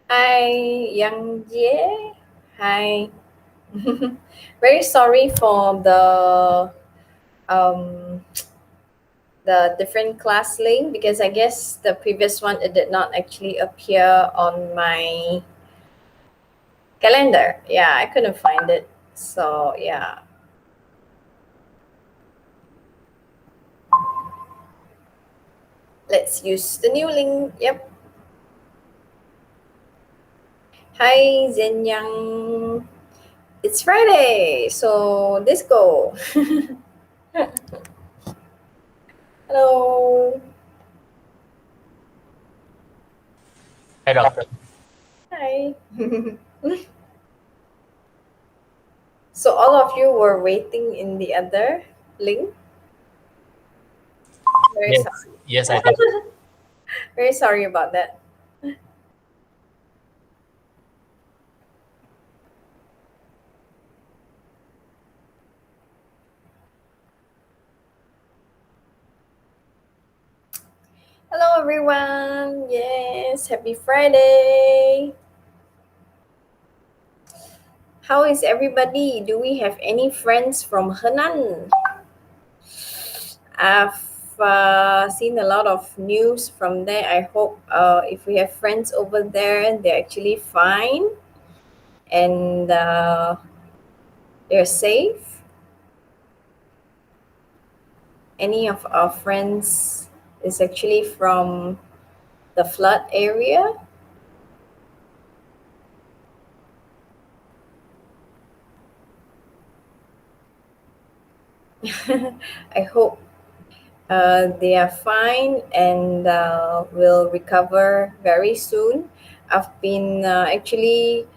Hi, Yang Jie. Hi. Very sorry for um, the different class link because I guess the previous one it did not actually appear on my calendar. Yeah, I couldn't find it. So yeah, let's use the new link. Yep. Hi, Zenyang. It's Friday, so let's go. Hello. Hi, Doctor. Hi. So all of you were waiting in the other link. Very Yes, sorry. yes, I did. Very sorry about that. Hello everyone. Yes, happy Friday. How is everybody? Do we have any friends from Henan? I've seen a lot of news from there. I hope if we have friends over there, they're actually fine and they're safe. Any of our friends is actually from the flood area. I hope they are fine and will recover very soon. I've been actually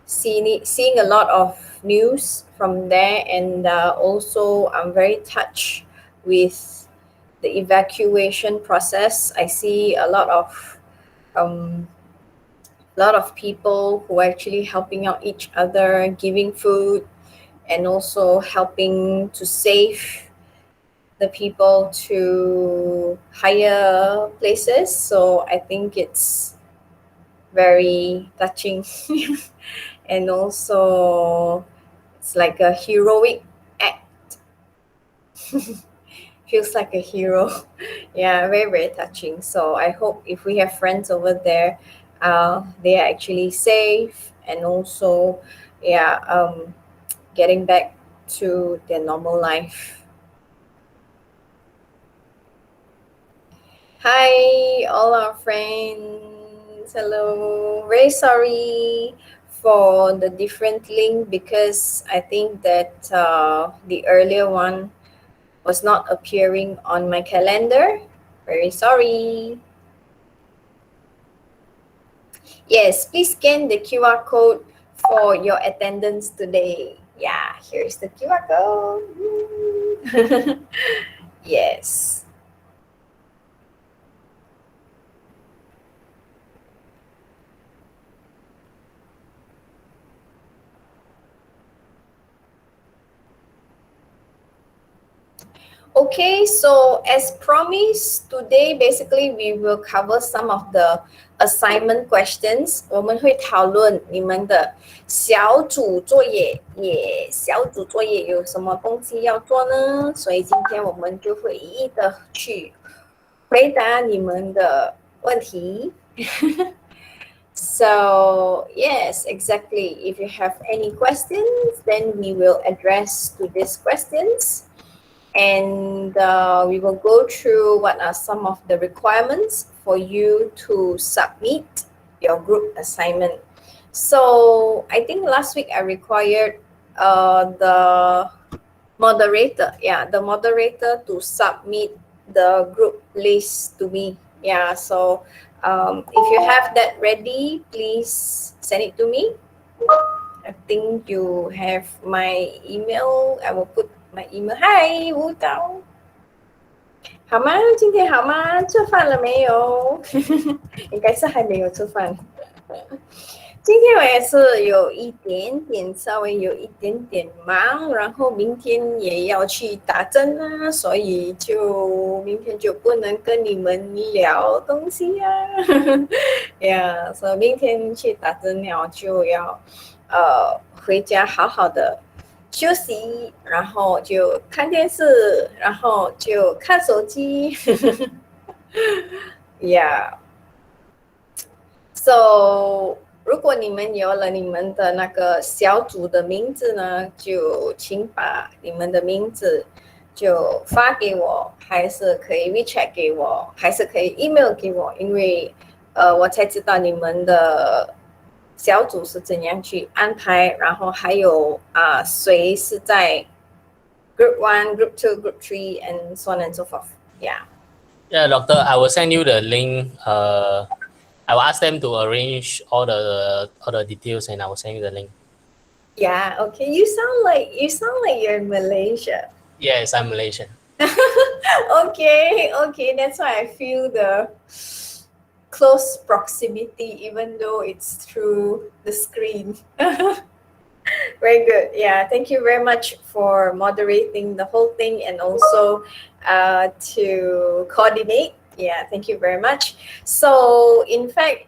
seeing a lot of news from there, and also I'm very touched with the evacuation process. I see um, a lot of people who are actually helping out each other, giving food, and also helping to save the people to higher places. So I think it's very touching. And also it's like a heroic act. Feels like a hero. Yeah, very, very touching. So I hope if we have friends over there, they are actually safe and also, yeah, getting back to their normal life. Hi, all our friends. Hello. Very sorry for the different link because I think that the earlier one was not appearing on my calendar. Very sorry. Yes, please scan the QR code for your attendance today. Yeah, here's the QR code. Yes. Okay, so as promised, today basically we will cover some of the assignment questions. 我们会讨论你们的小组作业，也小组作业有什么东西要做呢？所以今天我们就会一一的去回答你们的问题。So, yes, exactly. If you have any questions, then we will address to these questions. And we will go through what are some of the requirements for you to submit your group assignment. So, I think last week I required the moderator, yeah, the moderator to submit the group list to me. Yeah, so if you have that ready, please send it to me. I think you have my email. I will put my email. Hi, Wu Dao. 好吗？今天好吗？吃饭了没有？应该是还没有吃饭。今天我也是有一点点，稍微有一点点忙，然后明天也要去打针啦，所以就明天就不能跟你们聊东西呀、呀，所以明天去打针了就要回家好好的休息，然后就看电视，然后就看手机。呀、So，如果你们有了你们的那个小组的名字呢，就请把你们的名字就发给我，还是可以 WeChat 给我，还是可以 email 给我，因为我才知道你们的小组是怎样去安排，然后还有谁是在 Group One、Group Two、Group Three，and so on and so forth. Yeah. Yeah, doctor, I will send you the link. I will ask them to arrange all the details, and I will send you the link. Yeah, okay. You sound like you're in Malaysia. Yes, I'm Malaysian. Okay, that's why I feel the close proximity even though it's through the screen. Very good. Yeah, thank you very much for moderating the whole thing and also to coordinate. Yeah, thank you very much. So, in fact,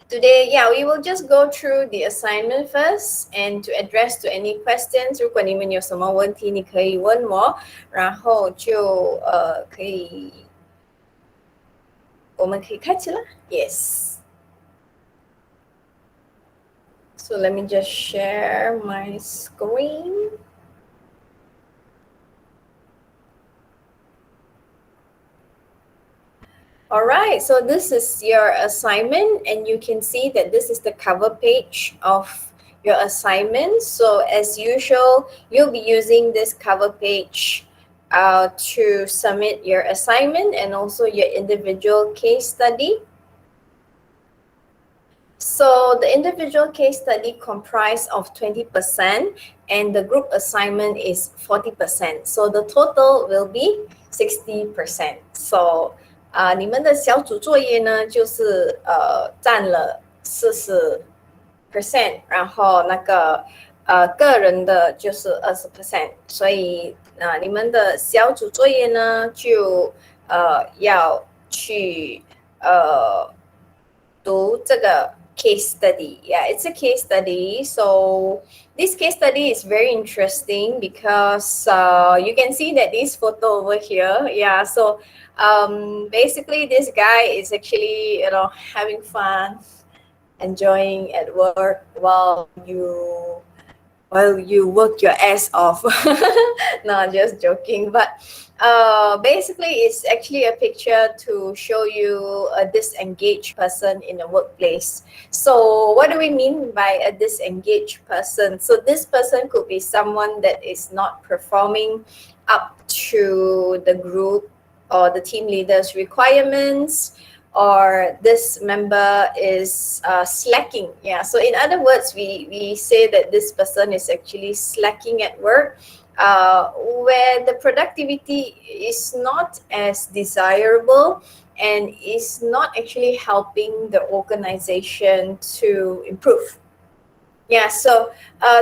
today, yeah, we will just go through the assignment first and to address to any questions. 如果你们有什么问题，你可以问我，然后就我们可以开始了。Yes. So let me just share my screen. All right, so this is your assignment, and you can see that this is the cover page of your assignment. So as usual, you'll be using this cover page to submit your assignment and also your individual case study. So the individual case study comprised of 20% and the group assignment is 40%. So the total will be 60%. So 你们的小组作业呢，就是占了40%，然后那个个人的就是20%，所以你们的小组作业呢，就要去读这个 case study. Yeah, it's a case study. So this case study is very interesting because you can see that this photo over here. Yeah, so basically this guy is actually having fun, enjoying at work while you work your ass off. No, just joking. But basically, it's actually a picture to show you a disengaged person in a workplace. So, what do we mean by a disengaged person? So, this person could be someone that is not performing up to the group or the team leader's requirements, or this member is slacking. Yeah, so in other words, we say that this person is actually slacking at work, where the productivity is not as desirable and is not actually helping the organization to improve. Yeah, so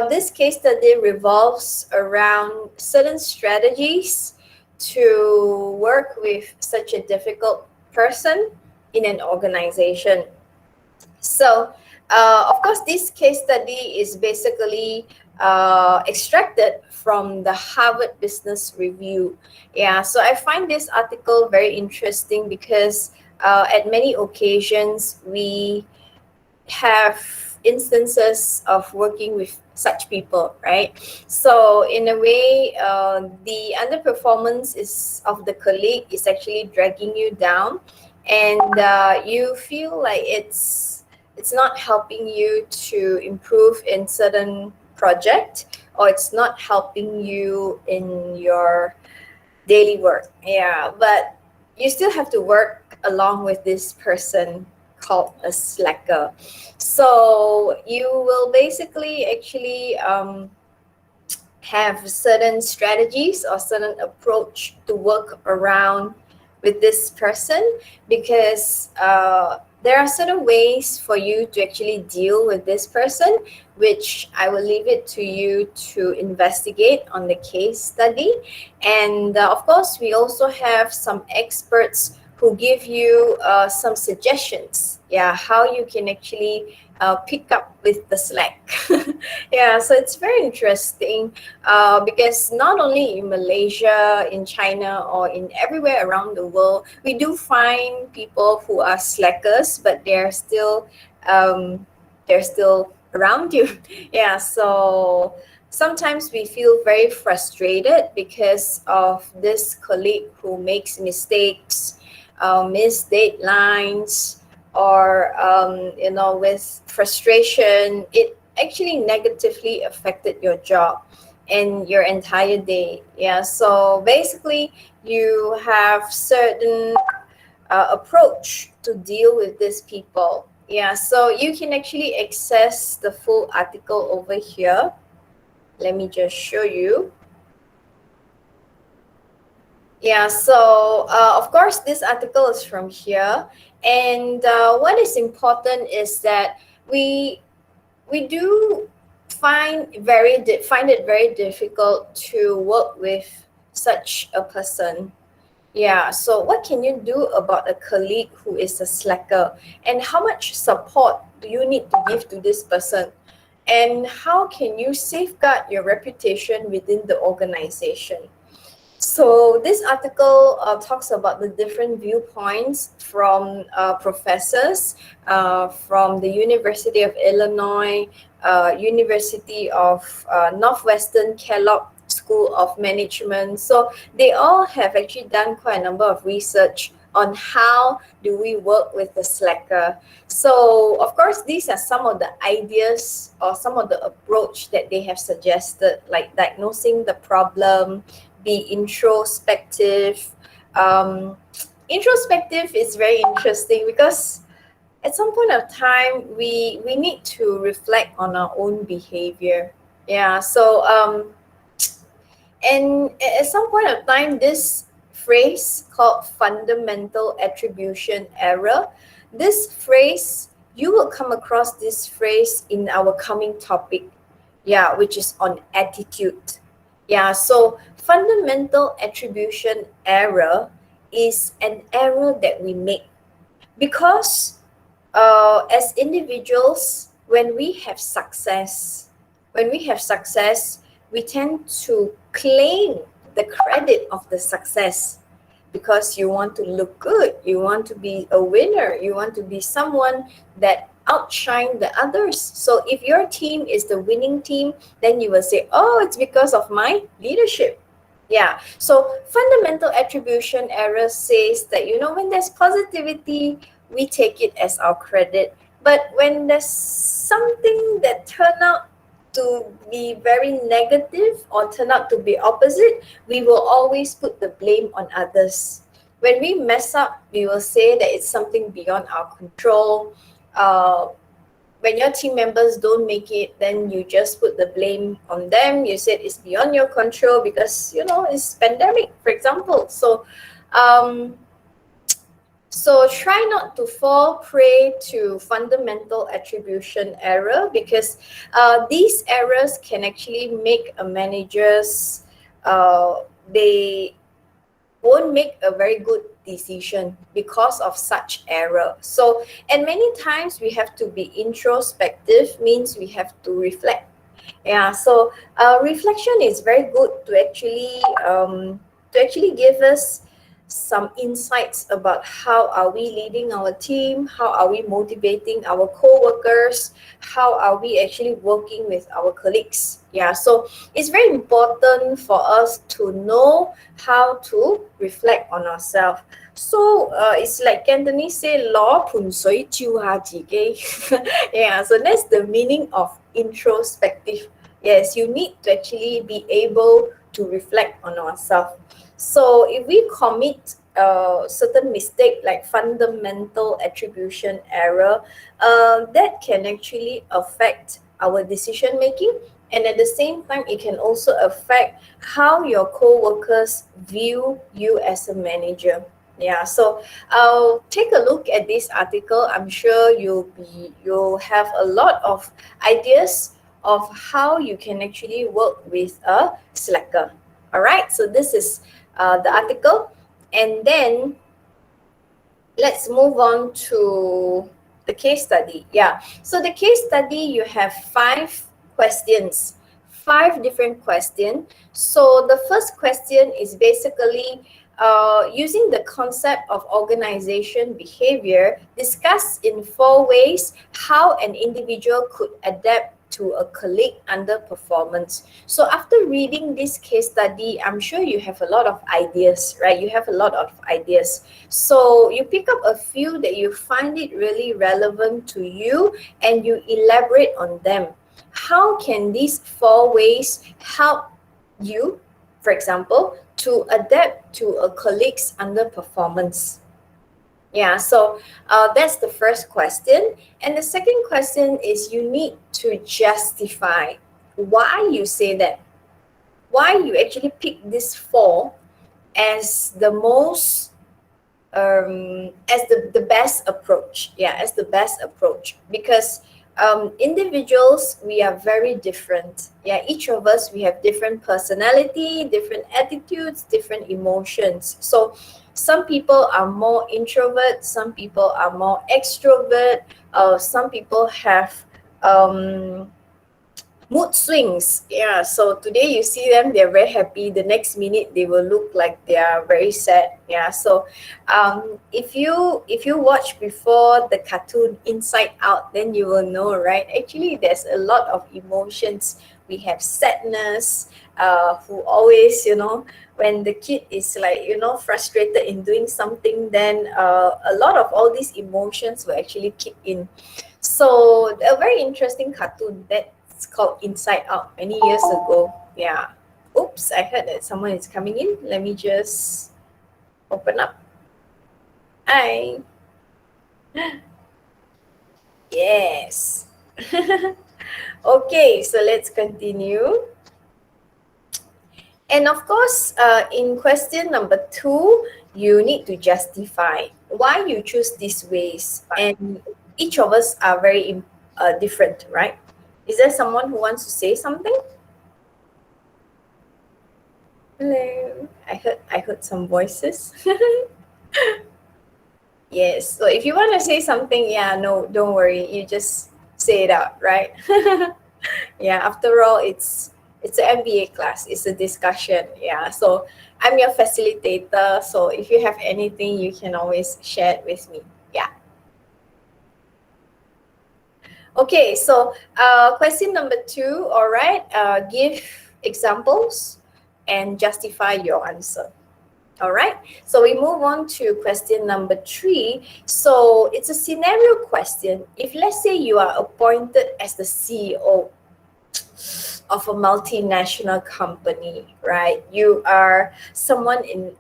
this case study revolves around certain strategies to work with such a difficult person in an organization. So, of course, this case study is basically extracted from the Harvard Business Review. Yeah, so I find this article very interesting because at many occasions we have instances of working with such people, right? So in a way, the underperformance is of the colleague is actually dragging you down, and you feel like it's not helping you to improve in certain project, or it's not helping you in your daily work. Yeah, but you still have to work along with this person called a slacker. So you will basically actually have certain strategies or certain approach to work around with this person, because there are certain ways for you to actually deal with this person, which I will leave it to you to investigate on the case study. And of course, we also have some experts who give you some suggestions, yeah, how you can actually pick up with the slack. Yeah, so it's very interesting because not only in Malaysia, in China, or in everywhere around the world, we do find people who are slackers, but um, they're still around you. Yeah, so sometimes we feel very frustrated because of this colleague who makes mistakes, miss deadlines, or with frustration, it actually negatively affected your job and your entire day. Yeah, so basically you have certain approach to deal with these people. Yeah, so you can actually access the full article over here. Let me just show you. Yeah, so of course, this article is from here, and what is important is that we we do find it very difficult to work with such a person. Yeah, so what can you do about a colleague who is a slacker, and how much support do you need to give to this person, and how can you safeguard your reputation within the organization? So this article talks about the different viewpoints from professors from the University of Illinois, University of Northwestern Kellogg School of Management. So they all have actually done quite a number of research on how do we work with the slacker. So of course, these are some of the ideas or some of the approach that they have suggested, like diagnosing the problem, be introspective. Um, Introspective is very interesting because at some point of time we need to reflect on our own behavior. Yeah. So and at some point of time, this phrase called fundamental attribution error, this phrase, you will come across this phrase in our coming topic, yeah, which is on attitude. Yeah, so fundamental attribution error is an error that we make because as individuals, when we have success, we tend to claim the credit of the success because you want to look good, you want to be a winner, you want to be someone that outshine the others. So if your team is the winning team, then you will say, oh, it's because of my leadership. Yeah. So fundamental attribution error says that, when there's positivity, we take it as our credit. But when there's something that turn out to be very negative or turn out to be opposite, we will always put the blame on others. When we mess up, we will say that it's something beyond our control. When your team members don't make it, then you just put the blame on them. You said it's beyond your control because it's pandemic, for example. Um, so try not to fall prey to fundamental attribution error because these errors can actually make a manager's they won't make a very good decision because of such error. So, and many times we have to be introspective, means we have to reflect. Yeah, so reflection is very good to actually give us some insights about how are we leading our team, how are we motivating our co-workers, how are we actually working with our colleagues. Yeah, so it's very important for us to know how to reflect on ourselves. So it's like Cantonese say, "Law pun sui jiu ha ji ge." Yeah, so that's the meaning of introspective. Yes, you need to actually be able to reflect on ourselves. So if we commit a certain mistake like fundamental attribution error, that can actually affect our decision making, and at the same time it can also affect how your co-workers view you as a manager. Yeah, so take a look at this article. I'm sure you'll have a lot of ideas of how you can actually work with a slacker. All right, so this is the article, and then let's move on to the case study. Yeah. So the case study, you have five questions, five different questions. So the first question is basically using the concept of organization behavior, discuss in four ways how an individual could adapt to a colleague underperformance. So after reading this case study, I'm sure you have a lot of ideas, right? You have a lot of ideas. So you pick up a few that you find it really relevant to you and you elaborate on them. How can these four ways help you, for example, to adapt to a colleague's underperformance? Yeah, so that's the first question. And the second question is you need to justify why you say that, why you actually pick these four as the most as the best approach. Yeah, as the best approach, because individuals, we are very different. Yeah, each of us, we have different personality, different attitudes, different emotions. So some people are more introvert, some people are more extrovert, some people have um mood swings. Yeah, so today you see them, they're very happy. The next minute they will look like they are very sad. Yeah, so if you watch before the cartoon Inside Out, then you will know, right? Actually, there's a lot of emotions. We have sadness, who always, when the kid is like, frustrated in doing something, then a lot of all these emotions will actually kick in. So a very interesting cartoon that's called Inside Out many years ago. Yeah. Oops, I heard that someone is coming in. Let me just open up. Hi. Yes. Okay, so let's continue. And of course, in question number two, you need to justify why you choose these ways. And each of us are very different, right? Is there someone who wants to say something? Hello. I heard some voices. Yes. So if you want to say something, yeah, no, don't worry. You just say it out, right? Yeah. After all, it's an MBA class. It's a discussion. Yeah. So I'm your facilitator. So if you have anything, you can always share it with me. Yeah. Okay. So question number two. All right. Give examples and justify your answer. All right, so we move on to question number three. So it's a scenario question. If let's say you are appointed as the CEO of a multinational company, right? You are someone in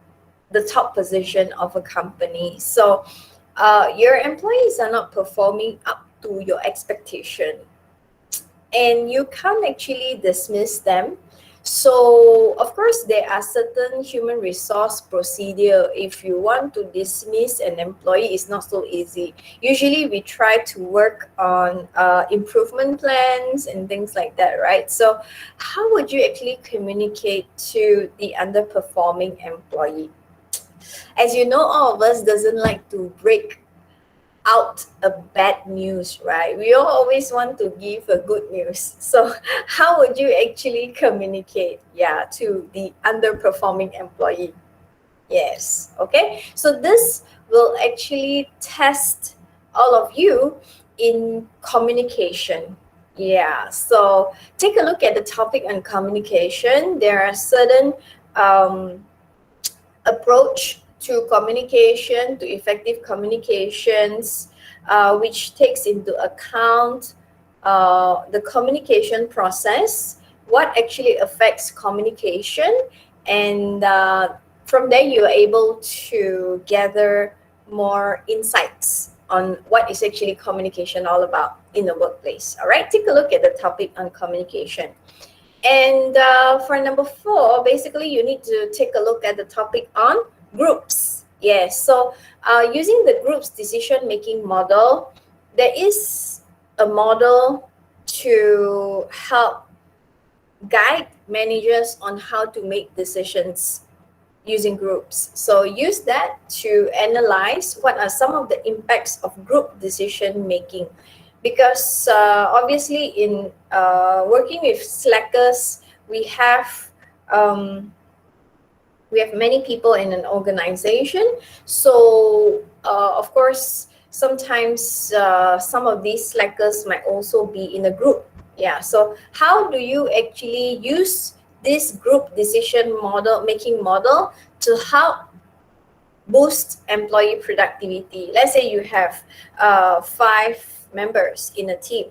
the top position of a company. So your employees are not performing up to your expectation, and you can't actually dismiss them. So of course there are certain human resource procedure. If you want to dismiss an employee, it's not so easy. Usually we try to work on improvement plans and things like that, right? So how would you actually communicate to the underperforming employee? As you know, all of us doesn't like to break out a bad news, right? We all always want to give a good news. So how would you actually communicate, yeah, to the underperforming employee? Yes. Okay. So this will actually test all of you in communication. Yeah. So take a look at the topic on communication. There are certain um, approach to communication, to effective communications, which takes into account the communication process, what actually affects communication, and from there you are able to gather more insights on what is actually communication all about in the workplace. All right, take a look at the topic on communication. And for number four, basically, you need to take a look at the topic on groups. Yes. So, using the group's decision making model, there is a model to help guide managers on how to make decisions using groups. So, use that to analyze what are some of the impacts of group decision making. Because obviously, in working with slackers, we have um, we have many people in an organization. So, of course, sometimes some of these slackers might also be in a group. Yeah. So, how do you actually use this group decision model making model to help boost employee productivity? Let's say you have five members in a team,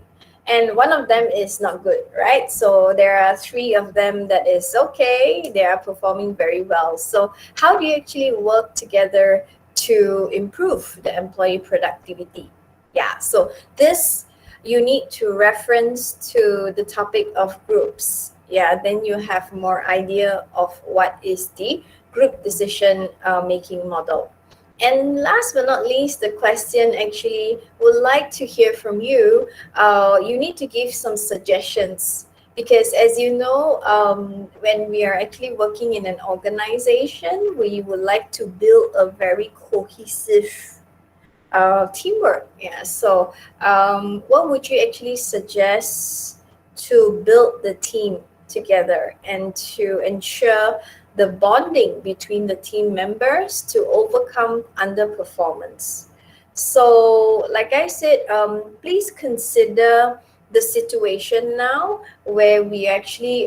and one of them is not good, right? So there are three of them that is okay, they are performing very well. So how do you actually work together to improve the employee productivity? Yeah, so this you need to reference to the topic of groups. Yeah, then you have more idea of what is the group decision making model. And last but not least, the question actually would like to hear from you. You need to give some suggestions because, as you know, when we are actually working in an organization, we would like to build a very cohesive teamwork. Yeah. So, what would you actually suggest to build the team together and to ensure the bonding between the team members to overcome underperformance? So, like I said, please consider the situation now where we actually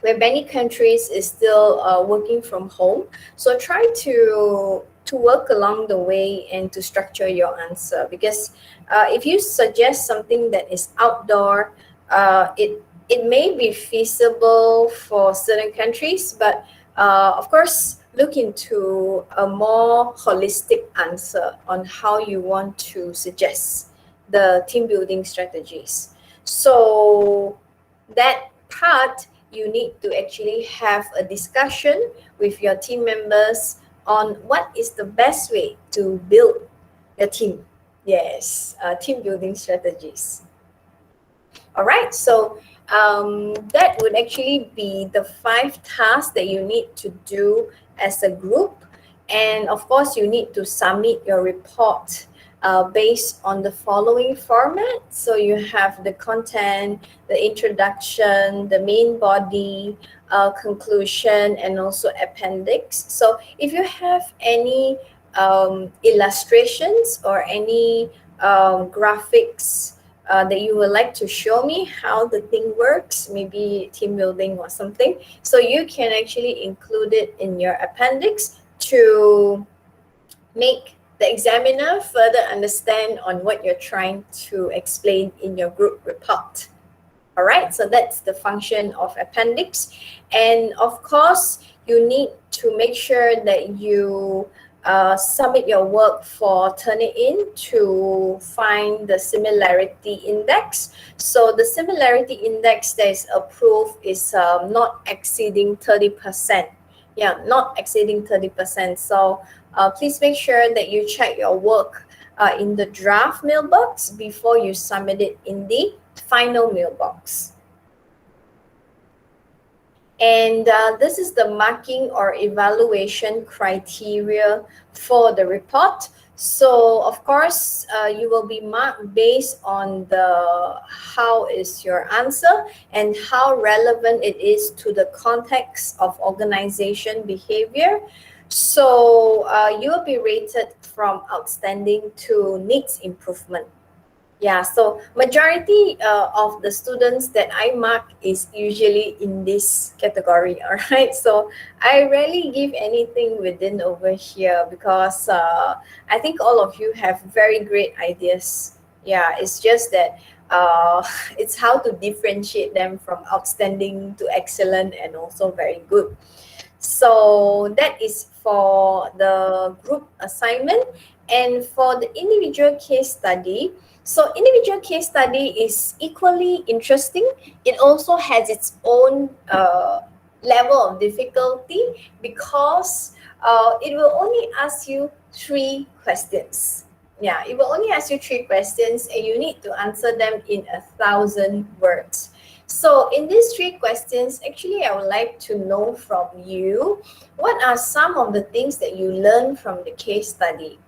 where many countries is still working from home. So try to work along the way and to structure your answer because if you suggest something that is outdoor, it may be feasible for certain countries, but of course look into a more holistic answer on how you want to suggest the team building strategies. So that part you need to actually have a discussion with your team members on what is the best way to build the team. Yes, team building strategies. All right, so that would actually be the five tasks that you need to do as a group. And of course, you need to submit your report based on the following format. So you have the content, the introduction, the main body, conclusion, and also appendix. So if you have any illustrations or any graphics that you would like to show me how the thing works, maybe team building or something. So you can actually include it in your appendix to make the examiner further understand on what you're trying to explain in your group report. All right, so that's the function of appendix. And of course, you need to make sure that you submit your work for Turnitin to find the similarity index. So the similarity index that is approved is not exceeding 30%. Yeah, not exceeding 30%. So please make sure that you check your work in the draft mailbox before you submit it in the final mailbox. And this is the marking or evaluation criteria for the report. So of course, you will be marked based on the how is your answer and how relevant it is to the context of organization behavior. So you will be rated from outstanding to needs improvement. Yeah, so majority of the students that I mark is usually in this category. All right, so I rarely give anything within over here because I think all of you have very great ideas. Yeah, it's just that it's how to differentiate them from outstanding to excellent and also very good. So that is for the group assignment. And for the individual case study, so individual case study is equally interesting. It also has its own level of difficulty because it will only ask you 3 questions. Yeah, it will only ask you 3 questions, and you need to answer them in 1,000 words. So, in these 3 questions, actually, I would like to know from you, what are some of the things that you learned from the case study?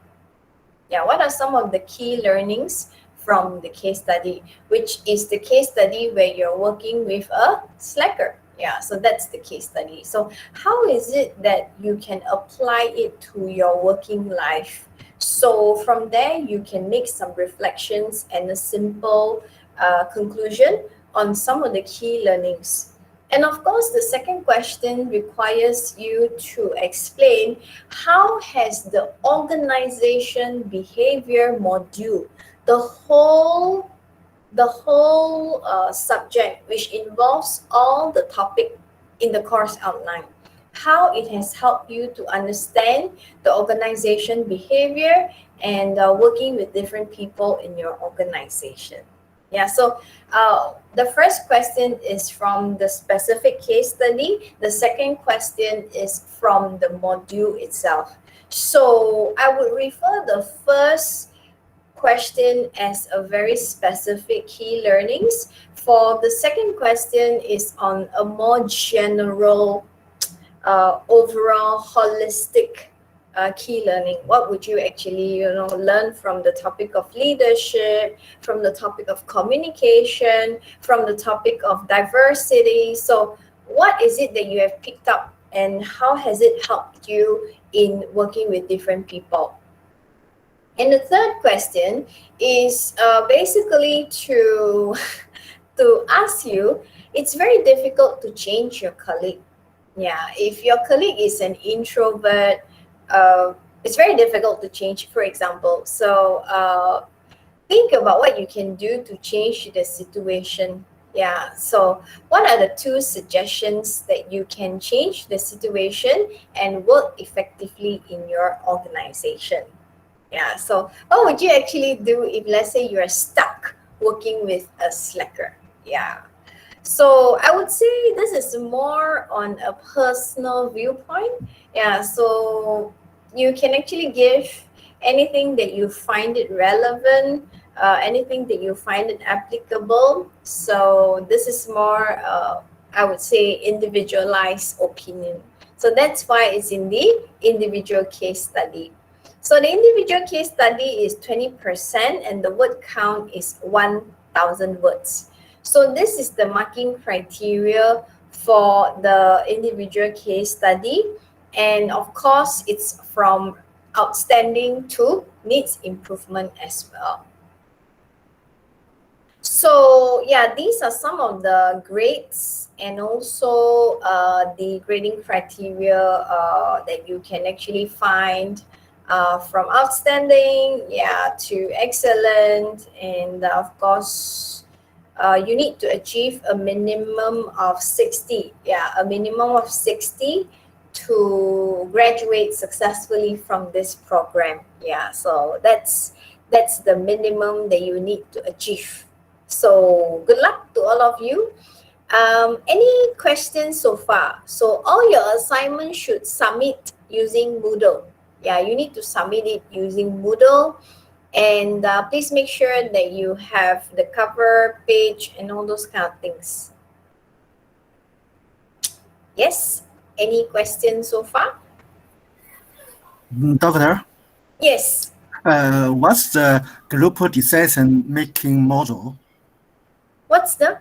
Yeah, what are some of the key learnings from the case study, which is the case study where you're working with a slacker? Yeah, so that's the case study. So how is it that you can apply it to your working life? So from there, you can make some reflections and a simple conclusion on some of the key learnings. And of course, the second question requires you to explain how has the organization behavior module, the whole subject, which involves all the topic in the course outline, how it has helped you to understand the organization behavior and working with different people in your organization. Yeah, so the first question is from the specific case study. The second question is from the module itself. So I would refer the first question as a very specific key learnings. For the second question is on a more general, overall holistic key learning. What would you actually learn from the topic of leadership, from the topic of communication, from the topic of diversity? So what is it that you have picked up, and how has it helped you in working with different people? And the third question is basically to to ask you, it's very difficult to change your colleague. Yeah, if your colleague is an introvert, it's very difficult to change, for example. So think about what you can do to change the situation. Yeah, so what are the 2 suggestions that you can change the situation and work effectively in your organization? Yeah, so what would you actually do if, let's say, you are stuck working with a slacker? Yeah. So I would say this is more on a personal viewpoint. Yeah, so you can actually give anything that you find it relevant, anything that you find it applicable. So this is more, I would say, individualized opinion. So that's why it's in the individual case study. So the individual case study is 20%, and the word count is 1,000 words. So this is the marking criteria for the individual case study. And of course, it's from outstanding to needs improvement as well. So yeah, these are some of the grades, and also the grading criteria that you can actually find from outstanding, yeah, to excellent. And of course, you need to achieve a minimum of 60. Yeah, a minimum of 60 to graduate successfully from this program. Yeah, so that's the minimum that you need to achieve. So good luck to all of you. Any questions so far? So all your assignments should submit using Moodle. Yeah, you need to submit it using Moodle. And please make sure that you have the cover page and all those kind of things. Yes? Any questions so far? Doctor, Yes. what's the group decision making model? What's the?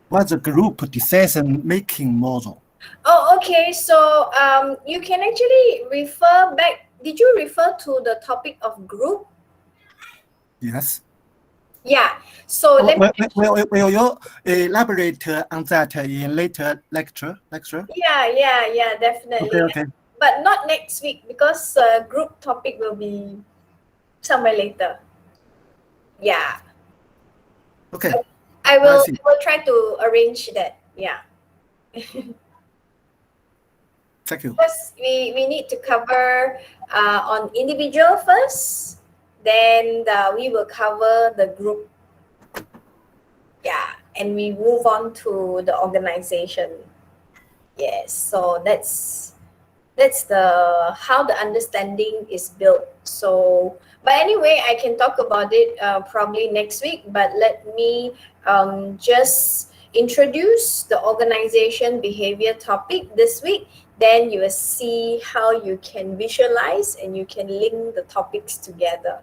What's the group decision making model? Oh, okay. So you can actually refer back. Did you refer to the topic of group? Yes. Yeah. So let me. Will you elaborate on that in later lecture? Yeah, definitely. Okay. But not next week, because group topic will be somewhere later. Yeah. Okay. I will see. try to arrange that. Yeah. Thank you. First, we need to cover on individual first, then we will cover the group. Yeah, and we move on to the organization. Yes, so that's that's the how the understanding is built. So, but anyway, I can talk about it probably next week. But let me just introduce the organization behavior topic this week. Then you will see how you can visualize and you can link the topics together.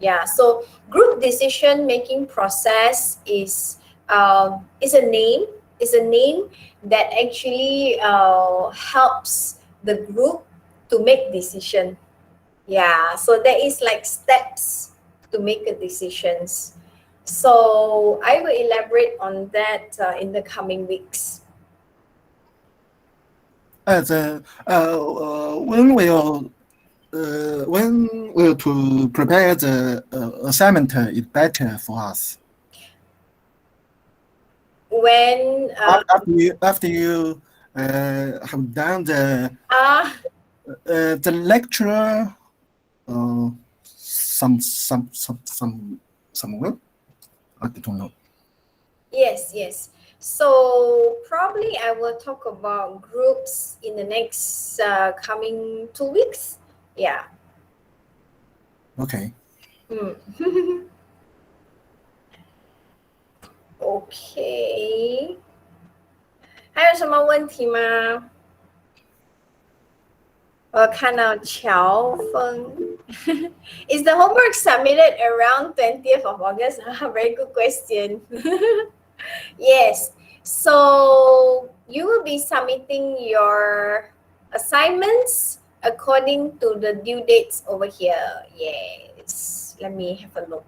Yeah. So group decision making process is a name. Is a name that actually helps the group to make decision. Yeah, so there is like steps to make a decisions. So I will elaborate on that in the coming weeks. When will to prepare the assignment is better for us? When After you have done ah the lecture, somewhere, I don't know. yes. So probably I will talk about groups in the next coming 2 weeks. Yeah. Okay. OK，还有什么问题吗？我看到乔峰，Is the homework submitted around 20th of August? Very good question. Yes. So you will be submitting your assignments according to the due dates over here. Yes. Let me have a look.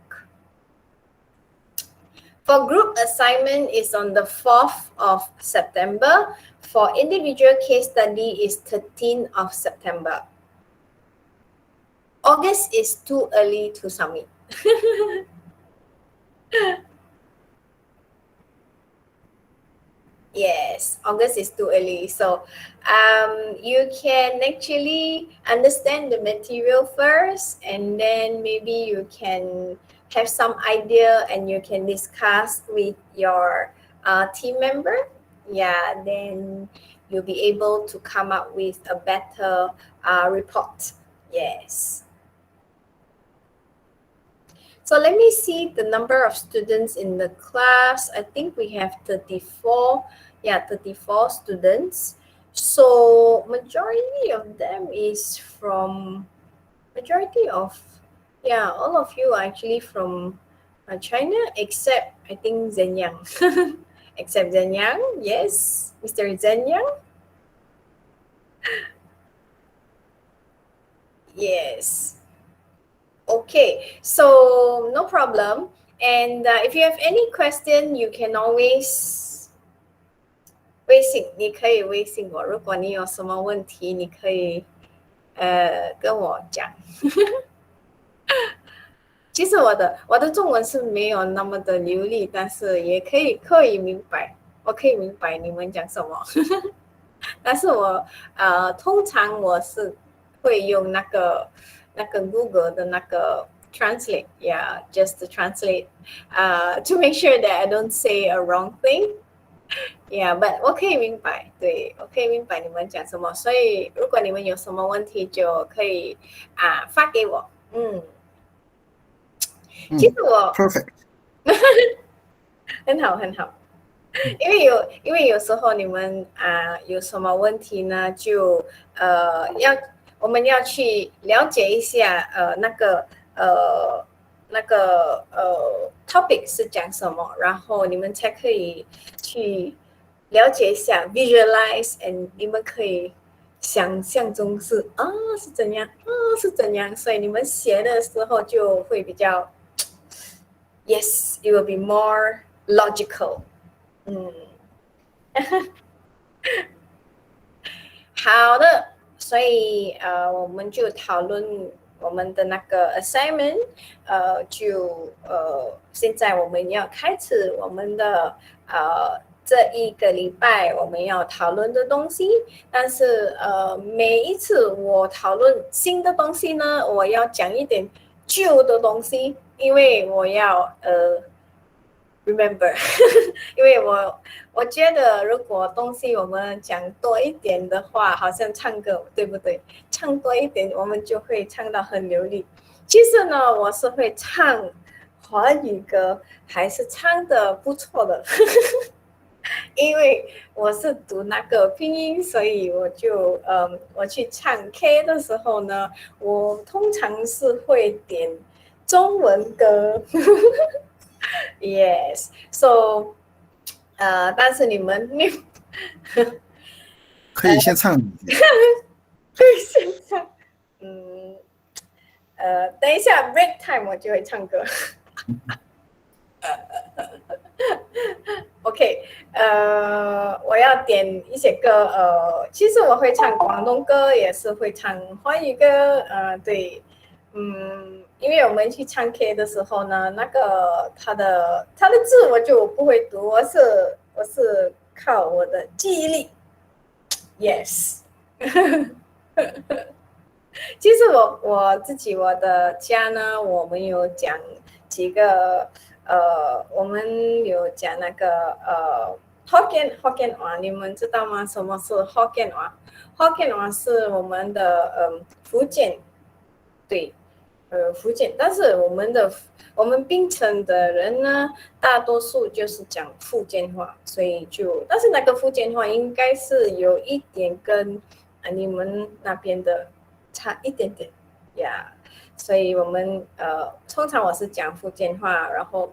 For group assignment is on the 4th of September. For individual case study is 13th of September. August is too early to submit. Yes, August is too early. So you can actually understand the material first, and then maybe you can have some idea and you can discuss with your team member. Yeah, then you'll be able to come up with a better report. Yes. So let me see the number of students in the class. I think we have 34. Yeah, 34 students. So majority of them is from, all of you are actually from China, except I think Zenyang. Except Zenyang, yes, Mr. Zenyang. Yes. Okay, so no problem. And if you have any question, you can always 微信，你可以微信我。如果你有什么问题，你可以跟我讲。其实我的中文是没有那么的流利，但是也可以明白，我可以明白你们讲什么。但是我通常我是会用那个 Google 的那个 translate, yeah, just to translate, to make sure that I don't say a wrong thing. Yeah, but 我可以明白，对，我可以明白你们讲什么，所以如果你们有什么问题，就可以发给我。其实我 perfect 很好。因为有时候你们有什么问题呢，就我们要去了解一下那个topic 是讲什么，然后你们才可以去了解一下 visualize and 你们可以想象中是怎样是怎样，所以你们写的时候就会比较 yes, it will be more logical. 好的，所以我们就讨论我们的那个 assignment，现在我们要开始我们的这一个礼拜我们要讨论的东西，但是每一次我讨论新的东西呢，我要讲一点旧的东西，因为我要 remember 因为我觉得如果东西我们讲多一点的话，好像唱歌对不对？唱多一点我们就会唱到很流利。其实呢，我是会唱华语歌，还是唱的不错的因为我是读那个拼音，所以我去唱 K 的时候呢，我通常是会点中文歌，yes， so 但是你可以先唱一下。现在等一下 break time 我就会唱歌。OK， 我要点一些歌，其实我会唱广东歌，也是会唱华语歌，对，因为我们去唱 K 的时候呢，那个他的字我就不会读，我是靠我的记忆力 ，yes 其实我自己我的家呢，我们有讲几个我们有讲那个Hokkien 话，你们知道吗？什么是 Hokkien 话？Hokkien 话是我们的福建，对，福建，但是我们槟城的人呢，大多数就是讲福建话，所以但是那个福建话应该是有一点跟你们那边的差一点点呀，所以我们通常我是讲福建话，然后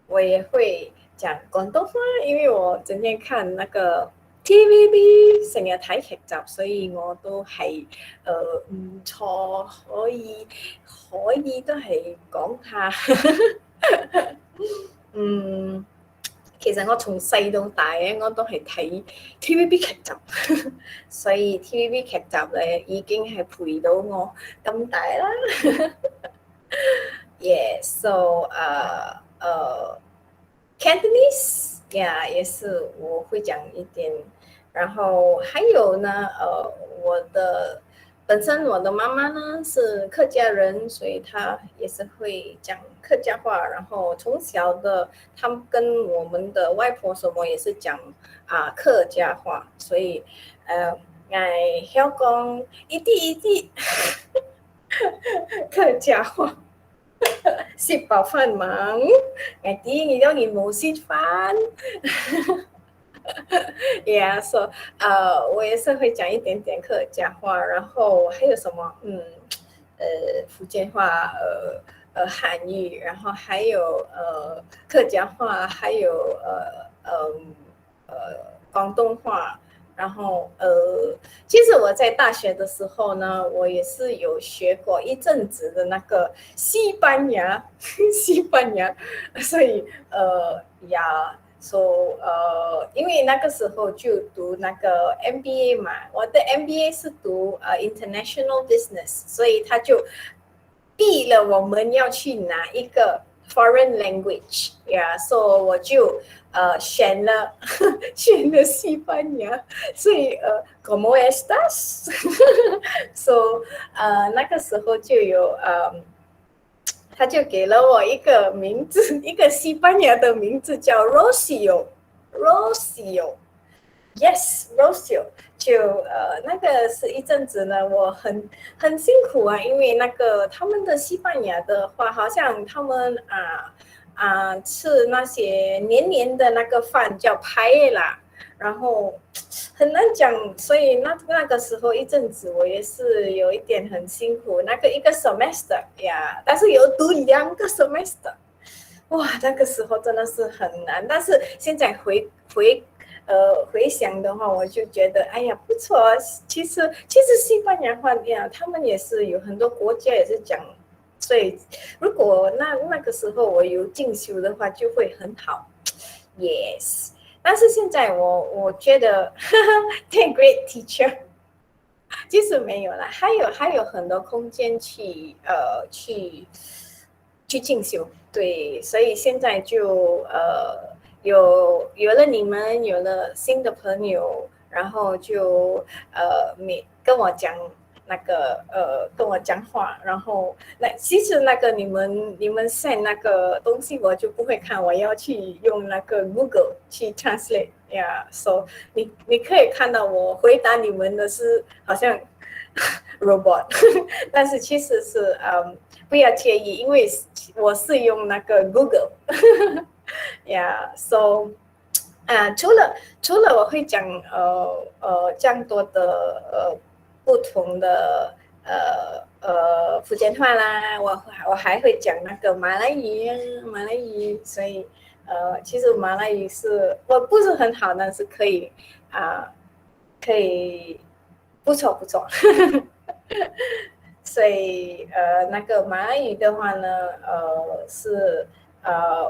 我也會講廣東話，因為我整天看那個 TVB 成日睇劇集，所以我都係唔錯，可以都係講下。其實我從細到大咧，我都係睇 TVB 劇集，所以 TVB 劇集咧已經係陪到我咁大啦。Yeah, so Cantonese, yeah, 也是我会讲一点。然后还有呢，本身我的妈妈呢是客家人，所以她也是会讲客家话。然后从小的，他们跟我们的外婆什么也是讲客家话，所以我晓讲一啲一啲客家话。食饱饭忙，啲你都你冇食饭。Yeah, so 我也是会讲一点点客家话，然后还有什么福建话，汉语，然后还有客家话，还有广东话。然后其实我在大学的时候呢，我也是有学过一阵子的那个西班牙，所以因为那个时候就读那个 MBA 嘛，我的 MBA 是读International Business， 所以他就逼了我们要去拿一个 foreign language， so 我就选了西班牙，所以como estas， so 那个时候就有他就给了我一个名字，一个西班牙的名字叫 Rocio，Yes Rocio， 就那个是一阵子呢，我很辛苦啊，因为那个他们的西班牙的话，好像他们吃那些黏黏的那个饭叫 paella， 然后很难讲，所以那个时候一阵子我也是有一点很辛苦，那个一个 semester 呀，但是有读2个 semester， 哇，那个时候真的是很难，但是现在回想的话，我就觉得哎呀不错，其实西班牙话呀，他们也是有很多国家也是讲，所以如果那个时候我有进修的话，就会很好 ，yes。但是现在我觉得太 great teacher， 其实没有啦，还有很多空间去进修，对，所以现在就有了你们，有了新的朋友，然后就跟我讲跟我讲话，然后其实你们 send 那个东西我就不会看，我要去用那个 Google 去 translate 呀、so 你可以看到我回答你们的是好像 robot 但是其实是不要介意，因为我是用那个 Google 呀、so 除了我会讲这样多的不同的福建话啦，我还会讲那个马来语啊，马来语，所以其实马来语是我不是很好，但是可以不错不错。所以那个马来语的话呢，是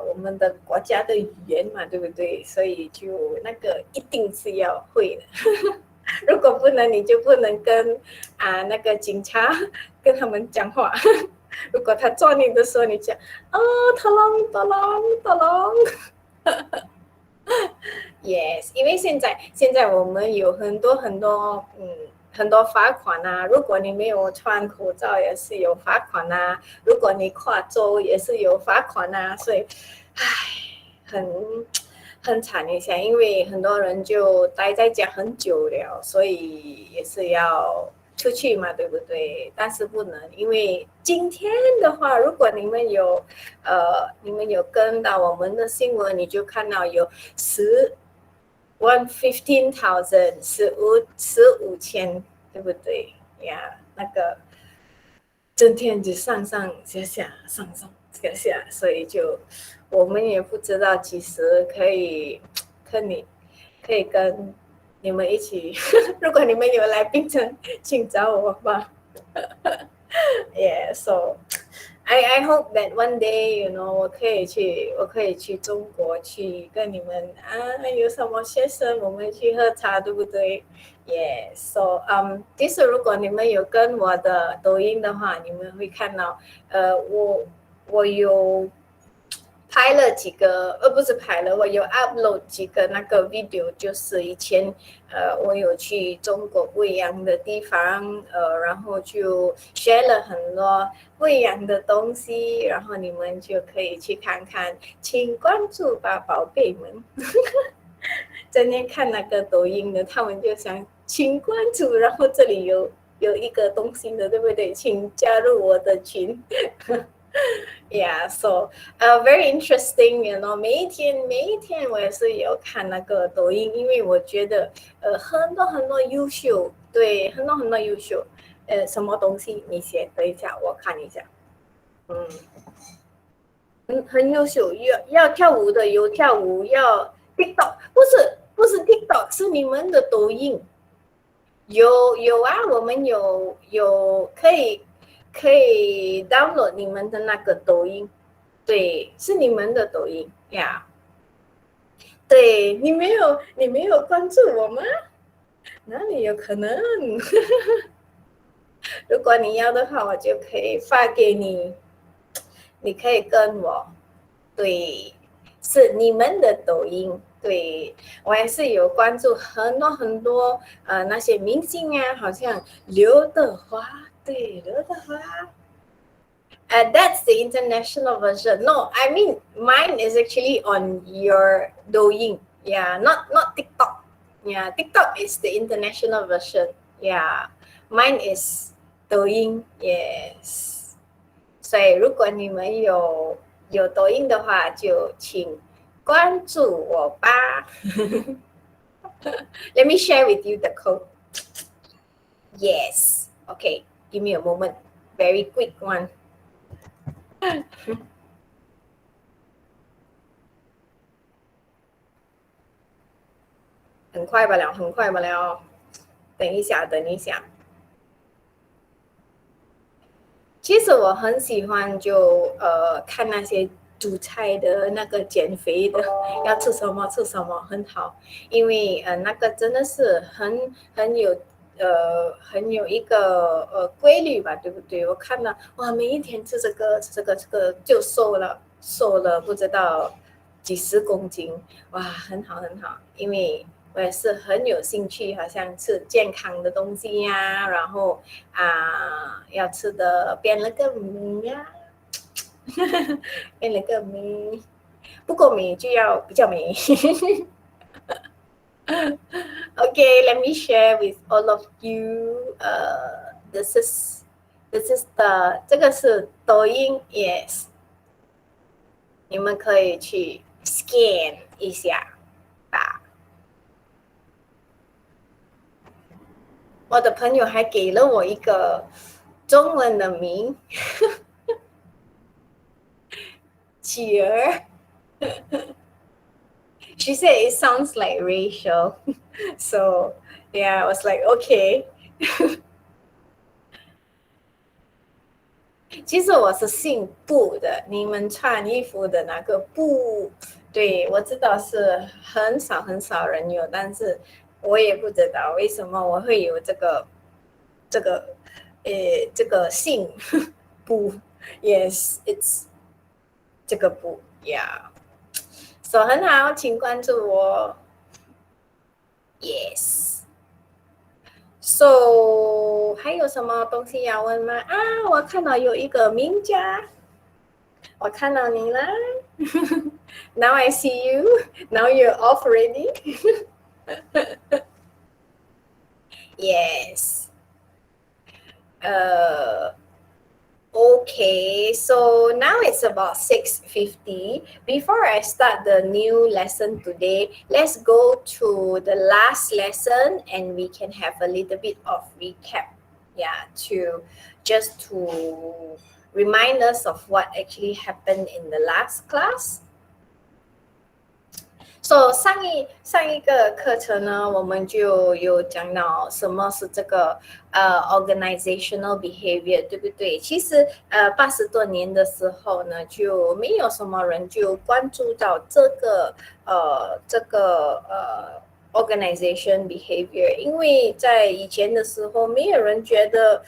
我们的国家的语言嘛，对不对？所以就那个一定是要会的。如果不能，你就不能跟那个警察跟他们讲话。如果他抓你的时候，你讲特朗特朗特朗。Yes，因为现在我们有很多罚款啊，如果你没有穿口罩也是有罚款啊，如果你跨州也是有罚款啊，所以，唉，很惨一下，因为很多人就待在家很久了，所以也是要出去嘛，对不对？但是不能，因为今天的话，如果你们有跟到我们的新闻，你就看到有15,00015,000，对不对呀？那个整天就上上下下，上上下下，所以就我们也不知道几时可以跟你们一起，如果你们有来槟城，请找我吧。Yeah, so I hope that one day,我可以去中国去跟你们有什么学生我们去喝茶，对不对？Yeah, so 其实如果你们有跟我的抖音的话，你们会看到，我有拍了几个，不是拍了，我有 upload 几个那个 video，就是以前我有去中国不一样的地方，然后就学了很多不一样的东西，然后你们就可以去看看，请关注吧，宝贝们。今天看那个抖音的，他们就想请关注，然后这里有一个东西的，对不对？请加入我的群。Yeah, so very interesting, 每一天我也是有看那个抖音，因为我觉得很多很多优秀，对，很多很多优秀，什么东西你写？等一下我看一下，很优秀，要跳舞的有跳舞，要 TikTok 不是 TikTok， 是你们的抖音，有啊，我们有可以 download 你们的那个抖音，对，是你们的抖音呀。对，你没有关注我吗？哪里有可能？如果你要的话，我就可以发给你，你可以跟我。对，是你们的抖音。对，我还是有关注很多很多那些明星啊，好像刘德华，对，刘德华。That's the international version. No, I mean mine is actually on your Douyin. Yeah, not TikTok. Yeah, TikTok is the international version. Yeah, mine is Douyin. Yes. 所以如果你们有抖音的话，就请关注我吧。Let me share with you the code. Yes. Okay. Give me a moment. Very quick one. 很快吧了，很快吧了。等一下，等一下。其实我很喜欢看那些煮菜的那个减肥的，要吃什么吃什么很好，因为那个真的是很有一个规律吧，对不对？我看到哇，每一天吃这个就瘦了不知道几十公斤，哇，很好很好，因为我也是很有兴趣，好像吃健康的东西呀、然后要吃的变了个名呀、变了个名，不够美就要比较美。Okay, let me share with all of you. This is the 这个是抖音 yes，你们可以去 scan 一下吧。我的朋友还给了我一个中文的名，企儿。She said it sounds like racial, so yeah, I was like okay. 其实我是姓布的，你们穿衣服的那个布，对我知道是很少很少人有，但是我也不知道为什么我会有这个这个姓布，yes it's 这个布，yeah， so 很好，请关注我 ，yes。So 还有什么东西要问吗？我看到有一个名家，我看到你了。Now I see you. Now you're off already. Yes. Okay, so now it's about 6:50. Before I start the new lesson today, let's go to the last lesson and we can have a little bit of recap. Yeah, just to remind us of what actually happened in the last class. So 上一个课程呢，我们就有讲到什么是这个organizational behavior， 对不对？其实80多年的时候呢，就没有什么人就关注到这个organization behavior， 因为在以前的时候，没有人觉得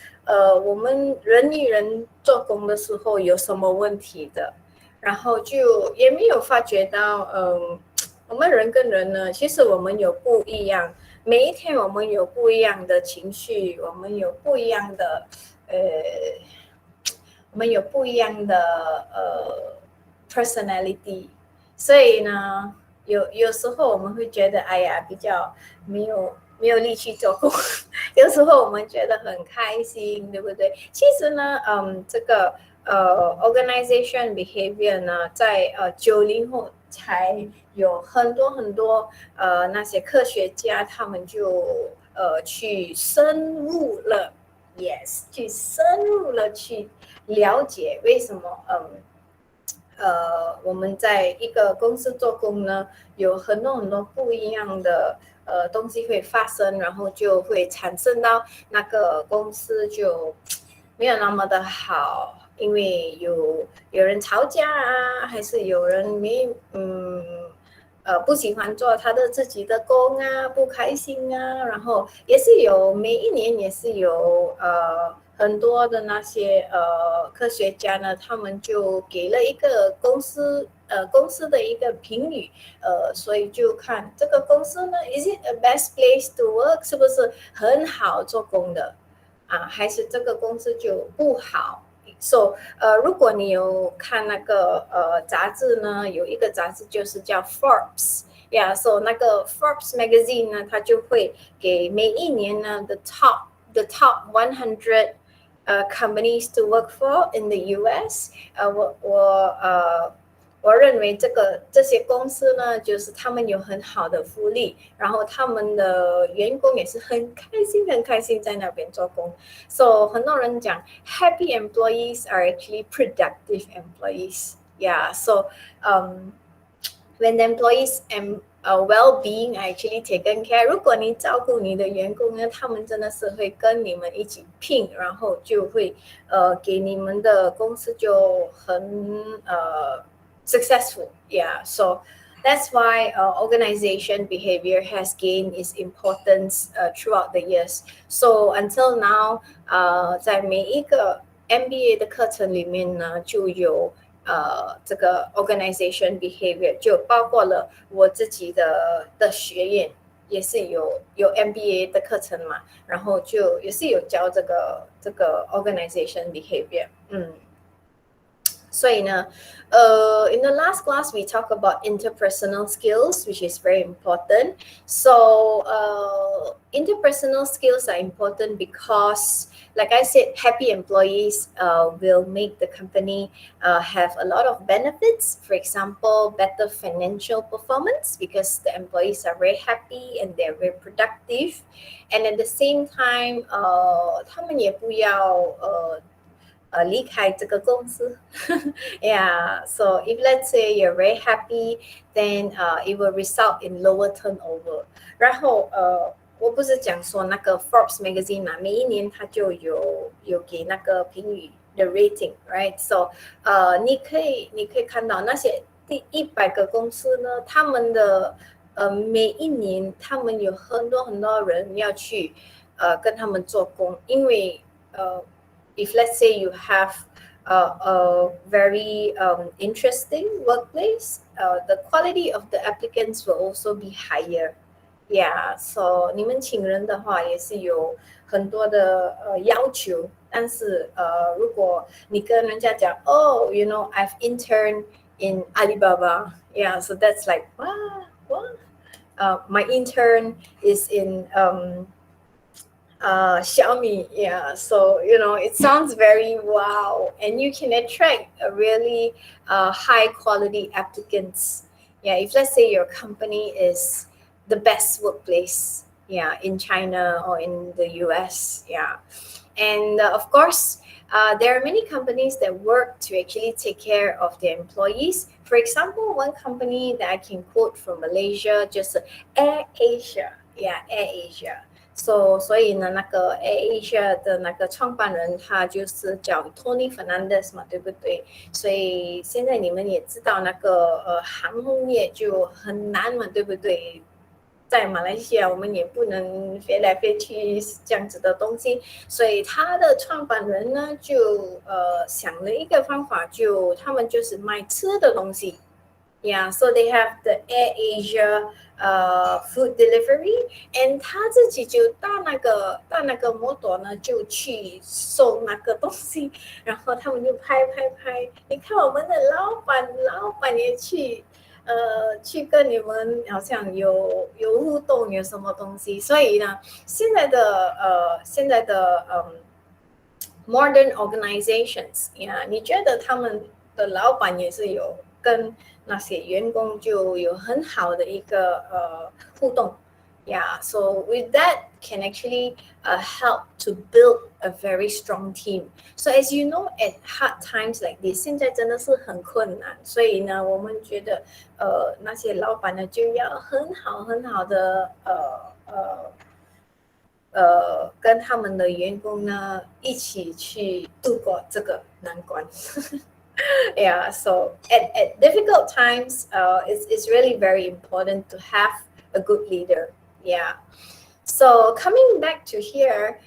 我们人与人做工的时候有什么问题的，然后就也没有发觉到我们人跟人呢，其实我们有不一样，每一天我们有不一样的情绪，我们有不一样的personality， 所以呢，有时候我们会觉得，哎呀，比较没有力气做工，有时候我们觉得很开心，对不对？其实呢，这个organization behavior 呢，在90后才有很多那些科学家，他们就去深入了 ，yes， 去深入了去了解为什么我们在一个公司做工呢，有很多不一样的东西会发生，然后就会产生到那个公司就没有那么的好，因为有人吵架啊，还是有人不喜欢做他的自己的工啊，不开心啊，然后也是有每一年也是有很多的那些科学家呢，他们就给了一个公司的一个评语，所以就看这个公司呢 ，is it a best place to work， 是不是很好做工的还是这个公司就不好？So，如果你有看那个杂志呢，有一个杂志就是叫 Forbes，so 那个 Forbes magazine 呢，它就会给每一年呢 the top 100 companies to work for in the US。我认为这些公司呢，就是他们有很好的福利，然后他们的员工也是很开心在那边做工。So 很多人讲 happy employees are actually productive employees. Yeah. So when the employees well-being are actually taken care， 如果你照顾你的员工呢，他们真的是会跟你们一起拼，然后就会给你们的公司就很successful. Yeah, so that's why organization behavior has gained its importance throughout the years. So until now， 在每一个 MBA 的课程里面呢，就有这个 organization behavior， 就包括了我自己的学院。也是有 MBA 的课程嘛，然后就也是有教这个 organization behavior，所以呢in the last class we talk about interpersonal skills, which is very important. So interpersonal skills are important because, like I said, happy employees will make the company have a lot of benefits. For example, better financial performance because the employees are very happy and they're very productive. And at the same time, 他们也不要离开这个公司。Yeah, so if let's say you're very happy, then it will result in lower turnover. 然后我不是讲说那个 Forbes magazine 嘛，每一年它就有给那个评语的 rating, right? So 你可以看到那些第100个公司呢，他们的每一年他们有很多很多人要去跟他们做工，因为if let's say you have a very interesting workplace, the quality of the applicants will also be higher. Yeah, so 你们请人的话也是有很多的要求，但是如果你跟人家讲，Oh, you know, I've interned in Alibaba. Yeah, so that's like what? My intern is in Xiaomi. Yeah, so you know it sounds very wow, and you can attract a really high quality applicants. Yeah, if let's say your company is the best workplace, yeah, in China or in the US, yeah, and of course. There are many companies that work to actually take care of their employees. For example, one company that I can quote from Malaysia, just Air Asia. Yeah, Air Asia. 所以呢，那个 AirAsia 的那个创办人，他就是叫 Tony Fernandez 嘛，对不对？所以现在你们也知道，那个航空业就很难嘛，对不对？在马来西亚，我们也不能飞来飞去这样子的东西，所以他的创办人呢，就想了一个方法，就他们就是卖吃的东西。Yeah, so they have the AirAsia food delivery, and 他自己就搭那个摩托呢，就去送那个东西，然后他们就拍。你看我们的老板也去跟你们好像有互动，有什么东西，所以呢，现在的modern organizations， 你觉得他们的老板也是有跟那些员工就有很好的一个互动。Yeah, so with that can actually help to build a very strong team. So as you know, at hard times like this, 现在真的是很困难，所以呢，我们觉得那些老板呢就要很好的跟他们的员工呢一起去度过这个难关。Yeah, so at difficult times, it's really very important to have a good leader. Yeah. So coming back to here,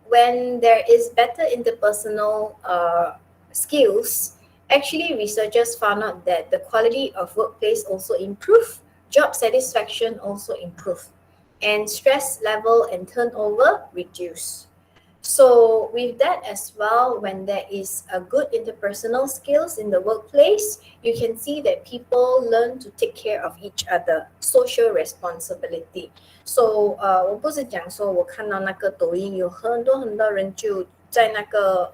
when there is better interpersonal skills, actually researchers found out that the quality of workplace also improve, job satisfaction also improve, and stress level and turnover reduce. So with that as well, when there is a good interpersonal skills in the workplace, you can see that people learn to take care of each other, social responsibility. So 我不是讲说我看到那个抖音有很多人就在那个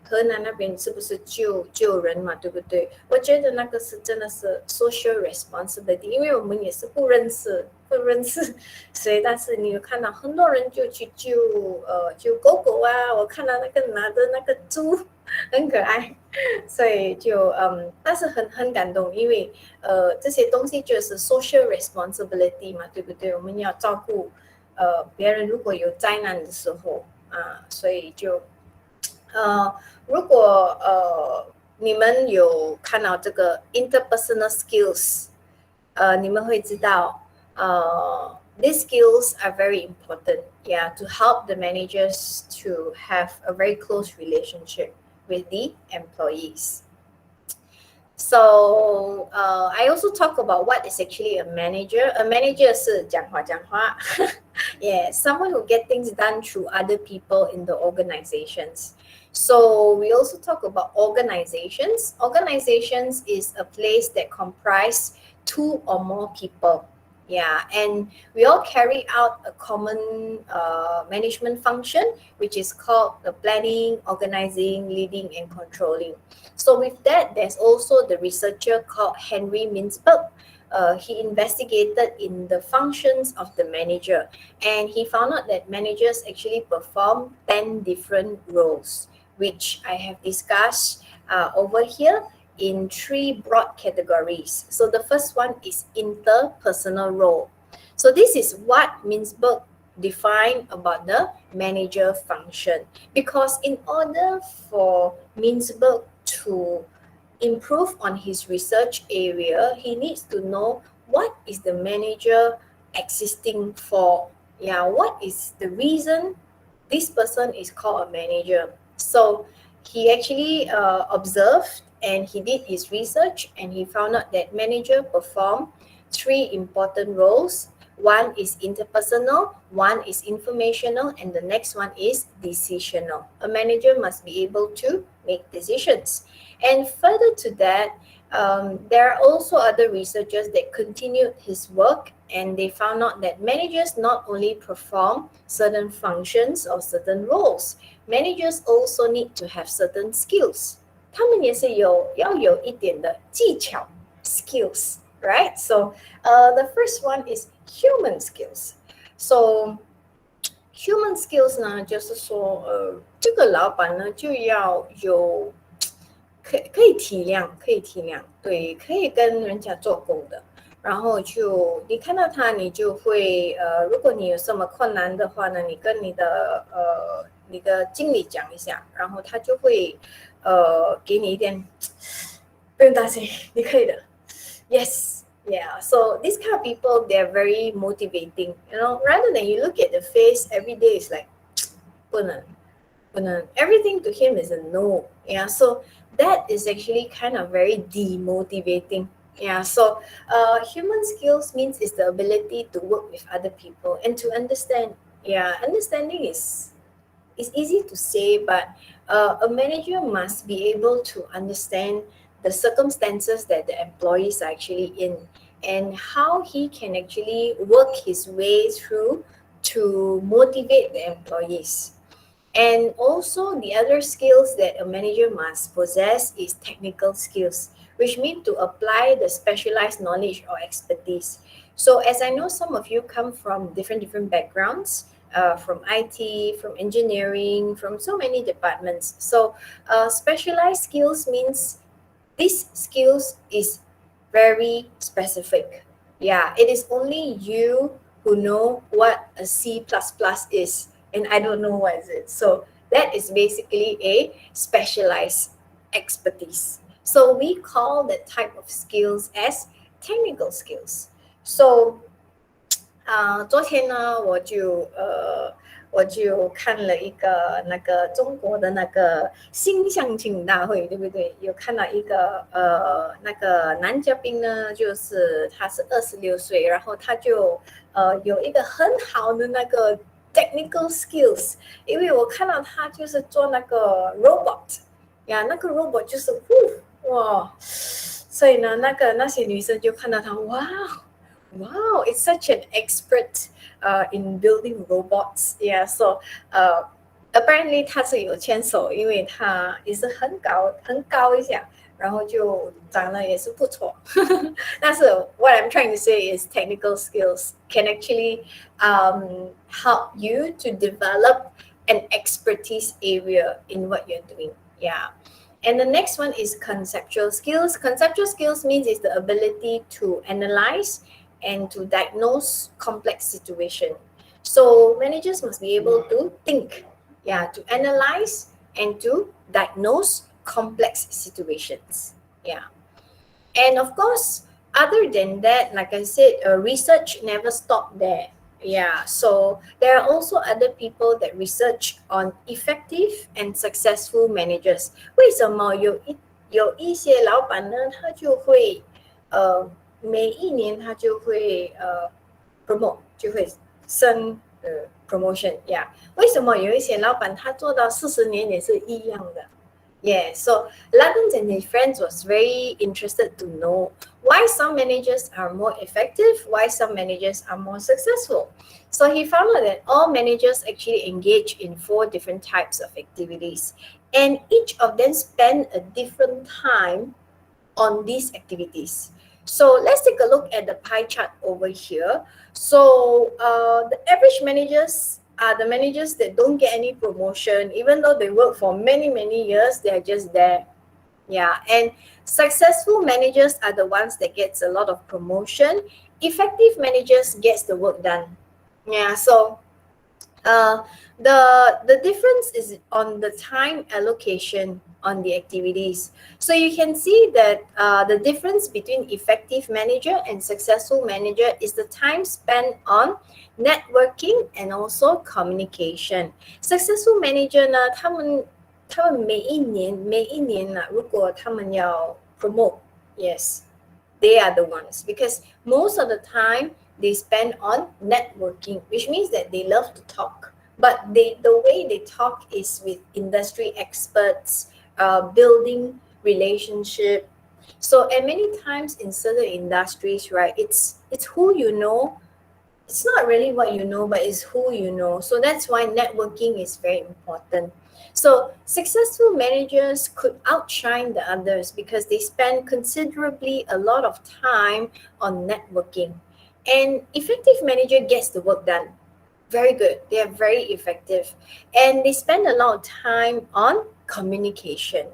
河南那边是不是救人嘛，对不对？我觉得那个是真的是 social responsibility， 因为我们也是不认识谁，但是你有看到很多人就去救狗狗啊，我看到那个拿着那个猪很可爱，所以就但是很感动，因为这些东西就是 social responsibility 嘛，对不对？我们要照顾别人，如果有灾难的时候啊，所以就如果你们有看到这个 interpersonal skills，你们会知道these skills are very important, yeah, to help the managers to have a very close relationship with the employees. So I also talk about what is actually a manager. A manager 是讲话讲话 yeah, someone who get things done through other people in the organizations. So we also talk about organizations. Organizations is a place that comprise two or more people. Yeah, and we all carry out a common management function, which is called the planning, organizing, leading, and controlling. So with that, there's also the researcher called Henry Mintzberg. He investigated in the functions of the manager, and he found out that managers actually perform 10 different roles, which I have discussed over here in three broad categories. So the first one is interpersonal role. So this is what Mintzberg defined about the manager function, because in order for Mintzberg to improve on his research area, he needs to know what is the manager existing for. Yeah, what is the reason this person is called a manager? So he actually observed and he did his research, and he found out that manager perform three important roles. One is interpersonal, one is informational, and the next one is decisional. A manager must be able to make decisions. And further to that, there are also other researchers that continued his work, and they found out that managers not only perform certain functions or certain roles, managers also need to have certain skills. 他们也是要有一点的技巧 skills, right? So the first one is human skills. So human skills 呢，就是说这个老板呢就要有可以体谅，对，可以跟人家做工的。然后就你看到他，你就会如果你有什么困难的话呢，你跟你的经理讲一下，然后他就会给你一点，不用担心，你可以的。Yes, yeah. So these kind of people, they're very motivating. You know, rather than you look at the face every day, it's like 不能。Everything to him is a no. Yeah, so that is actually kind of very demotivating. Yeah, so human skills means is the ability to work with other people and to understand. Yeah, understanding is easy to say, but a manager must be able to understand the circumstances that the employees are actually in and how he can actually work his way through to motivate the employees. And also the other skills that a manager must possess is technical skills, which mean to apply the specialized knowledge or expertise. So as I know, some of you come from different backgrounds, from IT, from engineering, from so many departments. So specialized skills means these skills is very specific. Yeah, it is only you who know what a C++ is, and I don't know what is it. So that is basically a specialized expertise. So we call that type of skills as technical skills. So 昨天呢，我就看了一个那个中国的那个新相亲大会，对不对？有看到一个那个男嘉宾呢，就是他是26岁，然后他就有一个很好的那个 technical skills，因为我看到他就是做那个 robot，呀，那个 robot 就是哇，所以呢，那些女生就看到他，哇。Wow, it's such an expert in building robots. Yeah, so apparently 他是有牵手，因为他也是很高一下，然后就长得也是不错。但是 what I'm trying to say is technical skills can actually help you to develop an expertise area in what you're doing. Yeah. And the next one is conceptual skills. Conceptual skills means is the ability to analyze and to diagnose complex situation. So managers must be able to think, to analyze and to diagnose complex situations. Yeah. And of course, other than that, like I said, research never stopped there. Yeah, so there are also other people that research on effective and successful managers. 为什么有一些老板呢，他就会每一年他就会promote 就会升promotion yeah。为什么有一些老板他做到40年也是一样的？Yeah, so Ladens and his friends was very interested to know why some managers are more effective, why some managers are more successful. So he found out that all managers actually engage in 4 different types of activities, and each of them spend a different time on these activities. So let's take a look at the pie chart over here. So the average managers are the managers that don't get any promotion, even though they work for many, many years, they're just there. Yeah, and successful managers are the ones that gets a lot of promotion. Effective managers gets the work done. Yeah, so uh, the difference is on the time allocation on the activities. So you can see that the difference between effective manager and successful manager is the time spent on networking and also communication. Successful manager 呢，他们每一年呢，如果他们要 promote, yes, they are the ones because most of the time they spend on networking, which means that they love to talk. But the way they talk is with industry experts, building relationship. So and many times in certain industries, right, it's who you know. It's not really what you know, but it's who you know. So that's why networking is very important. So successful managers could outshine the others because they spend considerably a lot of time on networking. And effective manager gets the work done. Very good. They are very effective. And they spend a lot of time on communication.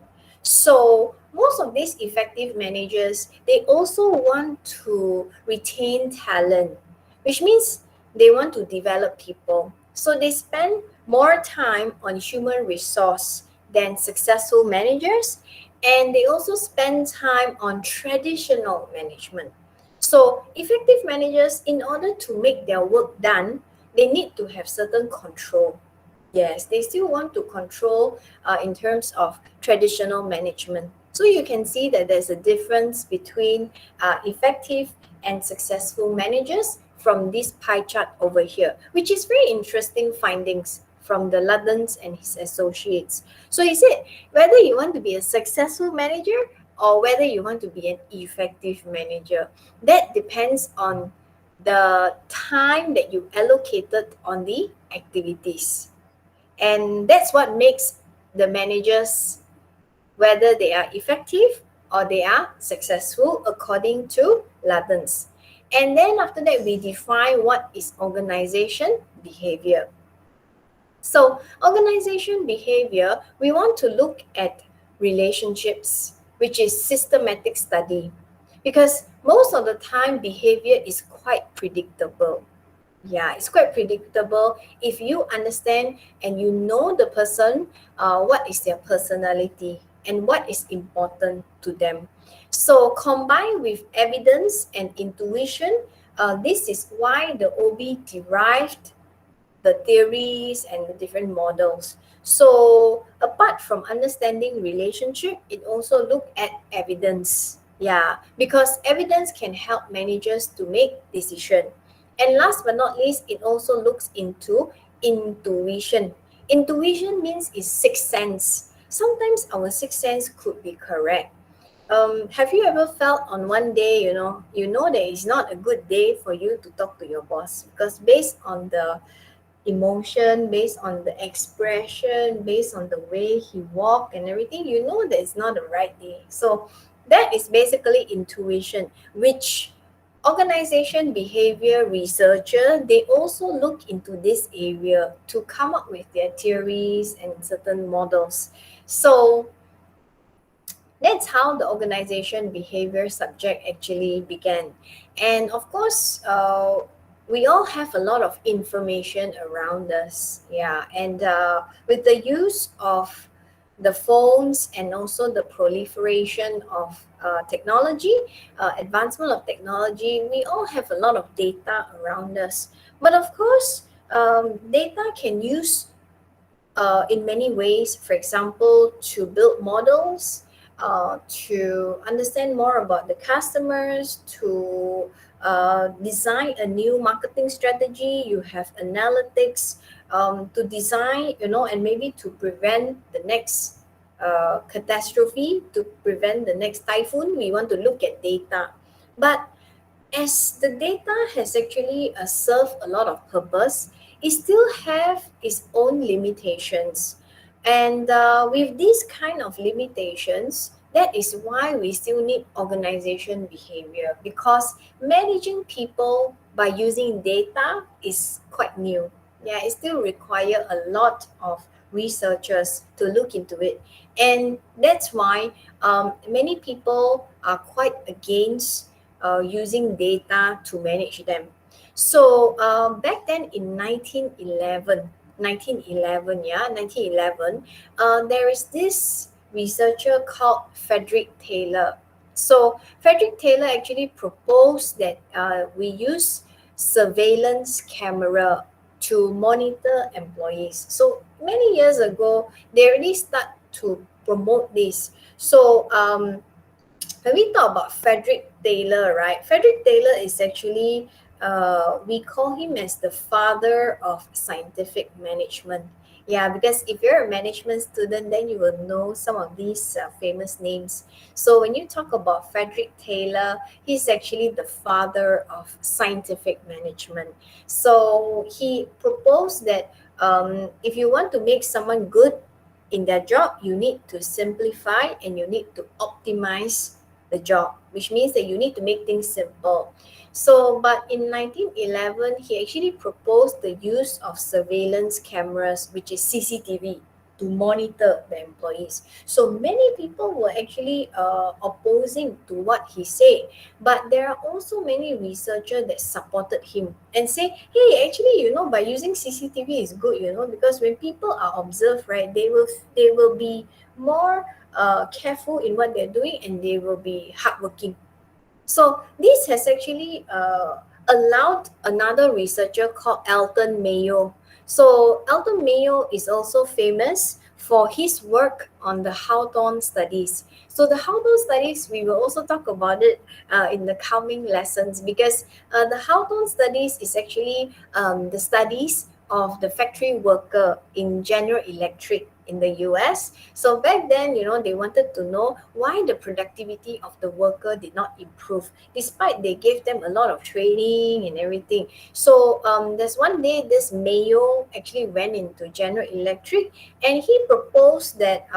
So most of these effective managers, they also want to retain talent, which means they want to develop people. So they spend more time on human resource than successful managers, and they also spend time on traditional management. So effective managers, in order to make their work done, they need to have certain control. Yes, they still want to control in terms of traditional management. So you can see that there's a difference between effective and successful managers from this pie chart over here, which is very interesting findings from the Luddens and his associates. So he said whether you want to be a successful manager or whether you want to be an effective manager, that depends on the time that you allocated on the activities. And that's what makes the managers whether they are effective or they are successful according to Luddens. And then after that, we define what is organization behavior. So organization behavior, we want to look at relationships, which is systematic study, because most of the time behavior is quite predictable. Yeah, it's quite predictable if you understand and you know the person, what is their personality and what is important to them. So combined with evidence and intuition, this is why the OB derived the theories and the different models. So apart from understanding relationship, it also look at evidence. Yeah, because evidence can help managers to make decision. And last but not least, it also looks into intuition. Intuition means is sixth sense. Sometimes our sixth sense could be correct. Have you ever felt on one day, you know that it's not a good day for you to talk to your boss because based on the emotion, based on the expression, based on the way he walked and everything, you know that it's not the right day. So that is basically intuition, which organization behavior researcher, they also look into this area to come up with their theories and certain models. So that's how the organization behavior subject actually began. And of course, we all have a lot of information around us. Yeah. And with the use of the phones and also the proliferation of technology, advancement of technology, we all have a lot of data around us. But of course, data can use in many ways, for example, to build models, to understand more about the customers, to design a new marketing strategy. You have analytics to design, and maybe to prevent the next catastrophe, to prevent the next typhoon. We want to look at data. But as the data has actually served a lot of purpose, it still have its own limitations. And with these kind of limitations, that is why we still need organization behavior, because managing people by using data is quite new. Yeah, it still require a lot of researchers to look into it. And that's why many people are quite against using data to manage them. So back then in 1911, there is this researcher called Frederick Taylor. So Frederick Taylor actually proposed that we use surveillance camera to monitor employees. So many years ago, they already start to promote this. So when we talk about Frederick Taylor, right? Frederick Taylor is actually, we call him as the father of scientific management. Yeah, because if you're a management student, then you will know some of these famous names. So when you talk about Frederick Taylor, he's actually the father of scientific management. So he proposed that if you want to make someone good in their job, you need to simplify and you need to optimize the job, which means that you need to make things simple. So, but in 1911, he actually proposed the use of surveillance cameras, which is CCTV, to monitor the employees. So many people were actually opposing to what he said, but there are also many researchers that supported him and say, hey, actually, by using CCTV is good, because when people are observed, right, they will be more careful in what they're doing, and they will be hardworking. So this has actually allowed another researcher called Elton Mayo. So Elton Mayo is also famous for his work on the Hawthorne studies. So the Hawthorne studies, we will also talk about it in the coming lessons, because the Hawthorne studies is actually the studies of the factory worker in General Electric in the US. So back then, they wanted to know why the productivity of the worker did not improve, despite they gave them a lot of training and everything. So there's one day this Mayo actually went into General Electric, and he proposed that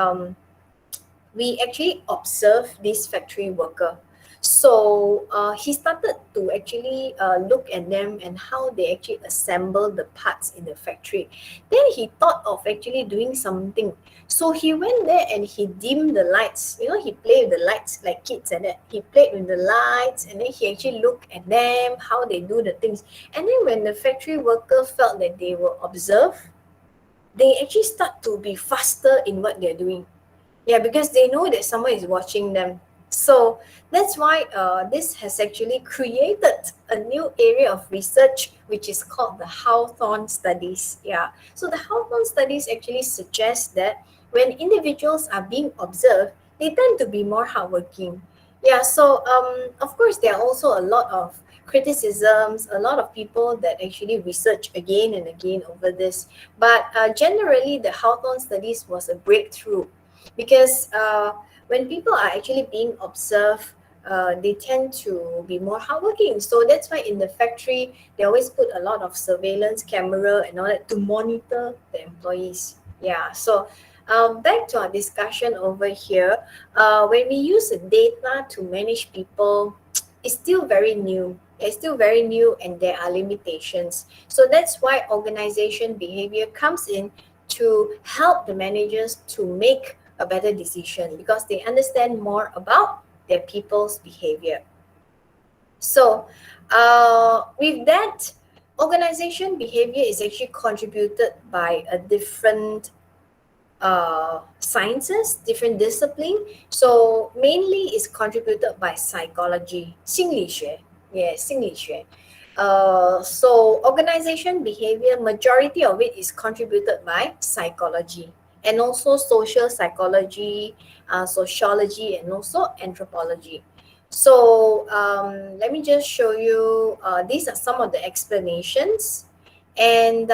we actually observe this factory worker. So he started to actually look at them and how they actually assemble the parts in the factory. Then he thought of actually doing something. So he went there and he dimmed the lights. He played with the lights like kids and that. He played with the lights, and then he actually looked at them, how they do the things. And then when the factory worker felt that they were observed, they actually start to be faster in what they're doing. Yeah, because they know that someone is watching them. So that's why this has actually created a new area of research, which is called the Hawthorne studies. Yeah. So the Hawthorne studies actually suggest that when individuals are being observed, they tend to be more hardworking. Yeah. So of course, there are also a lot of criticisms, a lot of people that actually research again and again over this. But generally, the Hawthorne studies was a breakthrough, because when people are actually being observed, they tend to be more hardworking. So that's why in the factory, they always put a lot of surveillance camera and all that to monitor the employees. Yeah. So back to our discussion over here. When we use the data to manage people, it's still very new. It's still very new, and there are limitations. So that's why organization behavior comes in to help the managers to make a better decision, because they understand more about their people's behavior. So, with that, organization behavior is actually contributed by a different sciences, different discipline. So mainly is contributed by psychology, 心理学. Yeah, 心理学. So organization behavior, majority of it is contributed by psychology. and also social psychology, sociology, and also anthropology. So let me just show you. These are some of the explanations, and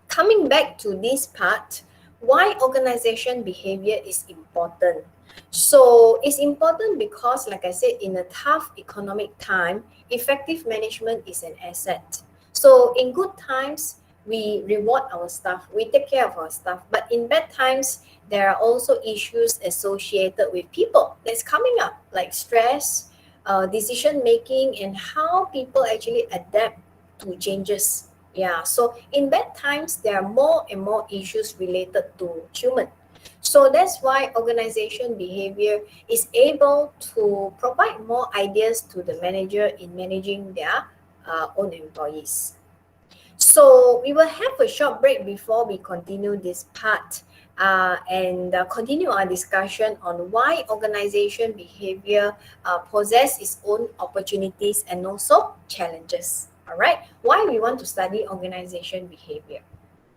coming back to this part, why organization behavior is important. So it's important because, like I said, in a tough economic time, effective management is an asset. So in good times, we reward our staff, we take care of our staff. But in bad times, there are also issues associated with people that's coming up, like stress, decision making, and how people actually adapt to changes. Yeah, so in bad times, there are more and more issues related to human. So that's why organization behavior is able to provide more ideas to the manager in managing their own employees. So we will have a short break before we continue this part and continue our discussion on why organization behavior possess its own opportunities and also challenges. All right, why we want to study organization behavior.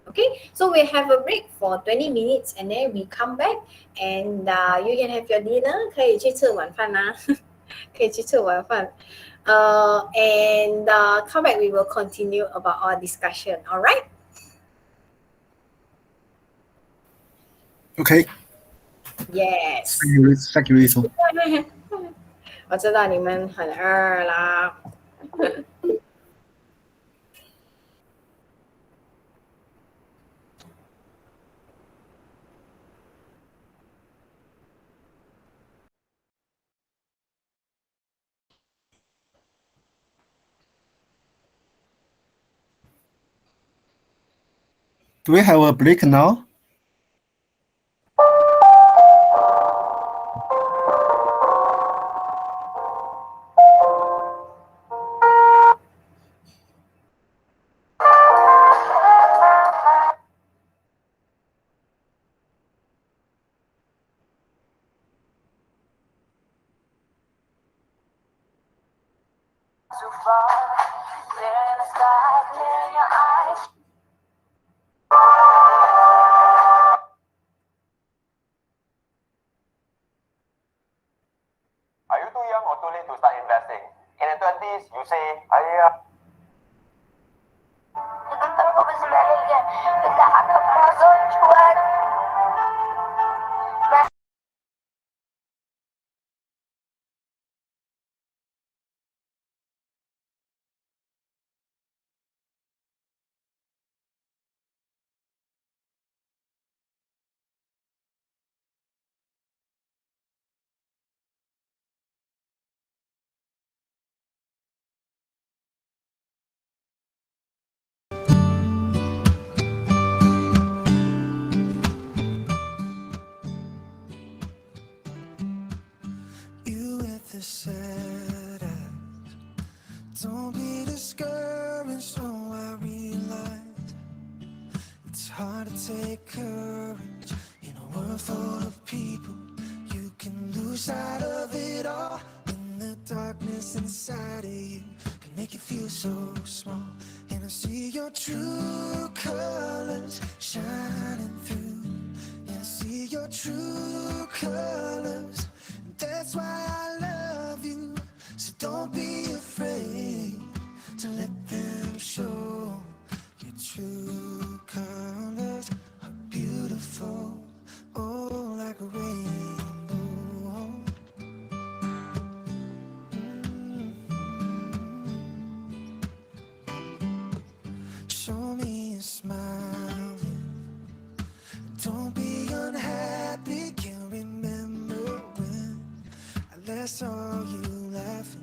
Okay, so we have a break for 20 minutes and then we come back and you can have your dinner. 可以去吃晚饭啦，可以去吃晚饭。And come back, we will continue about our discussion. All right? Okay. Yes. Thank you, Rachel. 我知道你们很饿啦。Do we have a break now? Too far, clear in the sky, clear in your eyes. Are you too young or too late to start investing? In the 20s, you say, الطلبة بالزمالية اللي أنا ما زلت وقت You with the sad eyes. Don't be discouraged, oh I realize it's hard to take courage in a world full of people. You can lose sight of it all when the darkness inside of you can make you feel so small. And I see your true colors shining through. And I see your true colors. That's why I love you. So don't be afraid to let them show. Your true colors are beautiful, oh, like a rainbow. Show me a smile. Don't be unhappy. Can't remember when I last saw you laughing.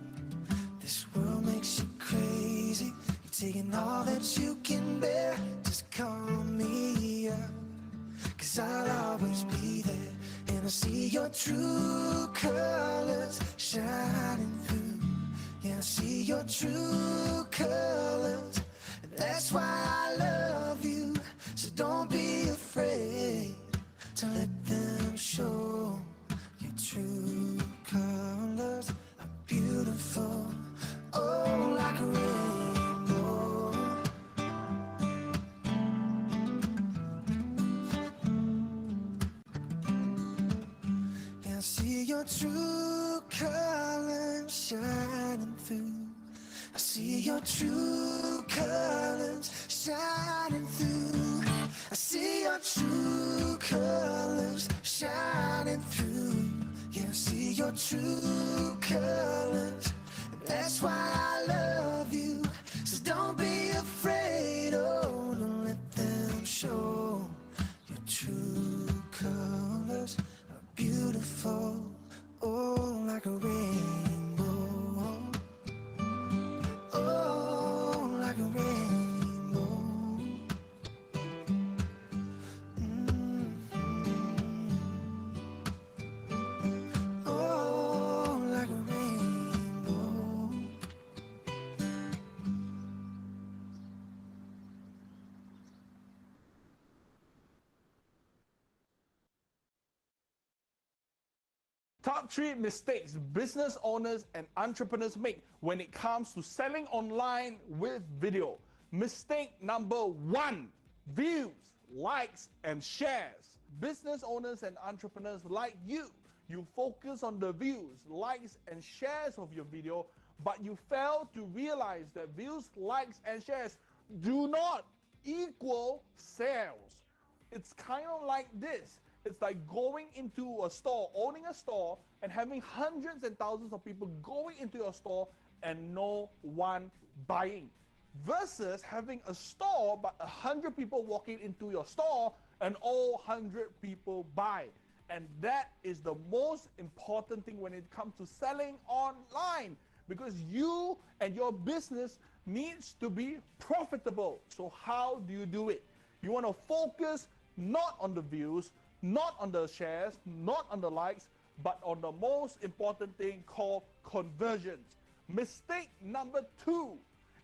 This world makes you crazy. You're taking all that you can bear. Just call me up, 'cause I'll always be there. And I see your true colors shining through. Yeah, I see your true colors. And that's why I love you. So don't be afraid to let them show. Your true colors are beautiful, oh, like a rainbow. your true colors shining through. I see your true colors shining through. I see your true colors shining through. Yeah, I see your true colors. And that's why I love you. So don't be afraid, oh, don't let them show. Your true colors are beautiful, oh, like a rainbow. Oh, like a rainbow. Oh, like a rainbow. Top 3 mistakes business owners and entrepreneurs make when it comes to selling online with video. Mistake number 1, views, likes, and shares. Business owners and entrepreneurs like you focus on the views, likes, and shares of your video, but you fail to realize that views, likes, and shares do not equal sales. It's kind of like this. It's like going into a store, owning a store, and having hundreds and thousands of people going into your store and no one buying. Versus having a store, but 100 people walking into your store and all 100 people buy. And that is the most important thing when it comes to selling online, because you and your business needs to be profitable. So how do you do it? You want to focus not on the views, not on the shares, not on the likes, but on the most important thing called conversions. Mistake number 2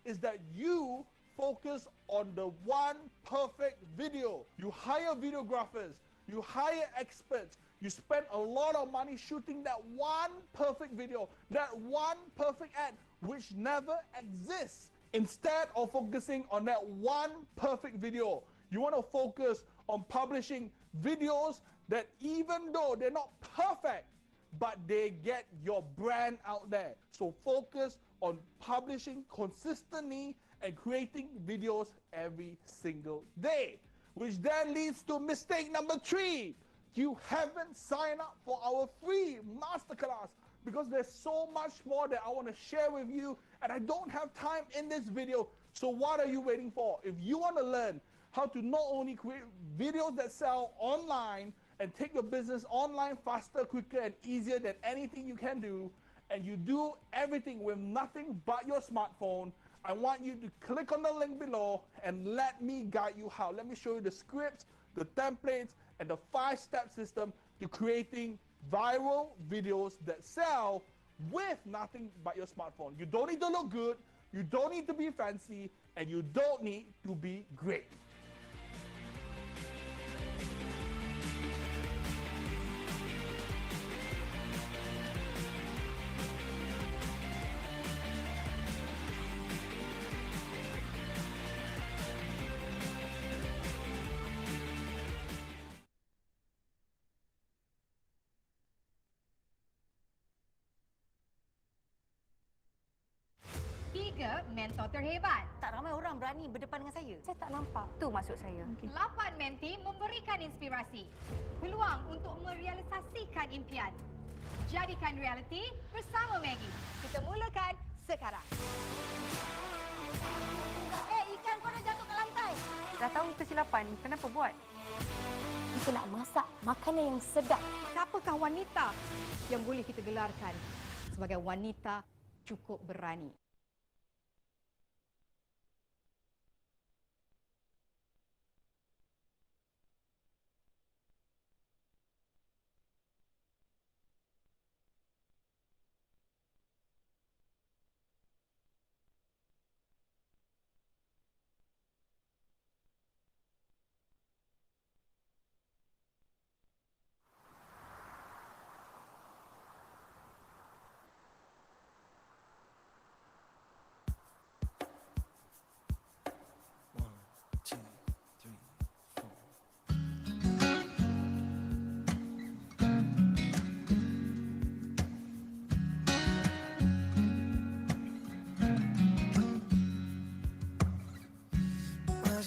is that you focus on the one perfect video. You hire videographers, you hire experts, you spend a lot of money shooting that one perfect video, that one perfect ad, which never exists. Instead of focusing on that one perfect video, you want to focus on publishing videos that, even though they're not perfect, but they get your brand out there. So focus on publishing consistently and creating videos every single day. Which then leads to mistake number 3. You haven't signed up for our free masterclass, because there's so much more that I want to share with you, and I don't have time in this video. So what are you waiting for? If you want to learn how to not only create videos that sell online and take your business online faster, quicker, and easier than anything you can do, and you do everything with nothing but your smartphone, I want you to click on the link below and let me guide you how. Let me show you the scripts, the templates, and the 5-step system to creating viral videos that sell with nothing but your smartphone. You don't need to look good, you don't need to be fancy, and you don't need to be great. Tiga mentor terhebat. Tak ramai orang berani berdepan dengan saya. Saya tak nampak. Tu maksud saya. 8 menti memberikan inspirasi. Peluang untuk merealisasikan impian. Jadikan realiti bersama Maggie. Kita mulakan sekarang. Ikan kau dah jatuh ke lantai. Dah tahu kesilapan, kenapa buat? Kita nak masak makanan yang sedap. Siapakah wanita yang boleh kita gelarkan sebagai wanita cukup berani?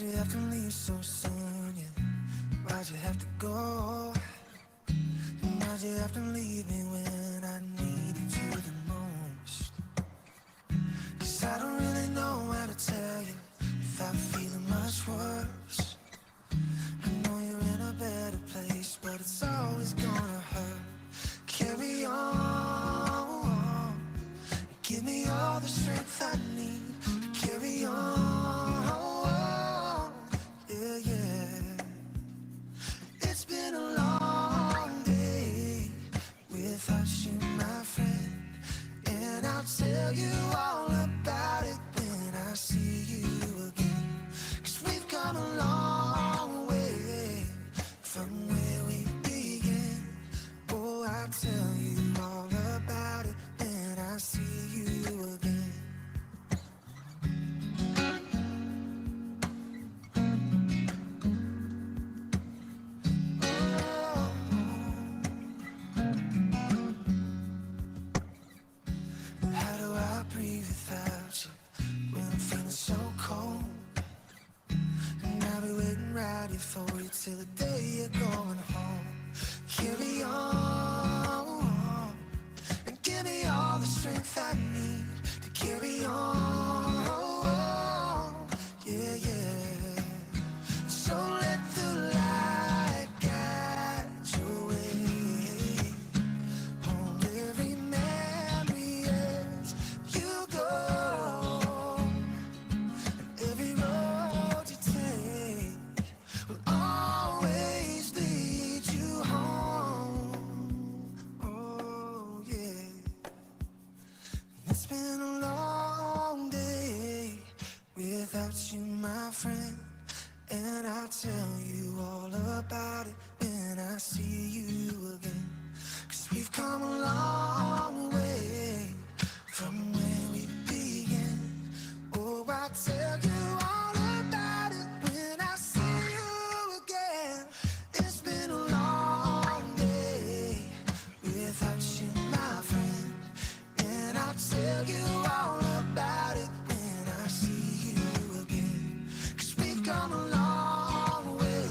Why'd you have to leave so soon? Yeah. Why'd you have to go? And why'd you have to leave me when I needed you the most? 'Cause I don't really know how to tell you if I'm feeling much worse. I know you're in a better place, but it's always gonna hurt. Carry on, give me all the strength I need to carry on. Yeah, yeah. It's been a long day without you, my friend. And I'll tell you all about it when I see you again. 'Cause we've come a long way from where we began. Oh, I'll tell you all about it when I see you again. Oh, how do I breathe without you when I'm feeling so cold? And I'll be waiting right here for you till the day you're going home. Carry on and give me all the strength I need to carry on. Yeah, yeah. So let the light guide your way. Hold every memory as you go. Every road you take will always lead you home. Oh, yeah. It's been a long day without you, my friend. And I'll tell you all about it when I see you again. 'Cause we've come a long way from where we began. Oh, I'll tell you all about it when I see you again. It's been a long day without you, my friend. And I'll tell you all about it when I see you again. 'Cause we've come a long way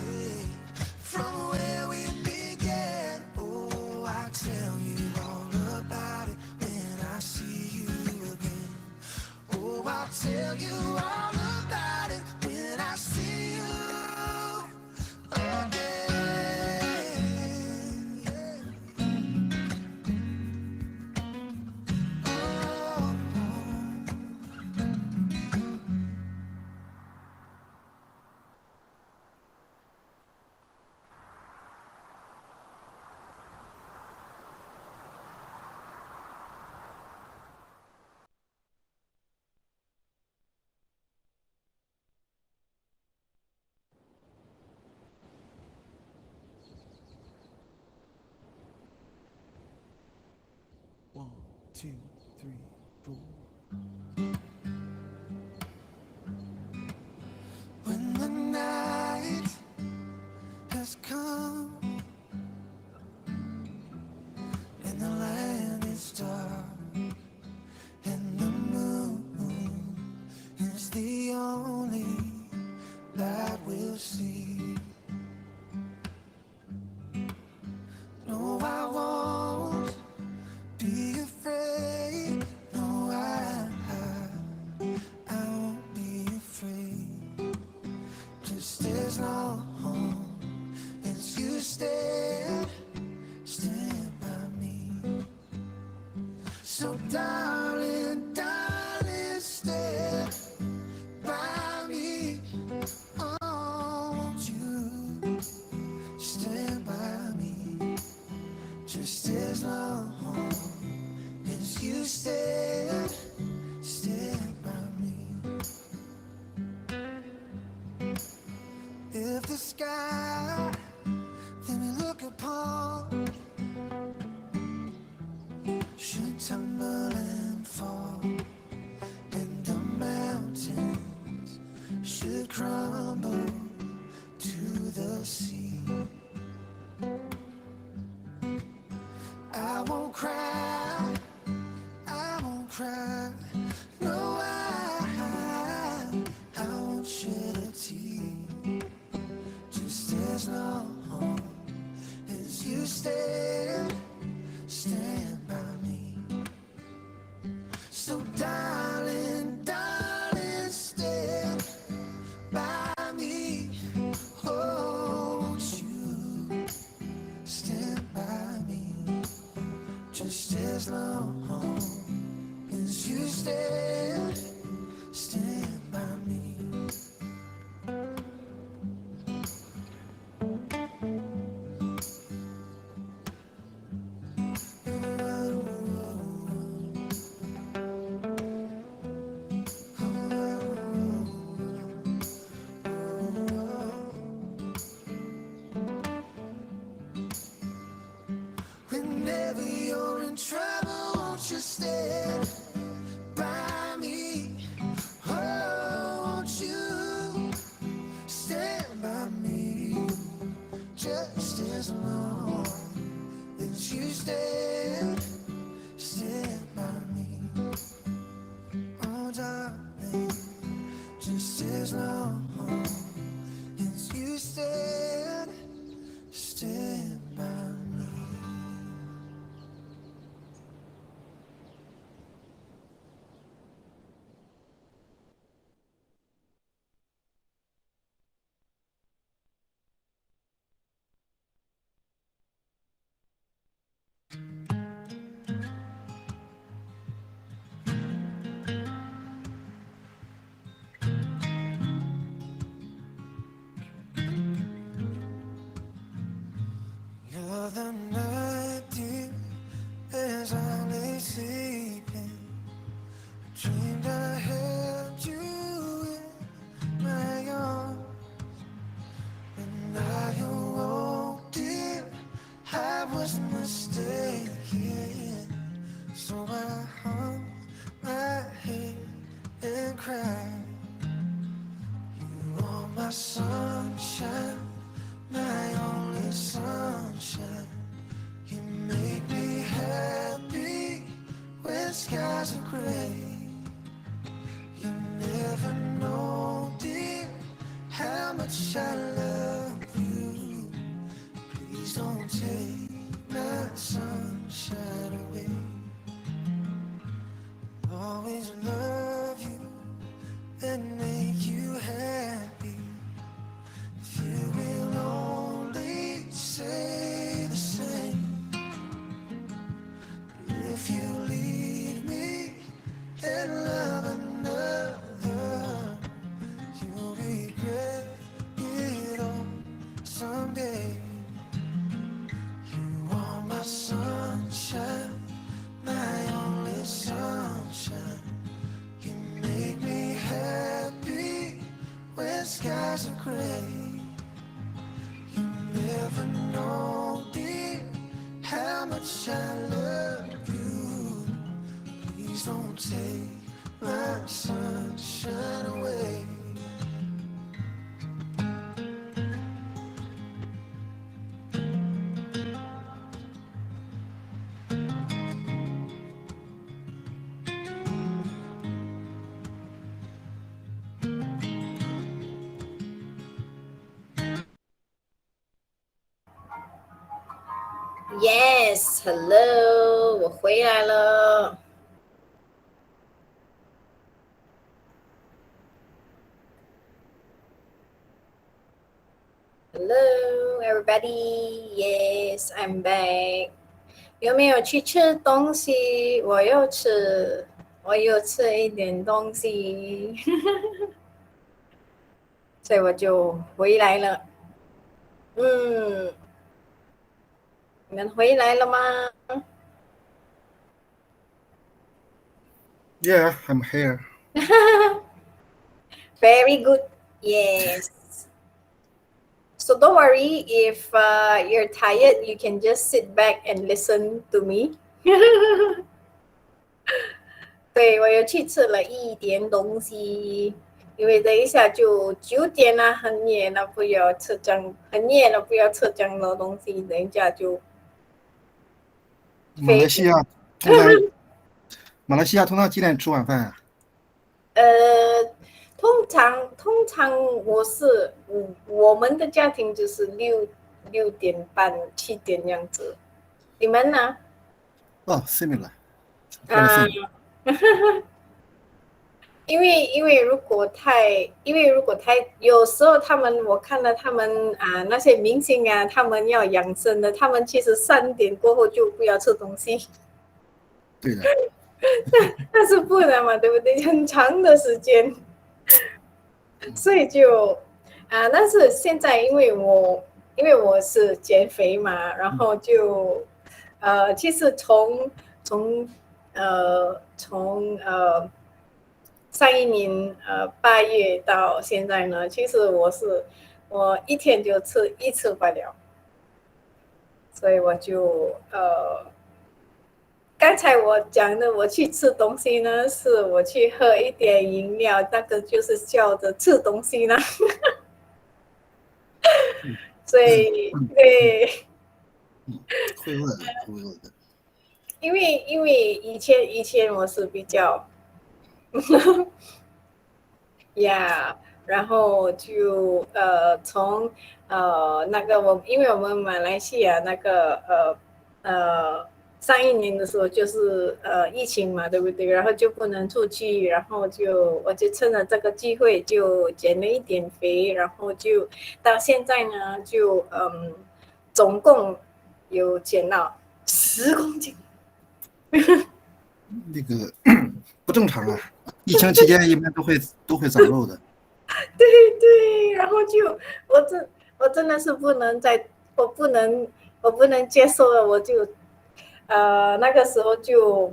from where we began. Oh, I'll tell you all about it when I see you again. Oh, I'll tell you all about it when I see you again. Oh, one, two, three, four. When the night has come and the land is dark and the moon is the only light we'll see. No, I won't be afraid. No, I won't be afraid. Just as long as you stand by me. So darling, darling, stand by me. Oh, won't you stand by me? Just as long as you stand by me. If the sky that we look upon should tumble and fall, and the mountains should crumble to the sea, I won't cry, I won't So darling, darling, stand by me. Oh, won't you stand by me just as long as you stand by me. Whenever you're in trouble, won't you stand by me? Oh, won't you stand by me just as long as you stand by me. Oh, darling, just as long as you stand by me. Another night, dear, as I lay sleeping, I dreamed I held you in my arms, and I awoke, dear, I was mistaken. So I hung my head and cried. You are my sunshine, my only sunshine. You make me happy when skies are gray. You never know, dear, how much I love you. Please don't take my sunshine away. I'll always love you and make you happy. If you will only say the same. If you leave me and love another, you'll regret it all someday. You are my sunshine, my only sunshine. You make me happy when skies are gray. You never know, dear, how much I love you. Please don't take my sunshine away. Yes, hello，我回来了。Hello, everybody. Yes, I'm back. 有没有去吃东西？我又吃，我又吃一点东西，所以我就回来了。你们回来了吗？ Yeah, I'm here. Very good. Yes. So don't worry if you're tired, you can just sit back and listen to me. 对，我有去吃了一点东西，因为等一下就9点了，很夜了，不要吃这样，很夜了，不要吃这样的东西，等一下就马来西亚通常几点吃晚饭啊？通常我们的家庭就是6点半7点这样子，你们呢？哦，similar. 啊因为如果太有时候我看到他们那些明星他们要养生的，他们其实3点过后就不要吃东西。对的，但是不能嘛，对不对？很长的时间，所以就但是现在因为我是减肥嘛，然后就其实从上一年8月到现在呢，其实我一天就吃1次罢了，所以我就刚才我讲的，我去吃东西呢，是我去喝一点饮料，那个就是叫着吃东西呢。所以对，会饿的，会饿的。因为以前我是比较呀，然后就从那个因为我们马来西亚那个上一年的时候就是疫情嘛，对不对？然后就不能出去，然后我就趁着这个机会就减了一点肥，然后就到现在呢就总共有减到10公斤。那个不正常啊！疫情期间一般都会长肉的。对，然后我真的是我不能接受了，我就那个时候就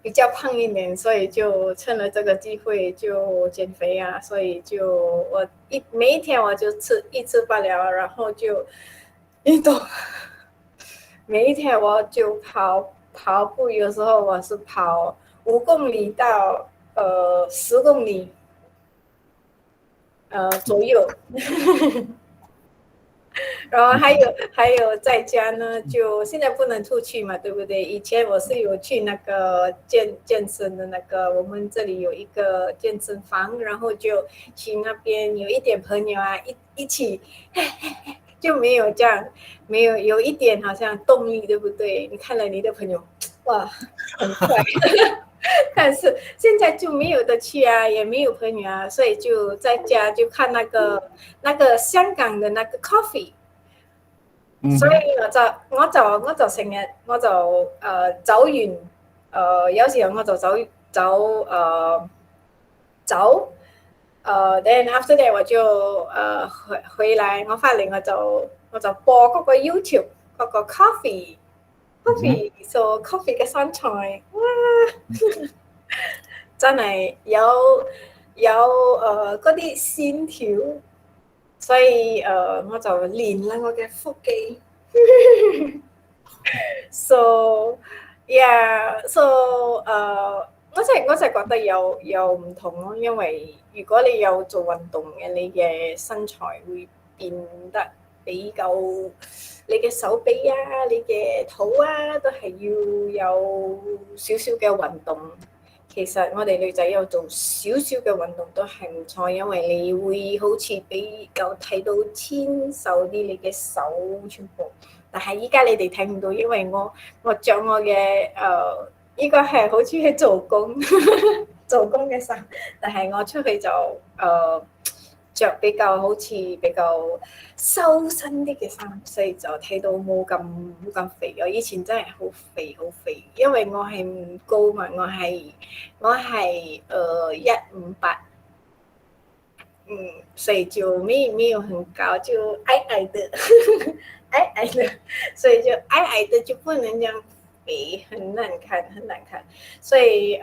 比较胖一点，所以就趁了这个机会就减肥啊，所以我每一天我就吃1次罢了，然后就运动，每一天我就跑步，有时候我是跑5公里到10公里左右。然后还有在家呢，就现在不能出去嘛，对不对？以前我是有去那个健身的我们这里有一个健身房，然后就去那边有一点朋友一起，就没有这样，有一点好像动力，对不对？你看了你的朋友，哇，很快。但是现在就没有得去也没有朋友所以就在家就看那个香港的那个 coffee。所以我就成日走完有時候我就走then after that 我就回來，我翻嚟我就播嗰個 YouTube 嗰個 coffee coffee 嘅身材，哇！真係有嗰啲線條。所以我就練啦我嘅腹肌。so我就覺得有唔同咯，因為如果你有做運動嘅，你嘅身材會變得比較，你嘅手臂你嘅肚都係要有少少嘅運動。其實我哋女仔有做少少嘅運動都係唔錯，因為你會好似比較睇到纖瘦啲你嘅手全部。但係依家你哋睇唔到，因為我着我嘅依個係好似係做工做工嘅衫，但係我出去就着比較好似比較修身啲嘅衫，所以就睇到冇咁肥。我以前真係好肥，因為我係唔高嘛，我係158，所以就沒有很高，就矮矮的，矮矮的，所以就矮矮的就不能這樣肥，很難看，所以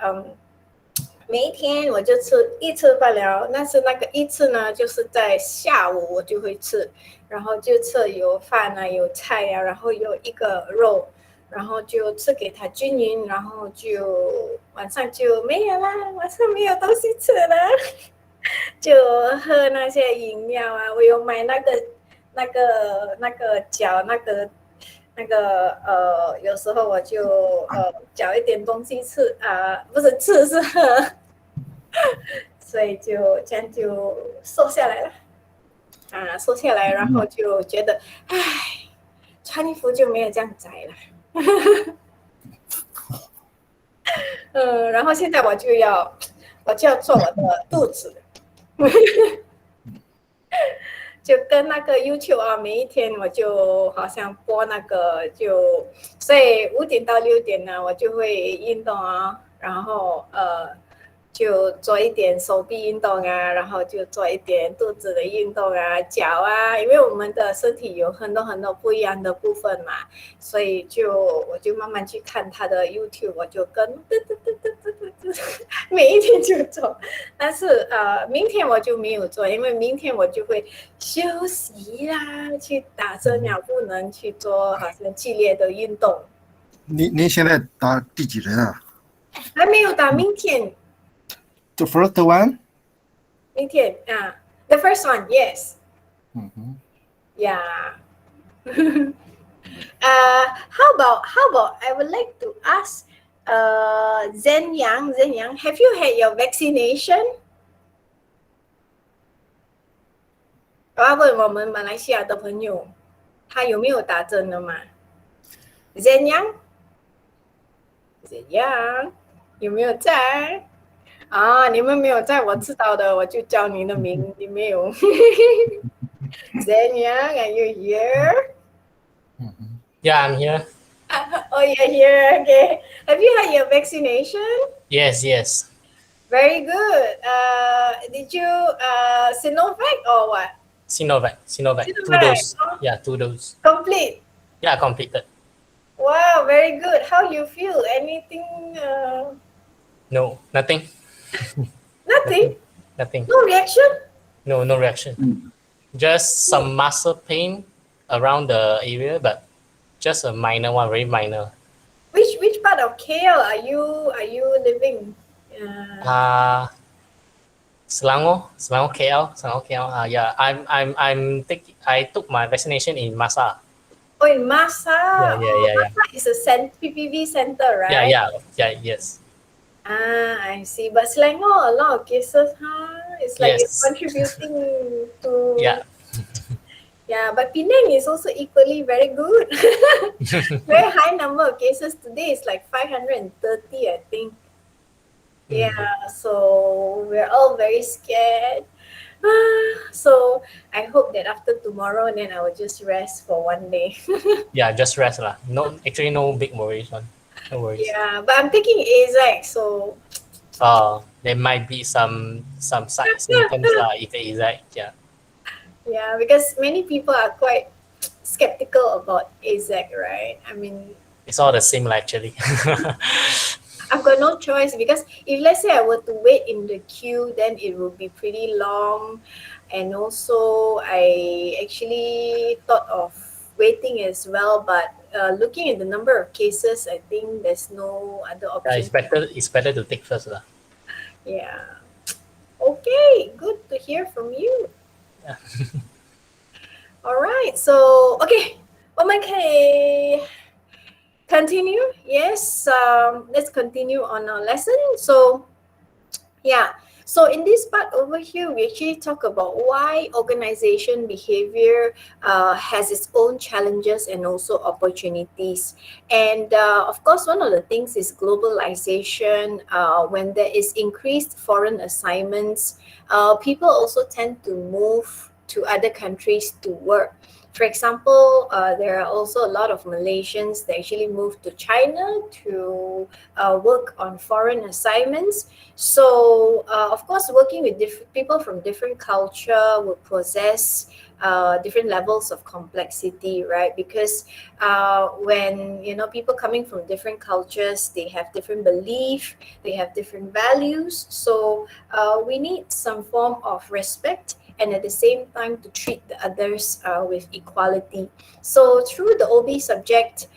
每一天我就吃1次罷了，但是那個1次呢，就是在下午我就會吃，然後就吃有飯有菜然後有一個肉，然後就吃給它均勻，然後就晚上就沒有啦，晚上沒有東西吃了，就喝那些飲料我有買那個腳有時候我就攪一點東西吃不是吃是喝，所以就這樣就瘦下來了瘦下來，然後就覺得穿衣服就沒有這樣窄了然后现在我就要做我的肚子，就跟那个 YouTube 啊，每一天我就好像播那个所以5点到6点呢，我就会运动啊，然后就做一点手臂运动啊，然后就做一点肚子的运动啊，脚啊，因为我们的身体有很多很多不一样的部分嘛，所以我就慢慢去看他的 YouTube，我就跟每一天就做，但是明天我就没有做，因为明天我就会休息啦，去打针了，不能去做好像剧烈的运动。您现在打第几针啊？还没有打，明天。The first one? 明天啊，the first one, yes. Yeah. How about I would like to ask Zen Yang, have you had your vaccination? 我要问我们马来西亚的朋友，他有没有打针了嘛？Zen Yang， 有没有在？啊，你们没有在，我知道的，我就叫你的名，你没有。Zen Yang, are you here? Yeah, I'm here. Oh, you're here. Okay. Have you had your vaccination? Yes, yes. Very good. Did you Sinovac or what? Sinovac. Two Sinovac. doses. Yeah, 2 doses. Complete. Yeah, completed. Wow, very good. How you feel? Anything? No, nothing. Nothing. Nothing. No reaction. No reaction. Just some muscle pain around the area, but just a minor one, very minor. Which part of KL are you living? Selangor, KL. Yeah, I took my vaccination in Masa. Oh, in Masa. Yeah. Masa is a PPV center, right? Yeah, yes. I see. But Selangor, a lot of cases, huh? It's like Yes. it's contributing to. Yeah. Yeah, but Penang is also equally very good. Very high number of cases today. It's like 530, I think. Yeah, so we're all very scared. So I hope that after tomorrow, then I will just rest for one day. Yeah, just rest lah. No, actually no big worries one. No worries. Yeah, but I'm taking AZAC, so There might be some side symptoms if AZAC. yeah, because many people are quite skeptical about AZAC, right? I mean, It's all the same actually. I've got no choice because if let's say I were to wait in the queue, then it would be pretty long. And also, I actually thought of waiting as well, but looking at the number of cases, I think there's no other option. It's better to take first lah. Yeah. Okay, good to hear from you. Yeah. All right, so okay, 我们可以 continue. Yes, let's continue on our lesson. So, yeah. So in this part over here, we actually talk about why organization behavior has its own challenges and also opportunities. And of course, one of the things is globalization. When there is increased foreign assignments, people also tend to move to other countries to work. For example, there are also a lot of Malaysians that actually move to China to work on foreign assignments. So, of course, working with people from different culture would possess different levels of complexity, right? Because when people coming from different cultures, they have different belief, they have different values. So we need some form of respect, and at the same time to treat the others with equality. So through the OB subject,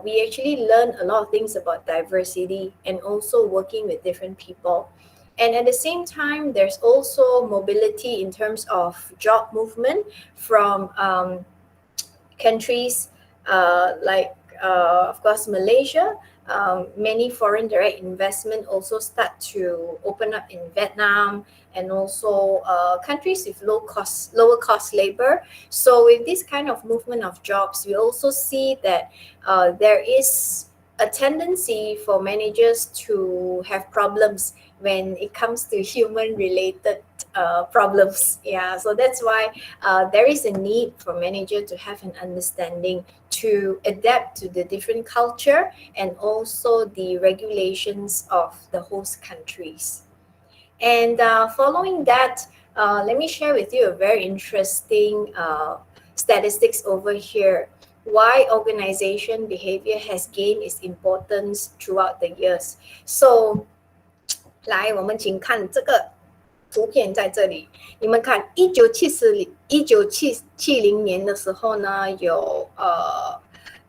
we actually learn a lot of things about diversity and also working with different people. And at the same time, there's also mobility in terms of job movement from countries like, of course, Malaysia. Many foreign direct investment also start to open up in Vietnam and also countries with lower cost labor. So with this kind of movement of jobs, we also see that there is a tendency for managers to have problems when it comes to human related problems. Yeah, so that's why there is a need for manager to have an understanding to adapt to the different culture and also the regulations of the host countries. And following that, let me share with you a very interesting statistics over here. Why organization behavior has gained its importance throughout the years. So 来，我们请看这个图片在这里，你们看，1970年的时候呢，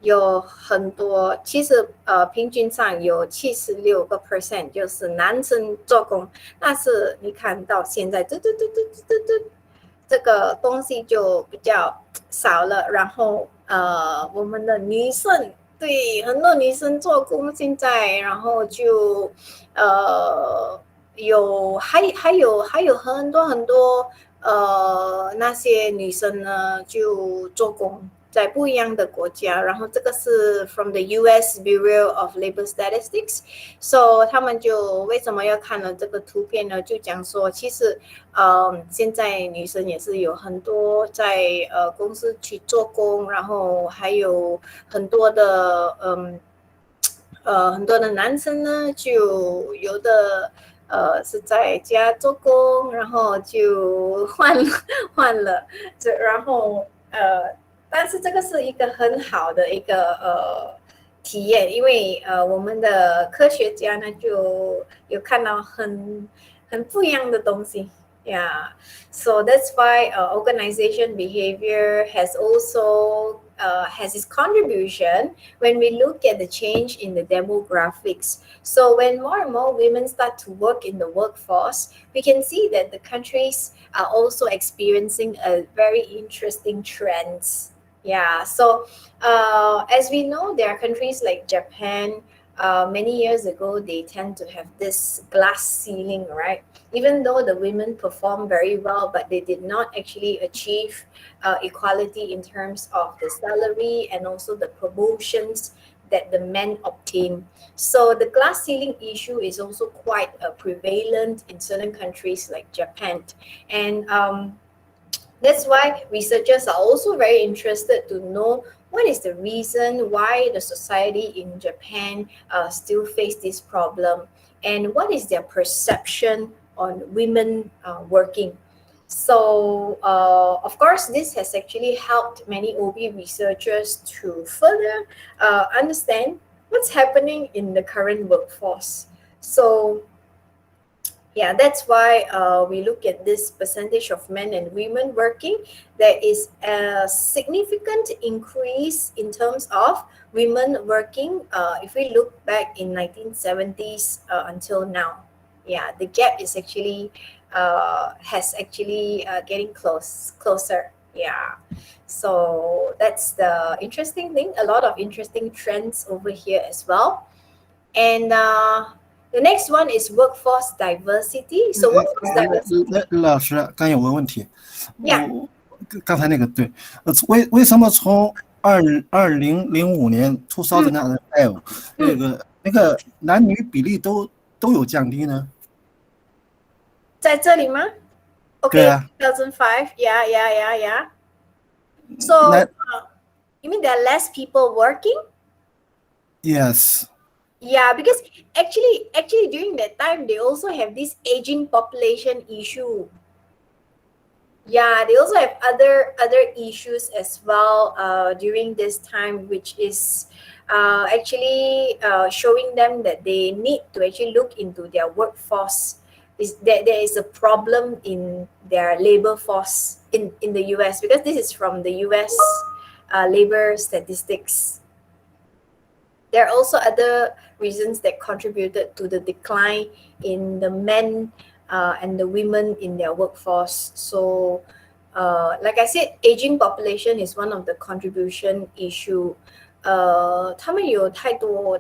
有很多，其实平均上有76%，就是男生做工，但是你看到现在，这个东西就比较少了，然后我们的女生。对，很多女生做工现在，然后就还有很多那些女生呢就做工在不一样的国家，然后这个是 from the US Bureau of Labor Statistics，so 他们就为什么要看了这个图片呢？就讲说，其实现在女生也是有很多在公司去做工，然后还有很多的很多的男生呢，就有的是在家做工，然后就换了，然后但是这个是一个很好的一个体验，因为我们的科学家呢就有看到很不一样的东西。Yeah, so that's why organization behavior has also has its contribution when we look at the change in the demographics. So when more and more women start to work in the workforce, we can see that the countries are also experiencing a very interesting trends. Yeah, so as we know, there are countries like Japan. Many years ago, they tend to have this glass ceiling, right? Even though the women perform very well, but they did not actually achieve equality in terms of the salary and also the promotions that the men obtain. So the glass ceiling issue is also quite prevalent in certain countries like Japan. And that's why researchers are also very interested to know what is the reason why the society in Japan still face this problem, and what is their perception on women working. So, of course, this has actually helped many OB researchers to further understand what's happening in the current workforce. So, yeah, that's why we look at this percentage of men and women working. There is a significant increase in terms of women working. If we look back in 1970s until now, yeah, the gap is actually has actually getting closer. Yeah, so that's the interesting thing. A lot of interesting trends over here as well, and. The next one is workforce diversity. So workforce diversity. 老师，刚有个问题， Yeah. 刚才那个对，为什么从2005年 2005那个男女比例都有降低呢？在这里吗？ Okay, 2005. Yeah. So, you mean there are less people working? Yes. Yeah, because actually during that time they also have this aging population issue. Yeah, they also have other issues as well during this time, which is actually showing them that they need to actually look into their workforce. There is a problem in their labor force in the US, because this is from the US labor statistics. There are also other reasons that contributed to the decline in the men and the women in their workforce. So, like I said, aging population is one of the contribution issue. 他们有太多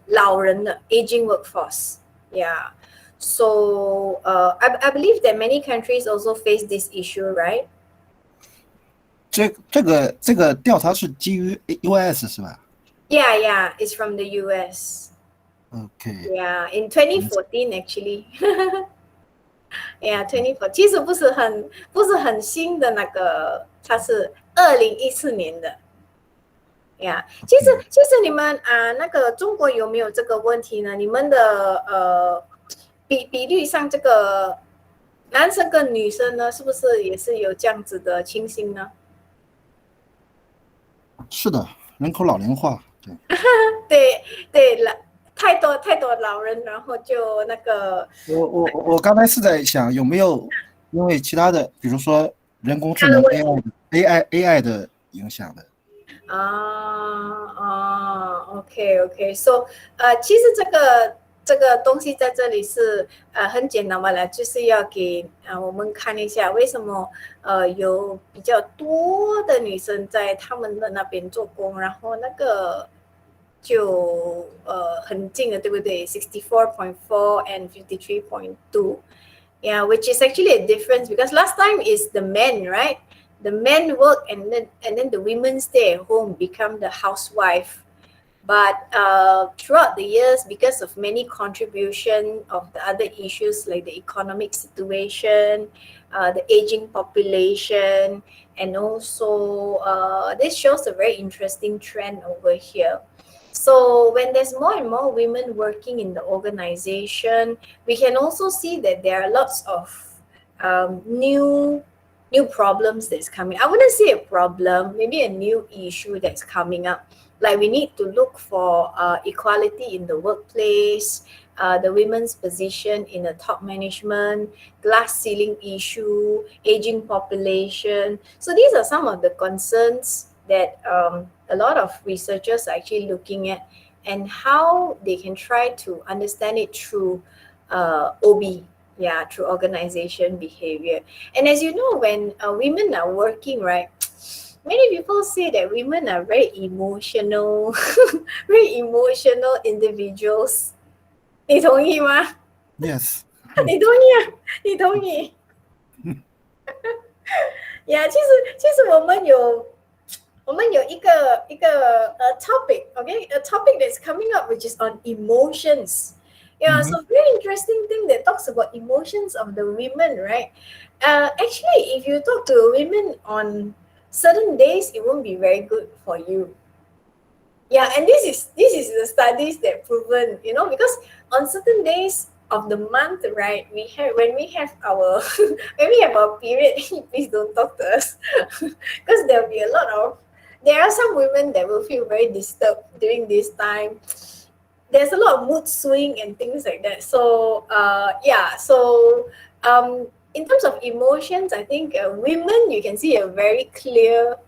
老人的 aging workforce. Yeah. So, I believe that many countries also face this issue, right? 这个调查是基于 US 是吧？ Yeah, it's from the US. OK， Yeah, in 2014 actually. Yeah, 2014其实不是很新的那个，它是2014年的。Yeah，其实你们那个中国有没有这个问题呢？你们的比率上，这个男生跟女生呢，是不是也是有这样子的情形呢？是的，人口老龄化，对，对，太多老人，然后就那个我刚才是在想有没有因为其他的，比如说人工智能 他的问 AI 的影响的。OK，so 其实这个东西在这里是很简单嘛了，就是要给我们看一下为什么有比较多的女生在他们的那边做工，然后那个就很近的，对不对？64.4 and 53.2。Yeah, which is actually a difference because last time is the men, right? The men work and then the women stay at home, become the housewife. But throughout the years, because of many contribution of the other issues like the economic situation, the aging population, and also this shows a very interesting trend over here. So when there's more and more women working in the organization, we can also see that there are lots of new problems that's coming. I wouldn't say a problem, maybe a new issue that's coming up. Like we need to look for equality in the workplace, the women's position in the top management, glass ceiling issue, aging population. So these are some of the concerns that a lot of researchers are actually looking at and how they can try to understand it through OB, yeah, through organization behavior. And as you know, when women are working, right, many people say that women are very emotional, very emotional individuals. 你同意吗？ Yes，你同意啊？你同意？Yeah，其实我们有一个topic，okay，a topic that's coming up which is on emotions. Yeah, so very interesting thing that talks about emotions of the women, right? Actually, if you talk to women on certain days, it won't be very good for you. Yeah, and this is the studies that proven, because on certain days of the month, right, when we have our when we have our period, please don't talk to us because there are some women that will feel very disturbed during this time. There's a lot of mood swing and things like that. So in terms of emotions, I think women, you can see a clear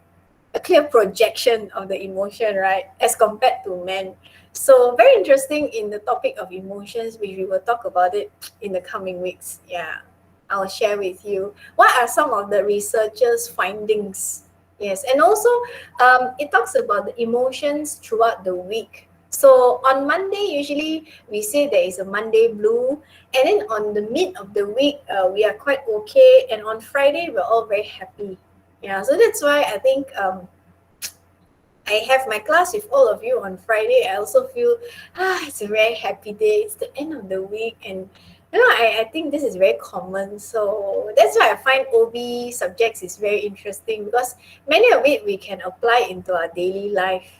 projection of the emotion, right, as compared to men. So very interesting in the topic of emotions, which we will talk about it in the coming weeks. Yeah, I'll share with you what are some of the researchers' findings. Yes, and also it talks about the emotions throughout the week. So on Monday, usually we say there is a Monday blue, and then on the mid of the week, we are quite okay, and on Friday, we're all very happy. Yeah, so that's why I think I have my class with all of you on Friday. I also feel it's a very happy day. It's the end of the week, and I think this is very common. So that's why I find OB subjects is very interesting because many of it we can apply into our daily life,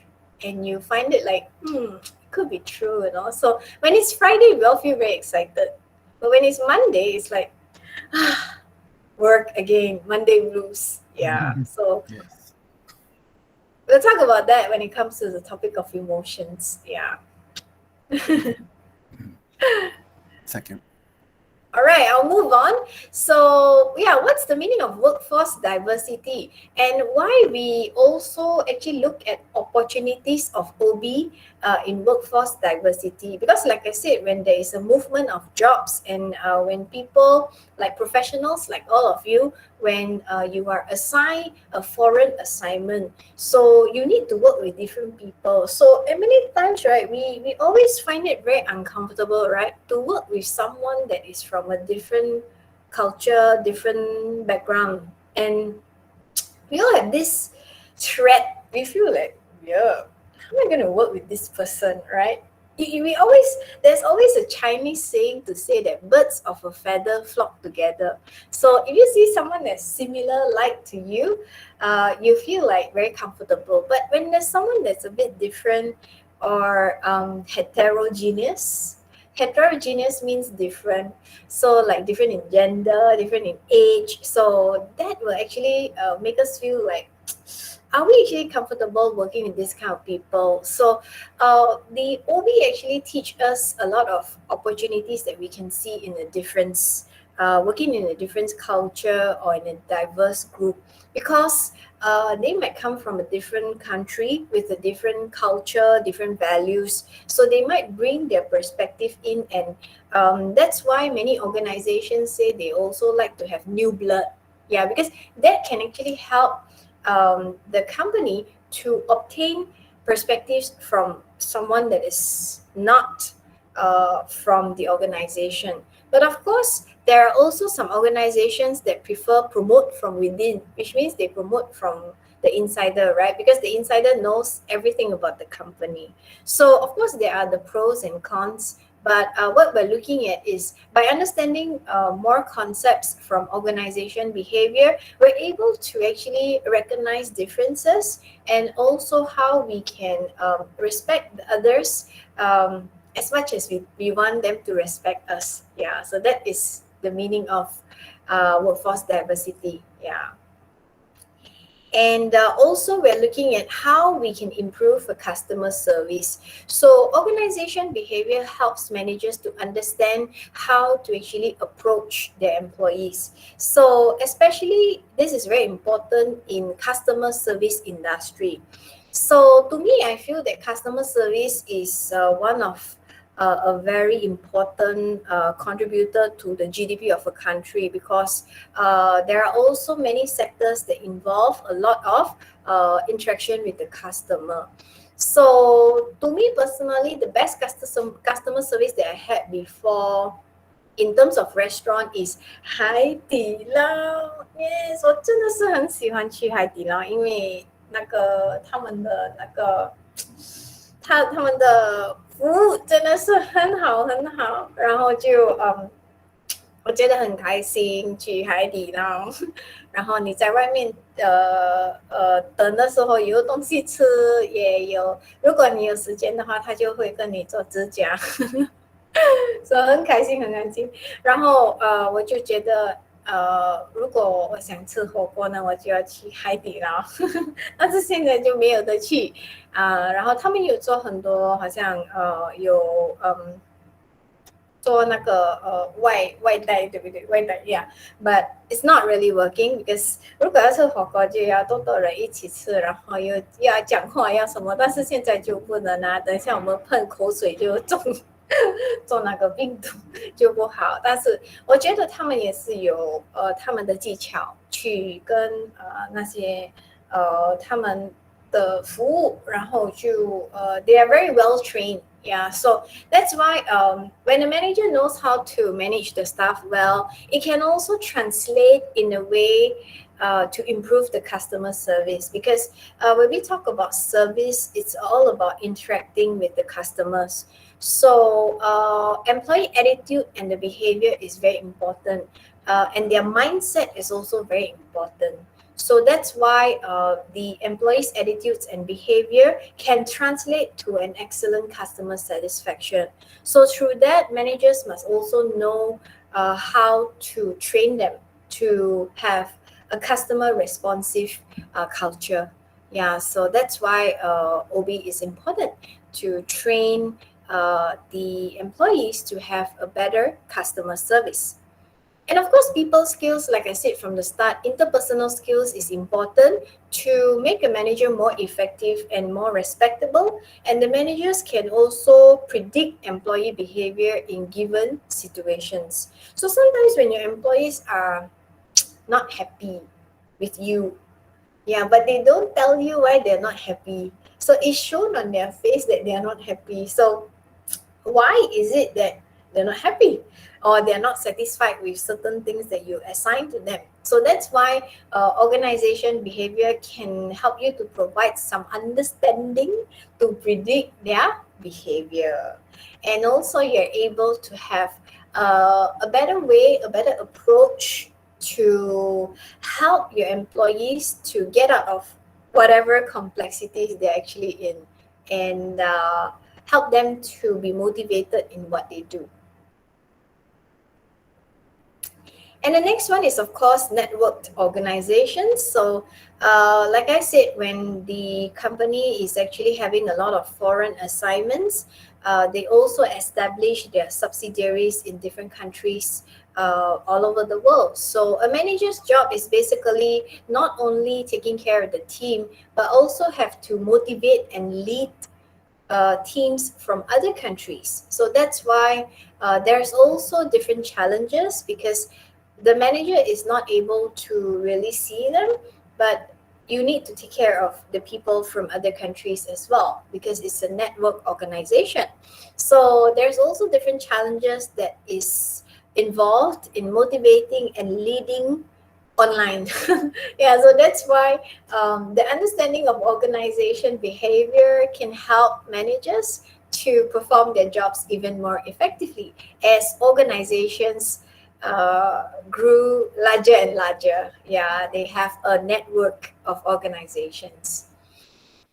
and you find it like it could be true, So when it's Friday, we all feel very excited, but when it's Monday, it's like work again, Monday blues. Yeah, so yes. we'll talk about that when it comes to the topic of emotions. Yeah. Thank you. All right, I'll move on. So, yeah, what's the meaning of workforce diversity and why we also actually look at opportunities of OB in workforce diversity? Because, like I said, when there is a movement of jobs and when people, like professionals like all of you, when you are assigned a foreign assignment, so you need to work with different people. So many times, right, we always find it very uncomfortable, right, to work with someone that is from a different culture, different background, and we all have this threat. We feel like, yeah, how am I going to work with this person, right? There's always a Chinese saying to say that birds of a feather flock together. So if you see someone that's similar like to you, you feel like very comfortable. But when there's someone that's a bit different or heterogeneous means different. So like different in gender, different in age. So that will actually make us feel like, are we actually comfortable working with this kind of people? So the OB actually teach us a lot of opportunities that we can see in a difference, working in a different culture or in a diverse group, because they might come from a different country with a different culture, different values. So they might bring their perspective in, and that's why many organizations say they also like to have new blood. Yeah, because that can actually help the company to obtain perspectives from someone that is not from the organization. But of course, there are also some organizations that prefer promote from within, which means they promote from the insider, right? Because the insider knows everything about the company. So of course, there are the pros and cons. But what we're looking at is, by understanding more concepts from organization behavior, we're able to actually recognize differences, and also how we can respect the others as much as we want them to respect us. Yeah, so that is the meaning of workforce diversity. Yeah. And also, we're looking at how we can improve the customer service. So, organization behavior helps managers to understand how to actually approach their employees. So, especially, this is very important in customer service industry. So, to me, I feel that customer service is one of a very important contributor to the GDP of a country, because there are also many sectors that involve a lot of interaction with the customer. So to me personally, the best customer service that I had before in terms of restaurant is 海底捞。Yes，我真的是很喜欢去海底捞，因为那个他们的那个他们的服务真的是很好很好，然后就我觉得很开心去海底捞，然后你在外面等的时候有东西吃，也有，如果你有时间的话，他就会跟你做指甲，所以很开心很开心。然后我就觉得如果我想吃火锅呢，我就要去海底捞，但是现在就没有得去然后他们有做很多，好像有做那个外带，对不对？外带，yeah，but it's not really working because 如果要吃火锅就要多多人一起吃，然后又要讲话要什么，但是现在就不能啊，等一下我们喷口水就中那个病毒就不好。但是我觉得他们也是有他们的技巧去跟那些他们的服务，然后就they are very well trained. Yeah, so that's why when a manager knows how to manage the staff well, it can also translate in a way to improve the customer service. Because when we talk about service, it's all about interacting with the customers. So employee attitude and the behavior is very important, and their mindset is also very important. So that's why the employees' attitudes and behavior can translate to an excellent customer satisfaction. So through that, managers must also know how to train them to have a customer responsive culture. Yeah, so that's why OB is important, to train the employees to have a better customer service. And of course, people skills, like I said from the start, interpersonal skills is important to make a manager more effective and more respectable. And the managers can also predict employee behavior in given situations. So sometimes when your employees are not happy with you, but they don't tell you why they're not happy. So it's shown on their face that they are not happy. So why is it that they're not happy, or they're not satisfied with certain things that you assign to them. So that's why organization behavior can help you to provide some understanding to predict their behavior. And also you're able to have a better way, a better approach to help your employees to get out of whatever complexities they're actually in, and help them to be motivated in what they do. And the next one is, of course, networked organizations. So, like I said, when the company is actually having a lot of foreign assignments, they also establish their subsidiaries in different countries all over the world. So, a manager's job is basically not only taking care of the team, but also have to motivate and lead teams from other countries. So that's why there's also different challenges, because the manager is not able to really see them, but you need to take care of the people from other countries as well, because it's a network organization. So there's also different challenges that is involved in motivating and leading online. Yeah, so that's why the understanding of organization behavior can help managers to perform their jobs even more effectively as organizations grew larger and larger. Yeah, they have a network of organizations.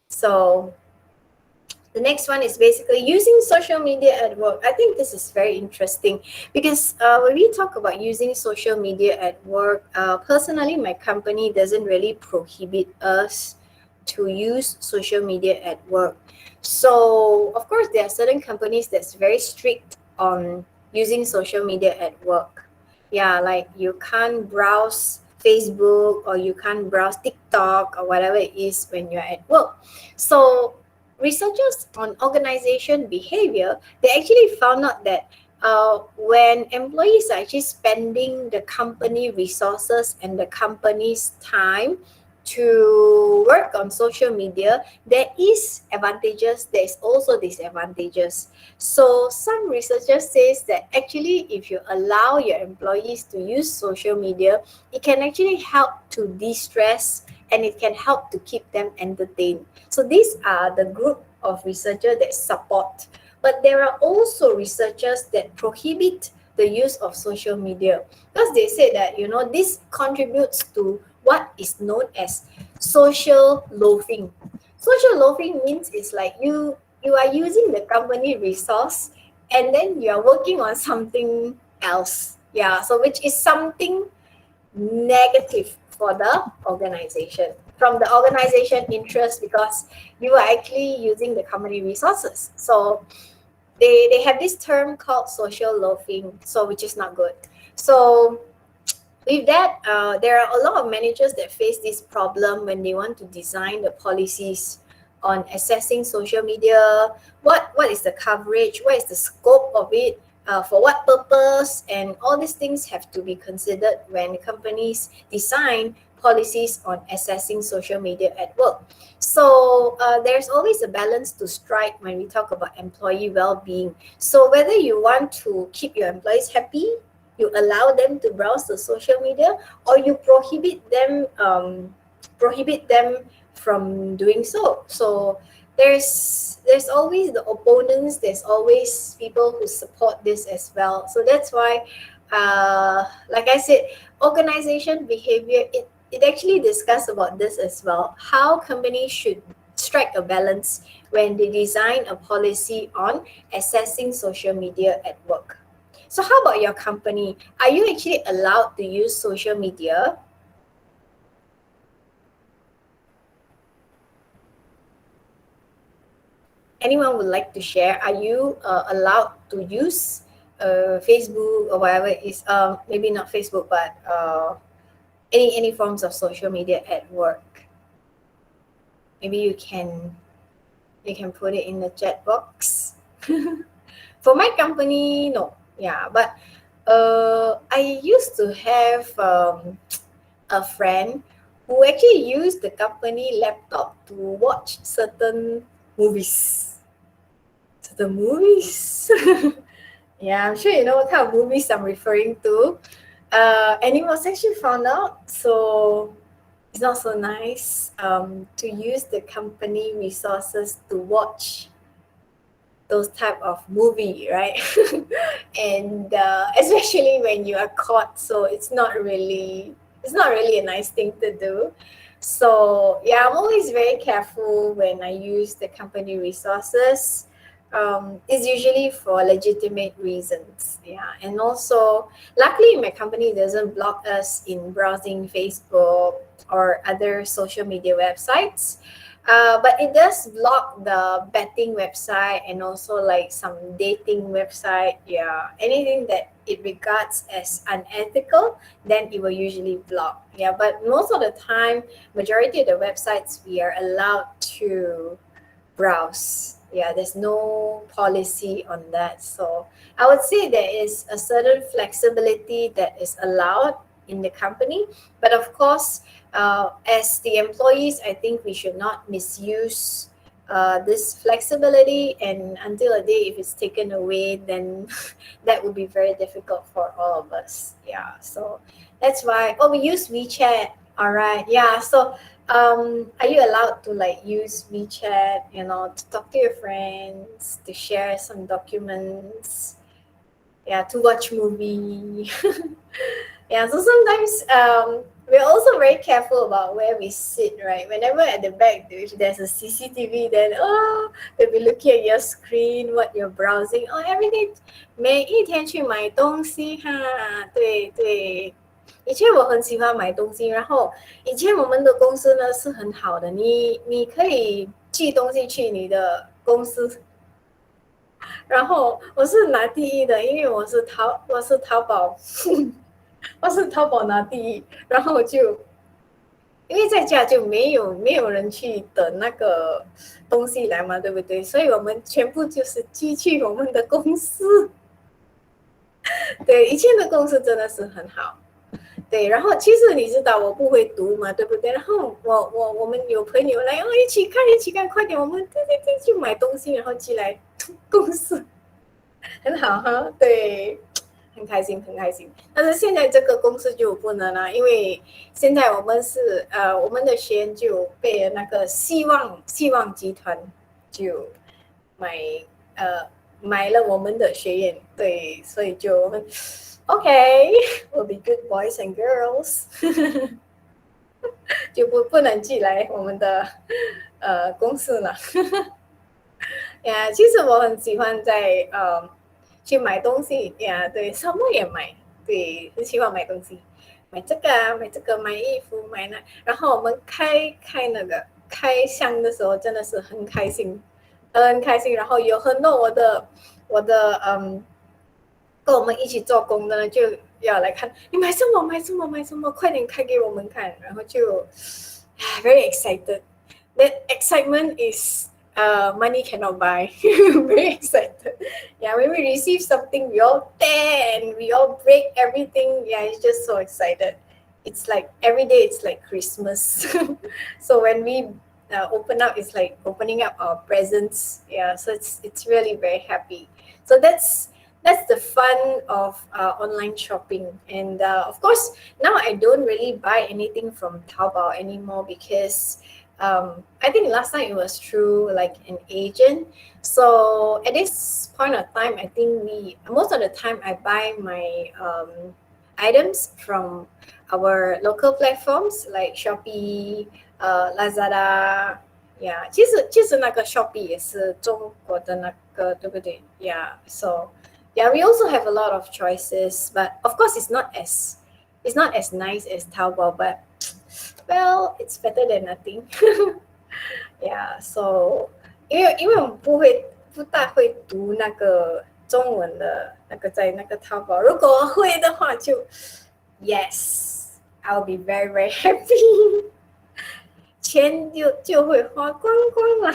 So the next one is basically using social media at work. I think this is very interesting because when we talk about using social media at work, personally, my company doesn't really prohibit us to use social media at work. So, of course, there are certain companies that's very strict on using social media at work. Yeah, like you can't browse Facebook or you can't browse TikTok or whatever it is when you're at work. So researchers on organization behavior, they actually found out that when employees are actually spending the company resources and the company's time to work on social media, there is advantages, there is also disadvantages. So some researchers says that actually if you allow your employees to use social media, it can actually help to de-stress and it can help to keep them entertained. So these are the group of researchers that support. But there are also researchers that prohibit the use of social media, because they say that, you know, this contributes to what is known as social loafing. Social loafing means it's like you are using the company resource and then you are working on something else. Yeah, so which is something negative for the organization, from the organization interest, because you are actually using the company resources. So they have this term called social loafing, so which is not good. So with that, there are a lot of managers that face this problem when they want to design the policies on accessing social media. What is the coverage? What is the scope of it? For what purpose? And all these things have to be considered when companies design policies on accessing social media at work. So there's always a balance to strike when we talk about employee well-being. So whether you want to keep your employees happy, you allow them to browse the social media, or you prohibit them from doing so. So there's always the opponents, there's always people who support this as well. So that's why like I said, organization behavior, it actually discuss about this as well, how companies should strike a balance when they design a policy on accessing social media at work. So how about your company? Are you actually allowed to use social media? Anyone would like to share? Are you allowed to use Facebook or whatever it is? Maybe not Facebook, but any forms of social media at work. Maybe you can put it in the chat box. For my company, no. Yeah, but I used to have a friend who actually used the company laptop to watch certain movies. Certain movies. Yeah, I'm sure you know what kind of movies I'm referring to. And it was actually found out, so it's not so nice to use the company resources to watch those type of movie, right? And especially when you are caught, so it's not really a nice thing to do. So yeah, I'm always very careful when I use the company resources. It's usually for legitimate reasons. Yeah, and also luckily my company doesn't block us in browsing Facebook or other social media websites. But it does block the betting website and also like some dating website. Yeah, anything that it regards as unethical, then it will usually block. Yeah, but most of the time, majority of the websites we are allowed to browse. Yeah, there's no policy on that. So I would say there is a certain flexibility that is allowed in the company. But of course, as the employees, I think we should not misuse this flexibility. And until a day, if it's taken away, then that would be very difficult for all of us. Yeah. So that's why, oh, we use WeChat. All right. Yeah. So are you allowed to like use WeChat, to talk to your friends, to share some documents, yeah, to watch movie? Yeah, so sometimes we're also very careful about where we sit, right? Whenever at the back if there's a CCTV, then they'll be looking at your screen, what you're browsing. Oh, every day 每一天去买东西哈，对对。以前我很喜欢买东西，然后以前我们的公司呢是很好的，你可以寄东西去你的公司，然后我是拿第一的，因为我是淘宝，我是淘宝拿第一，然后就因为在家就没有人去等那个东西来嘛，对不对？所以我们全部就是寄去我们的公司。对，以前的公司真的是很好。对，然后其实你知道我不会读嘛，对不对？然后我们有朋友来，一起看，快点，我们对去买东西，然后寄来公司，很好哈，对，很开心很开心。但是现在这个公司就不能了，因为现在我们的学员就被那个希望集团就买买了我们的学院，对，所以就我们 OK we'll be good boys and girls 就不能寄来我们的公司了。呀，其实我很喜欢在去买东西呀，对，什么也买，对，很喜欢买东西，买这个啊，买这个，买衣服，买那，然后我们开那个开箱的时候真的是很开心，很开心，然后有很多我的跟我们一起做工的呢，就要来看你买什么，买什么，买什么，快点开给我们看，然后就 very excited. That excitement is money cannot buy. Very excited. Yeah, when we receive something, we all tear and we all break everything. Yeah, it's just so excited. It's like every day. It's like Christmas. So when we open up, it's like opening up our presents. Yeah, so it's really very happy. So that's the fun of online shopping. And of course, now I don't really buy anything from Taobao anymore because I think last time it was through like an agent. So at this point of time, I think most of the time I buy my items from our local platforms like Shopee, Lazada. Yeah, 其实那个 Shopee 也是中国的那个，对不对？ Yeah, so yeah, we also have a lot of choices, but of course it's not as nice as Taobao, but well, it's better than nothing. Yeah, so 因为我们不大会读那个中文的那个在那个淘宝，如果会的话就 yes, I'll be very very happy. 钱就会花光光了。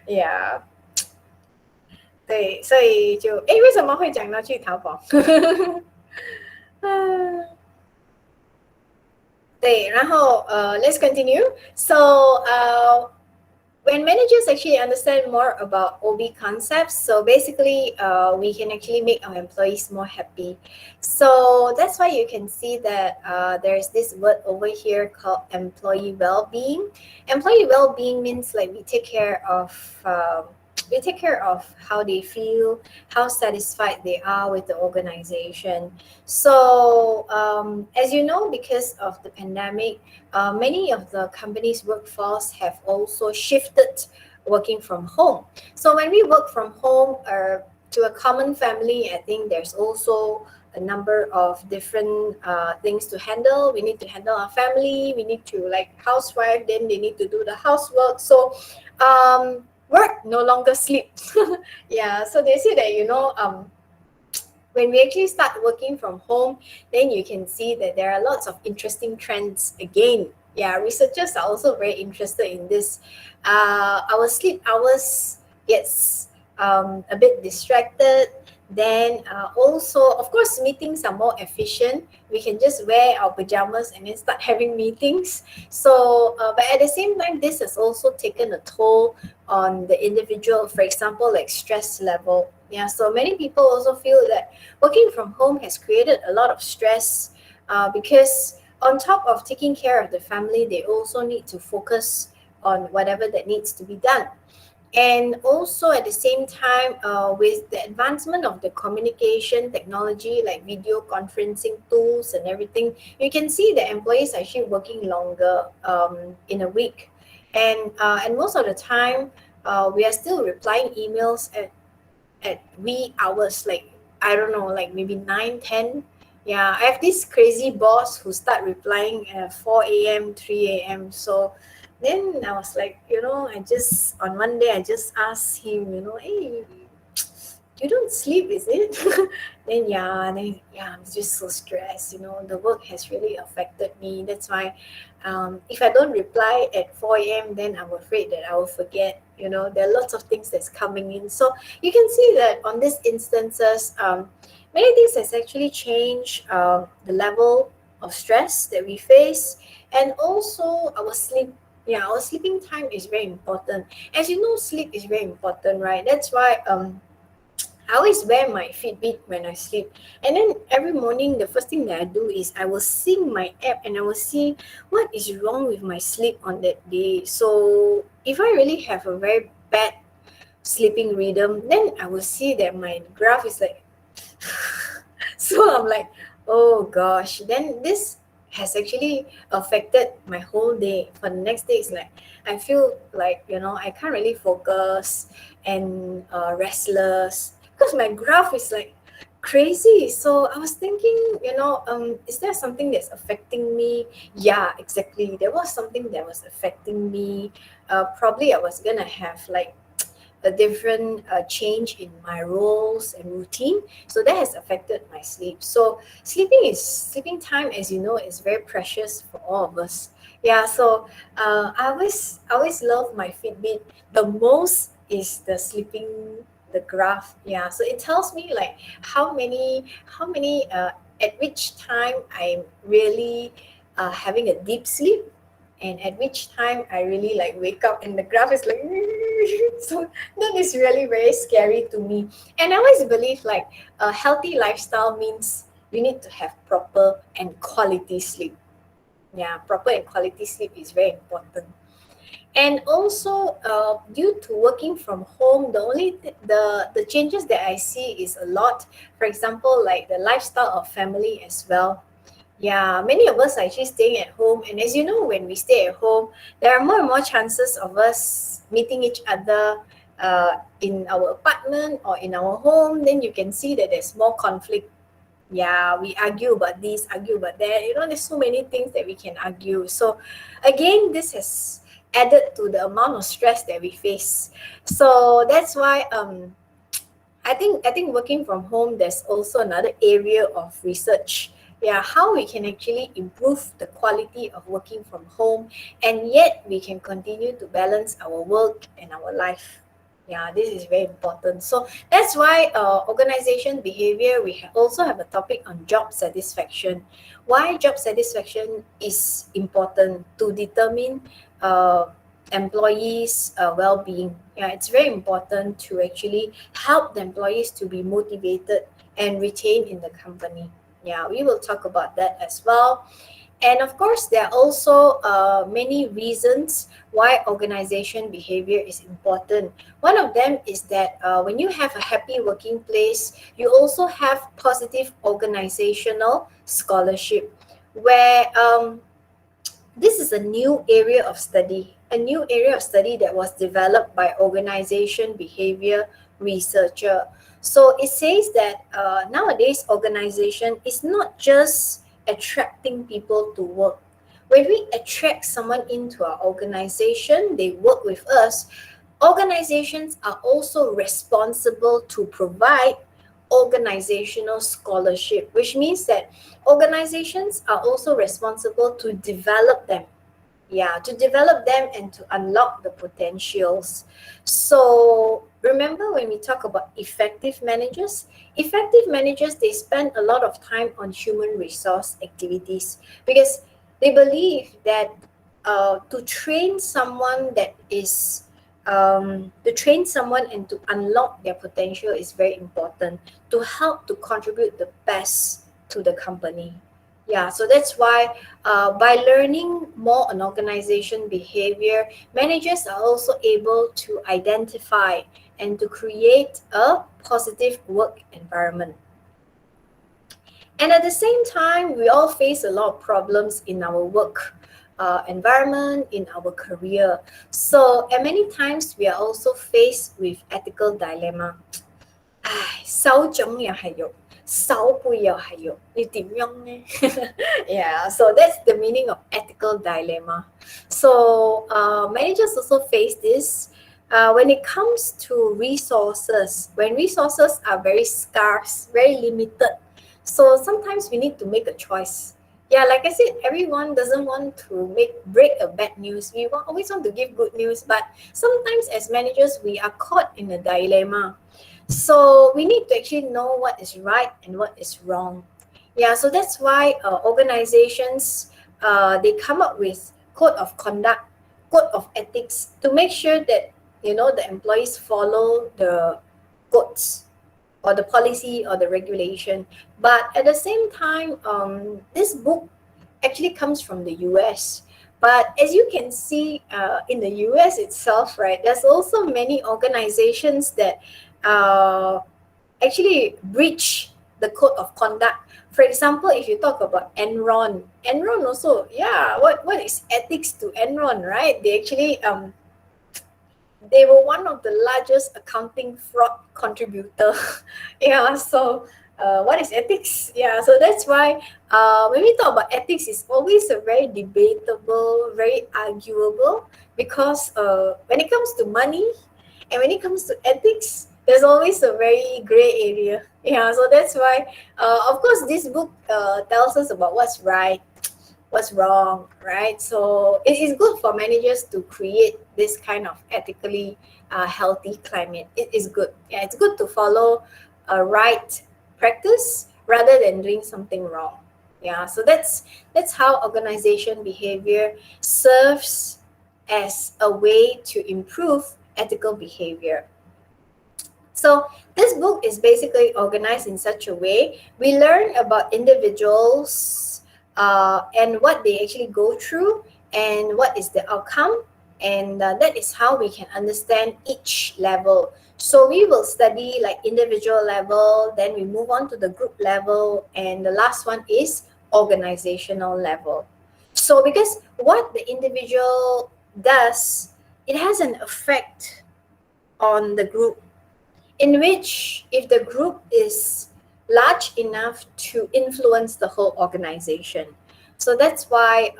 Yeah. 对，所以就为什么会讲到去淘宝？对，然后let's continue. So when managers actually understand more about OB concepts, so basically we can actually make our employees more happy. So that's why you can see that there's this word over here called employee well-being. Employee well-being means like we take care of how they feel, how satisfied they are with the organization. So as you know, because of the pandemic, many of the companies' workforce have also shifted working from home. So when we work from home to a common family, I think there's also a number of different things to handle. We need to handle our family. We need to like housewife. Then they need to do the housework. So work no longer sleep. Yeah. So they say that when we actually start working from home, then you can see that there are lots of interesting trends again. Yeah, researchers are also very interested in this. Our sleep hours gets a bit distracted. Then also, of course, meetings are more efficient. We can just wear our pajamas and then start having meetings. So, but at the same time, this has also taken a toll on the individual. For example, like stress level. Yeah, so many people also feel that working from home has created a lot of stress because on top of taking care of the family, they also need to focus on whatever that needs to be done. And also at the same time, with the advancement of the communication technology like video conferencing tools and everything, you can see that employees are actually working longer in a week. And most of the time, we are still replying emails at wee hours, like I don't know, like maybe 9, 10. Yeah, I have this crazy boss who start replying at 4 a.m., 3 a.m. So then I was like, I just on one day I just asked him, hey, you don't sleep, is it? then I'm just so stressed. The work has really affected me. That's why if I don't reply at 4 a.m., then I'm afraid that I will forget. There are lots of things that's coming in. So you can see that on these instances, many things has actually changed the level of stress that we face, and also our sleep. Yeah, our sleeping time is very important. As you know, sleep is very important, right? That's why I always wear my Fitbit when I sleep. And then every morning, the first thing that I do is I will sync my app and I will see what is wrong with my sleep on that day. So if I really have a very bad sleeping rhythm, then I will see that my graph is like so I'm like, oh gosh. Then this has actually affected my whole day. For the next day, it's like I feel like I can't really focus and restless because my graph is like crazy. So I was thinking, is there something that's affecting me? Yeah, exactly. There was something that was affecting me. Probably I was gonna have like a different change in my roles and routine, so that has affected my sleep. So sleeping time, as you know, is very precious for all of us. Yeah, so I always love my Fitbit. The most is the sleeping, the graph. Yeah, so it tells me like how many at which time I'm really having a deep sleep, and at which time I really like wake up and the graph is like so that is really very scary to me. And I always believe like a healthy lifestyle means you need to have proper and quality sleep. Yeah, proper and quality sleep is very important. And also due to working from home, the changes that I see is a lot. For example, like the lifestyle of family as well. Yeah, many of us are actually staying at home. And as you know, when we stay at home, there are more and more chances of us meeting each other in our apartment or in our home. Then you can see that there's more conflict. Yeah, we argue about this, argue about that. There's so many things that we can argue. So, again, this has added to the amount of stress that we face. So that's why I think working from home, there's also another area of research. Yeah, how we can actually improve the quality of working from home, and yet we can continue to balance our work and our life. Yeah, this is very important. So that's why organization behavior, we also have a topic on job satisfaction. Why job satisfaction is important to determine employees' well-being. Yeah, it's very important to actually help the employees to be motivated and retained in the company. Yeah, we will talk about that as well. And of course, there are also many reasons why organization behavior is important. One of them is that when you have a happy working place, you also have positive organizational scholarship, where this is a new area of study that was developed by organization behavior researcher. So it says that nowadays organization is not just attracting people to work. When we attract someone into our organization, they work with us. Organizations are also responsible to provide organizational scholarship, which means that organizations are also responsible to develop them. Yeah, to develop them and to unlock the potentials. So remember when we talk about effective managers, they spend a lot of time on human resource activities because they believe that to train someone that is to train someone and to unlock their potential is very important to help to contribute the best to the company. Yeah, so that's why by learning more on organization behavior, managers are also able to identify and to create a positive work environment. And at the same time, we all face a lot of problems in our work environment, in our career. So, and many times we are also faced with ethical dilemma. 唉，收種又係肉，收背又係肉，你點樣呢？ Yeah, so that's the meaning of ethical dilemma. So managers also face this when it comes to resources. When resources are very scarce, very limited, so sometimes we need to make a choice. Yeah, like I said, everyone doesn't want to break a bad news. We always want to give good news, but sometimes as managers, we are caught in a dilemma. So we need to actually know what is right and what is wrong. Yeah, so that's why organizations they come up with code of conduct, code of ethics to make sure that the employees follow the codes or the policy or the regulation. But at the same time, this book actually comes from the US. But as you can see in the US itself, right, there's also many organizations that actually breach the code of conduct. For example, if you talk about Enron also, yeah, what is ethics to Enron, right? They actually they were one of the largest accounting fraud contributor. Yeah, so what is ethics? Yeah, so that's why when we talk about ethics, it's always a very debatable, very arguable, because when it comes to money and when it comes to ethics, there's always a very gray area. Yeah, so that's why, of course, this book tells us about what's right, what's wrong, right? So it is good for managers to create this kind of ethically healthy climate. It is good. Yeah, it's good to follow a right practice rather than doing something wrong. Yeah, so that's how organization behavior serves as a way to improve ethical behavior. So this book is basically organized in such a way we learn about individuals and what they actually go through and what is the outcome, and that is how we can understand each level. So we will study like individual level, then we move on to the group level, and the last one is organizational level. So because what the individual does, it has an effect on the group, in which if the group is large enough to influence the whole organization. So that's why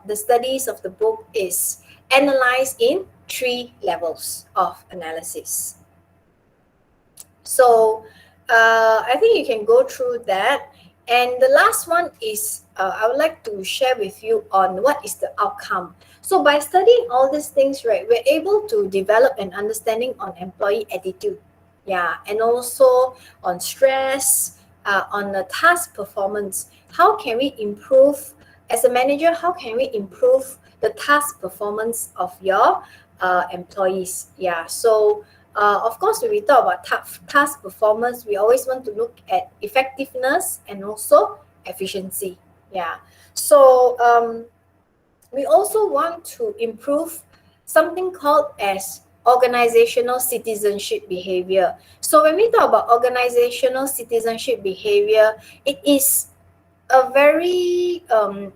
the studies of the book is analyzed in 3 levels of analysis. So I think you can go through that. And the last one is I would like to share with you on what is the outcome. So by studying all these things, right, we're able to develop an understanding on employee attitude. Yeah, and also on stress, on the task performance. How can we improve as a manager? How can we improve the task performance of your employees. Yeah, so of course, when we talk about task performance, we always want to look at effectiveness and also efficiency. Yeah, so we also want to improve something called as organizational citizenship behavior. So when we talk about organizational citizenship behavior, it is a very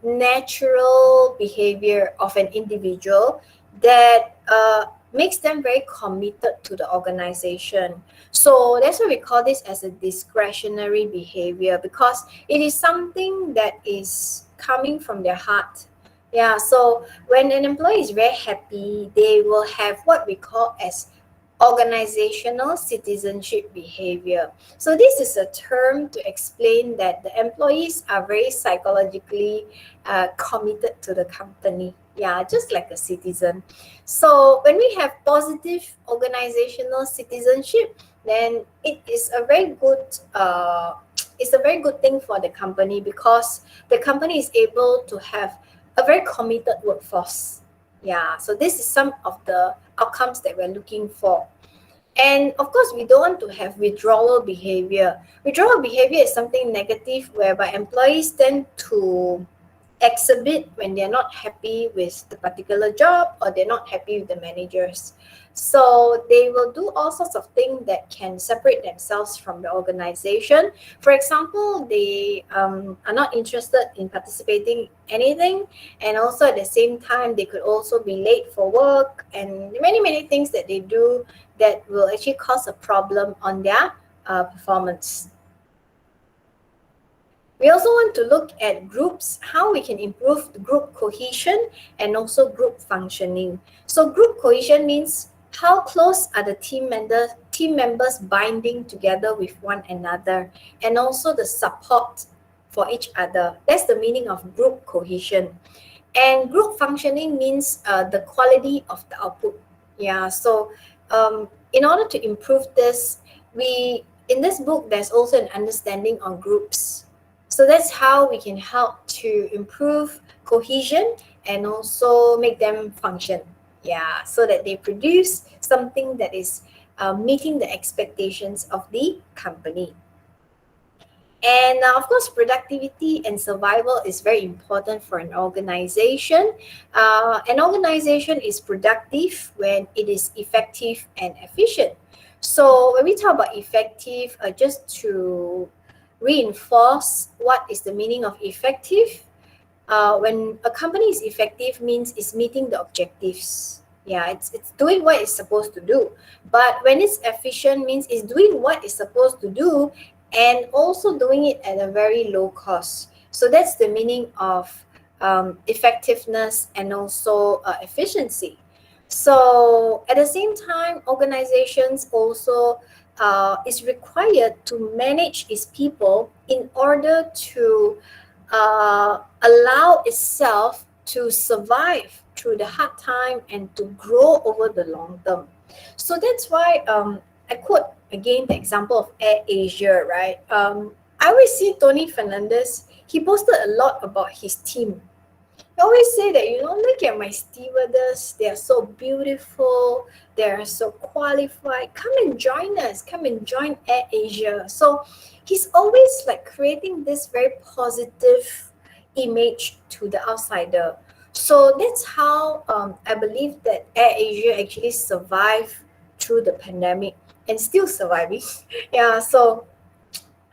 natural behavior of an individual that makes them very committed to the organization. So that's why we call this as a discretionary behavior, because it is something that is coming from their heart. Yeah, so when an employee is very happy, they will have what we call as organizational citizenship behavior. So this is a term to explain that the employees are very psychologically committed to the company. Yeah, just like a citizen. So when we have positive organizational citizenship, then it is a very good it's a very good thing for the company, because the company is able to have a very committed workforce. Yeah, so this is some of the outcomes that we're looking for. And of course, we don't want to have withdrawal behavior. Withdrawal behavior is something negative whereby employees tend to exhibit when they're not happy with the particular job or they're not happy with the managers. So they will do all sorts of things that can separate themselves from the organization. For example, they are not interested in participating anything, and also at the same time they could also be late for work, and many things that they do that will actually cause a problem on their performance. We also want to look at groups, how we can improve the group cohesion and also group functioning. So group cohesion means how close are the team members binding together with one another, and also the support for each other. That's the meaning of group cohesion. And group functioning means the quality of the output. Yeah, so in order to improve this, in this book, there's also an understanding on groups. So that's how we can help to improve cohesion and also make them function. Yeah, so that they produce something that is meeting the expectations of the company. And of course, productivity and survival is very important for an organization. An organization is productive when it is effective and efficient. So when we talk about effective, just to reinforce what is the meaning of effective, when a company is effective means it's meeting the objectives. Yeah, it's doing what it's supposed to do. But when it's efficient means it's doing what it's supposed to do and also doing it at a very low cost. So that's the meaning of effectiveness and also efficiency. So at the same time, organizations also is required to manage its people in order to allow itself to survive through the hard time and to grow over the long term. So that's why I quote again the example of Air Asia, right? I always see Tony Fernandez, he posted a lot about his team. I always say that, look at my stewardess. They are so beautiful. They are so qualified. Come and join us. Come and join Air Asia. So he's always like creating this very positive image to the outsider. So that's how I believe that Air Asia actually survived through the pandemic and still surviving. Yeah, so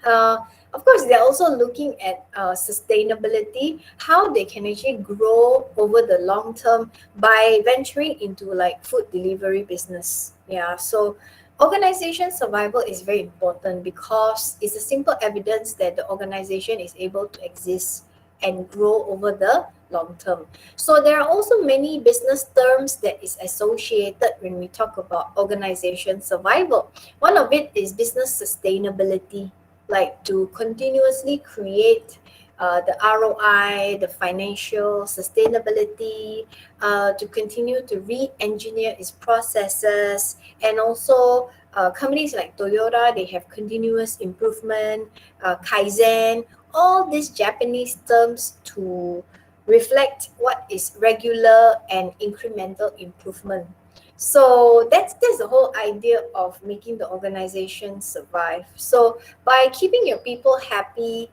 of course, they're also looking at sustainability, how they can actually grow over the long term by venturing into like food delivery business. Yeah, so organization survival is very important because it's a simple evidence that the organization is able to exist and grow over the long term. So there are also many business terms that is associated when we talk about organization survival. One of it is business sustainability, like to continuously create the ROI, the financial sustainability, to continue to re-engineer its processes, and also companies like Toyota, they have continuous improvement, Kaizen, all these Japanese terms to reflect what is regular and incremental improvement. So that's the whole idea of making the organization survive. So by keeping your people happy,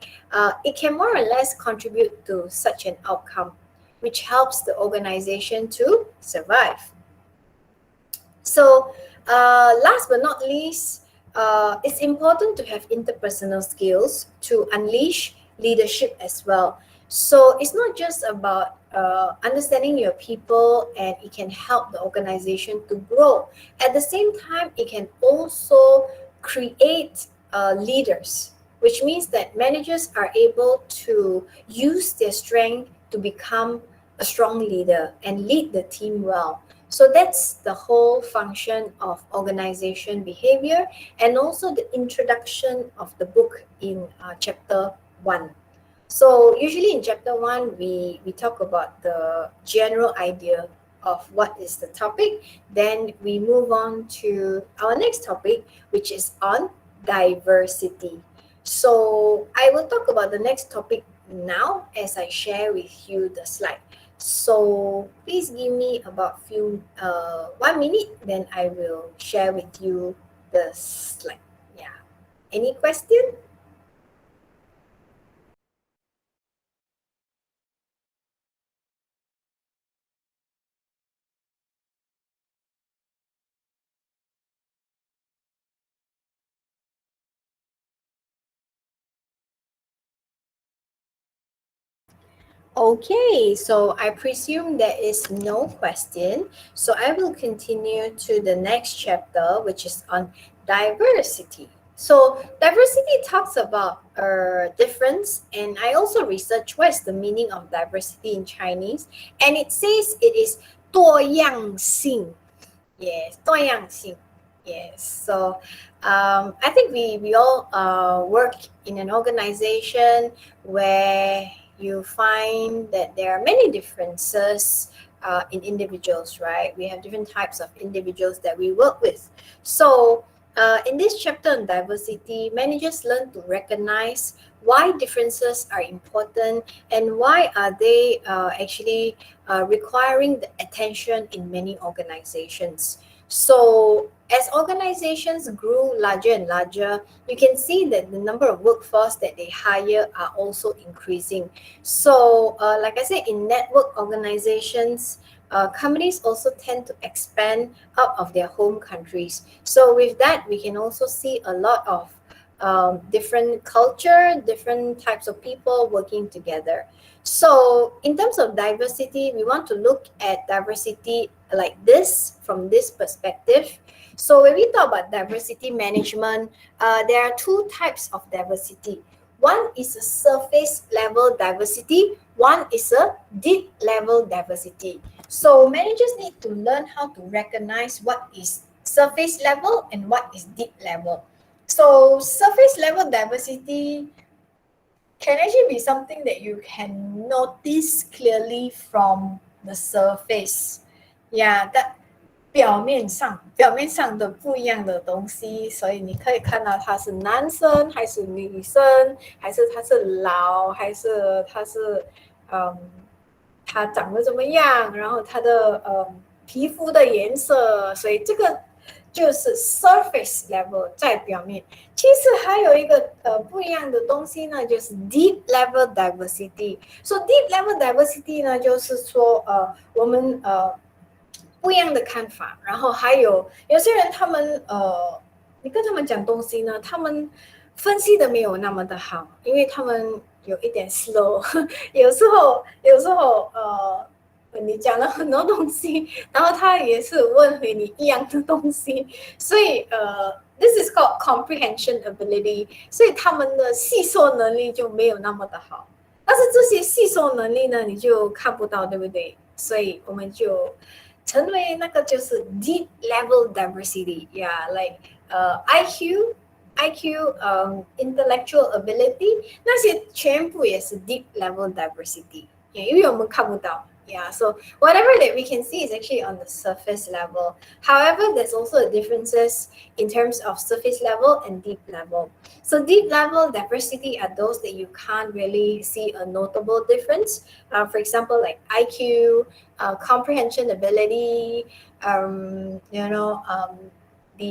it can more or less contribute to such an outcome, which helps the organization to survive. So, last but not least, it's important to have interpersonal skills to unleash leadership as well. So, it's not just about understanding your people, and it can help the organization to grow. At the same time, it can also create leaders, which means that managers are able to use their strength to become a strong leader and lead the team well. So that's the whole function of organization behavior, and also the introduction of the book in chapter 1. So usually in chapter 1, we talk about the general idea of what is the topic. Then we move on to our next topic, which is on diversity. So I will talk about the next topic now as I share with you the slide. So please give me about 1 minute, then I will share with you the slide. Yeah. Any question? Okay, so I presume there is no question. So I will continue to the next chapter, which is on diversity. So diversity talks about difference, and I also researched what is the meaning of diversity in Chinese, and it says it is 多样性. Yes, 多样性. Yes. So I think we all work in an organization where you find that there are many differences in individuals, right? We have different types of individuals that we work with. So in this chapter on diversity, managers learn to recognize why differences are important and why are they actually requiring the attention in many organizations. So as organizations grew larger and larger, you can see that the number of workforce that they hire are also increasing. So like I said, in network organizations, companies also tend to expand out of their home countries. So with that, we can also see a lot of different culture, different types of people working together. So in terms of diversity, we want to look at diversity like this from this perspective. So when we talk about diversity management, there are two types of diversity. One is a surface level diversity, one is a deep level diversity. So managers need to learn how to recognize what is surface level and what is deep level. So surface level diversity can actually be something that you can notice clearly from the surface. Yeah, that 表面上的不一样的东西，所以你可以看到他是男生还是女生，还是他是老，还是他是他长得怎么样，然后他的皮肤的颜色，所以这个就是 surface level 在表面。其实还有一个不一样的东西呢，就是 deep level diversity。So deep level diversity 呢，就是说我们不一样的看法，然后还有些人他们你跟他们讲东西呢，他们分析的没有那么的好，因为他们有一点 slow，有时候你讲了很多东西，然后他也是问回你一样的东西，所以this is called comprehension ability， 所以他们的吸收能力就没有那么的好。但是这些吸收能力呢，你就看不到，对不对？所以我们就成为那个就是 deep level diversity， yeah，like IQ，intellectual ability， 那些全部也是 deep level diversity， 因为我们看不到。Yeah, so whatever that we can see is actually on the surface level. However, there's also differences in terms of surface level and deep level. So deep level diversity are those that you can't really see a notable difference. For example, like IQ, comprehension ability, the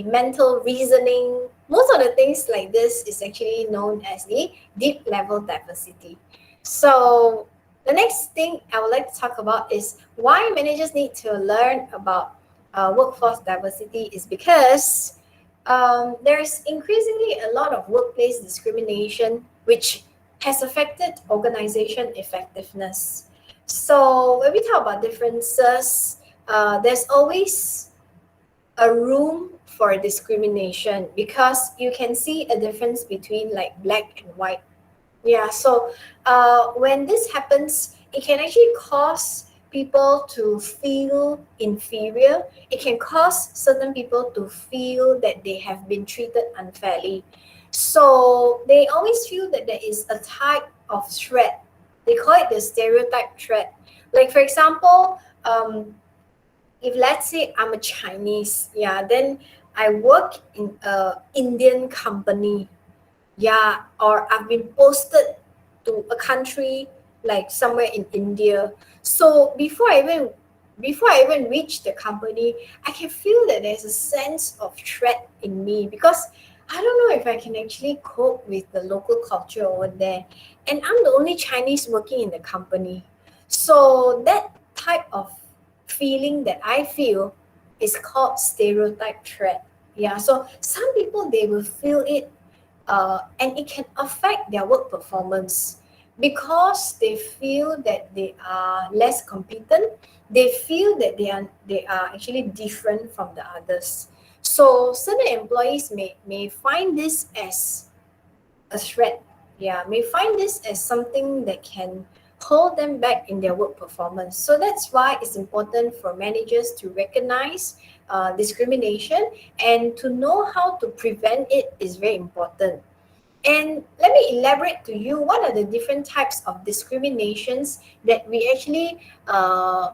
mental reasoning. Most of the things like this is actually known as the deep level diversity. So the next thing I would like to talk about is why managers need to learn about workforce diversity is because there's increasingly a lot of workplace discrimination which has affected organization effectiveness. So when we talk about differences, there's always a room for discrimination because you can see a difference between like black and white. Yeah, so when this happens, it can actually cause people to feel inferior. It can cause certain people to feel that they have been treated unfairly. So they always feel that there is a type of threat. They call it the stereotype threat. Like, for example, if let's say I'm a Chinese, yeah, then I work in a Indian company, yeah, or I've been posted to a country like somewhere in India. So before I even reach the company, I can feel that there's a sense of threat in me because I don't know if I can actually cope with the local culture over there. And I'm the only Chinese working in the company. So that type of feeling that I feel is called stereotype threat. Yeah. So some people they will feel it and it can affect their work performance because they feel that they are less competent. They feel that they are actually different from the others. So certain employees may find this as a threat. Yeah, may find this as something that can hold them back in their work performance. So that's why it's important for managers to recognize discrimination and to know how to prevent it is very important. And let me elaborate to you what are the different types of discriminations that we actually,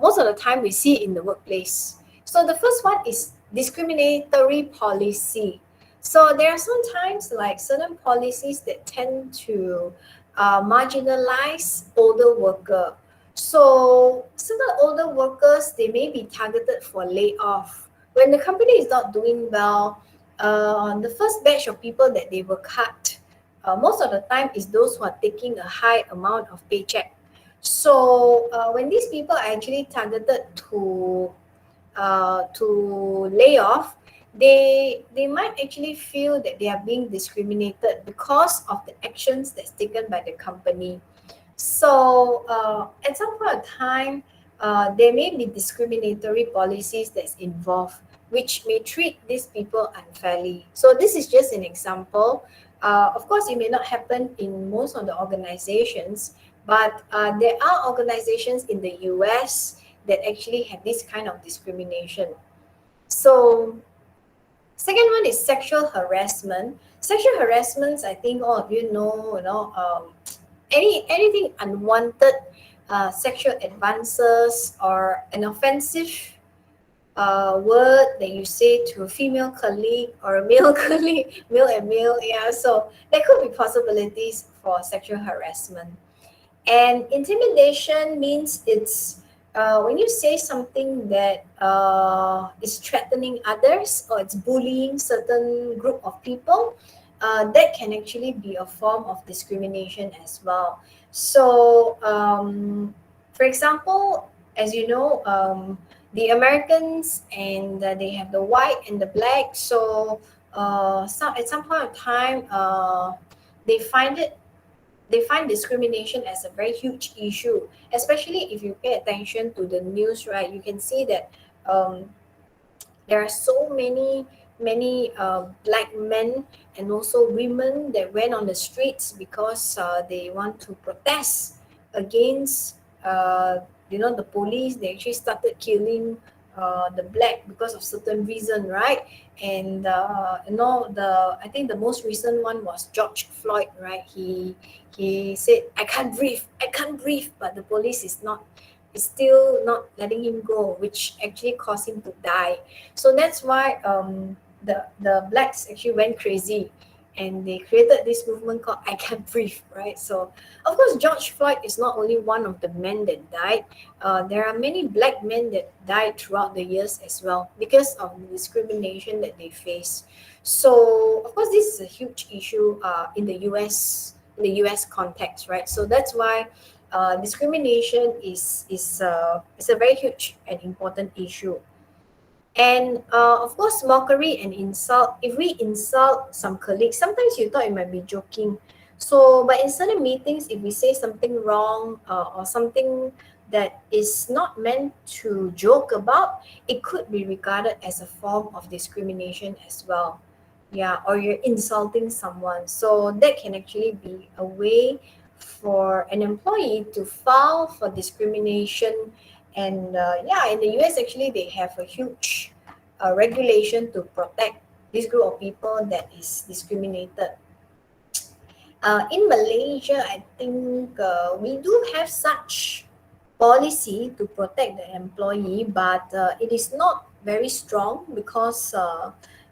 most of the time, we see in the workplace. So the first one is discriminatory policy. So there are sometimes like certain policies that tend to marginalize older worker. So certain older workers, they may be targeted for layoff. When the company is not doing well, the first batch of people that they will cut most of the time is those who are taking a high amount of paycheck. So when these people are actually targeted to lay off, they might actually feel that they are being discriminated because of the actions that's taken by the company. So at some point of time, there may be discriminatory policies that's involved, which may treat these people unfairly. So this is just an example. Of course, it may not happen in most of the organizations, but there are organizations in the US that actually have this kind of discrimination. So second one is sexual harassment. Sexual harassments, I think all of you know, anything unwanted sexual advances or an offensive word that you say to a female colleague or a male colleague, male and male, yeah. So there could be possibilities for sexual harassment. And intimidation means it's when you say something that is threatening others or it's bullying certain group of people, that can actually be a form of discrimination as well. So, for example, as you know, the Americans and they have the white and the black. So, at some point of time, they find it they find discrimination as a very huge issue, especially if you pay attention to the news, right? You can see that um, there are so many black men and also women that went on the streets because they want to protest against the police. They actually started killing the black because of certain reason, right? And the I think the most recent one was George Floyd, right? He said, I can't breathe, but the police is not is still not letting him go, which actually caused him to die. So that's why the blacks actually went crazy, and they created this movement called I Can't Breathe, right? So of course George Floyd is not only one of the men that died. There are many black men that died throughout the years as well because of the discrimination that they face. So of course this is a huge issue in the US context, right? So that's why discrimination is a very huge and important issue. And of course, mockery and insult. If we insult some colleagues, sometimes you thought it might be joking. So, but in certain meetings, if we say something wrong or something that is not meant to joke about, it could be regarded as a form of discrimination as well. Yeah, or you're insulting someone. So that can actually be a way for an employee to file for discrimination. And yeah, in the US, actually, they have a huge regulation to protect this group of people that is discriminated. In Malaysia, I think we do have such policy to protect the employee, but it is not very strong because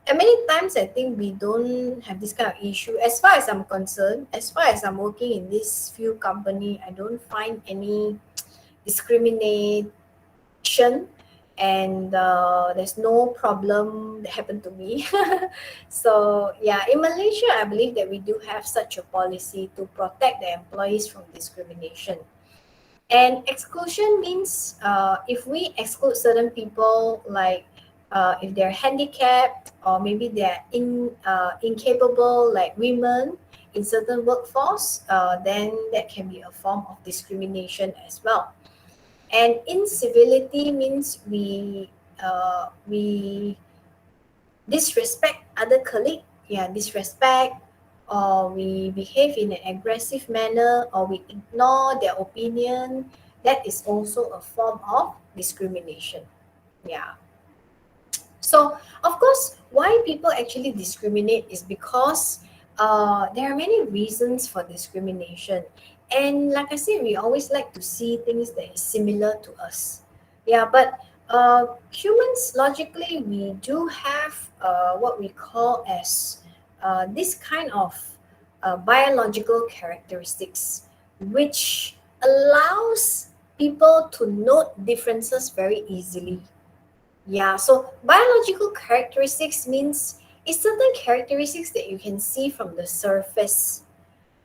and many times I think we don't have this kind of issue. As far as I'm concerned, as far as I'm working in this few company, I don't find any discrimination, and there's no problem that happened to me. So yeah, in Malaysia, I believe that we do have such a policy to protect the employees from discrimination. And exclusion means if we exclude certain people, like if they're handicapped or maybe they're incapable, like women in certain workforce, then that can be a form of discrimination as well. And incivility means we disrespect other colleague, yeah, disrespect, or we behave in an aggressive manner, or we ignore their opinion. That is also a form of discrimination. Yeah. So, of course, why people actually discriminate is because there are many reasons for discrimination. And like I said, we always like to see things that is similar to us. Yeah, but humans, logically, we do have what we call as this kind of biological characteristics, which allows people to note differences very easily. Yeah, so biological characteristics means it's certain characteristics that you can see from the surface.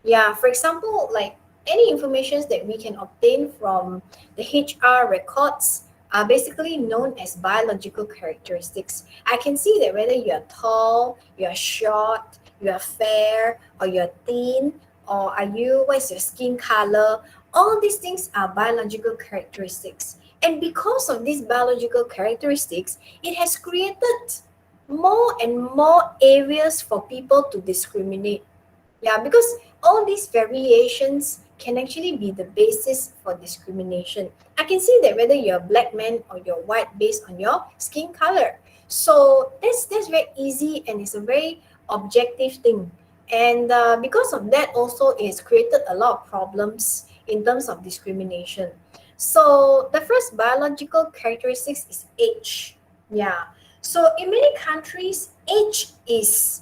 Yeah, for example, like any informations that we can obtain from the HR records are basically known as biological characteristics. I can see that whether you're tall, you're short, you're fair, or you're thin, or what is your skin color, all these things are biological characteristics. And because of these biological characteristics, it has created more and more areas for people to discriminate. Yeah, because all these variations can actually be the basis for discrimination. I can see that whether you're a black man or you're white based on your skin color. So that's very easy, and it's a very objective thing. And because of that, also it has created a lot of problems in terms of discrimination. So the first biological characteristics is age. Yeah. So in many countries, age is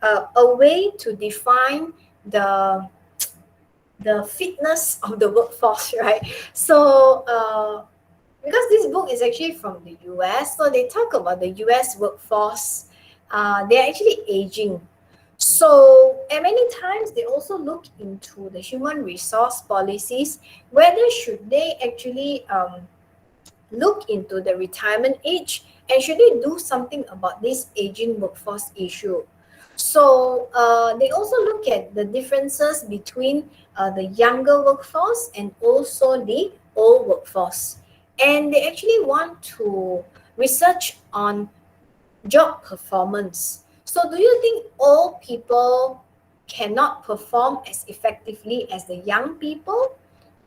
a way to define the fitness of the workforce, right? So because this book is actually from the US, so they talk about the US workforce. They're actually aging. So, and many times they also look into the human resource policies, whether should they actually look into the retirement age, and should they do something about this aging workforce issue. So they also look at the differences between the younger workforce and also the old workforce. And they actually want to research on job performance. So do you think old people cannot perform as effectively as the young people?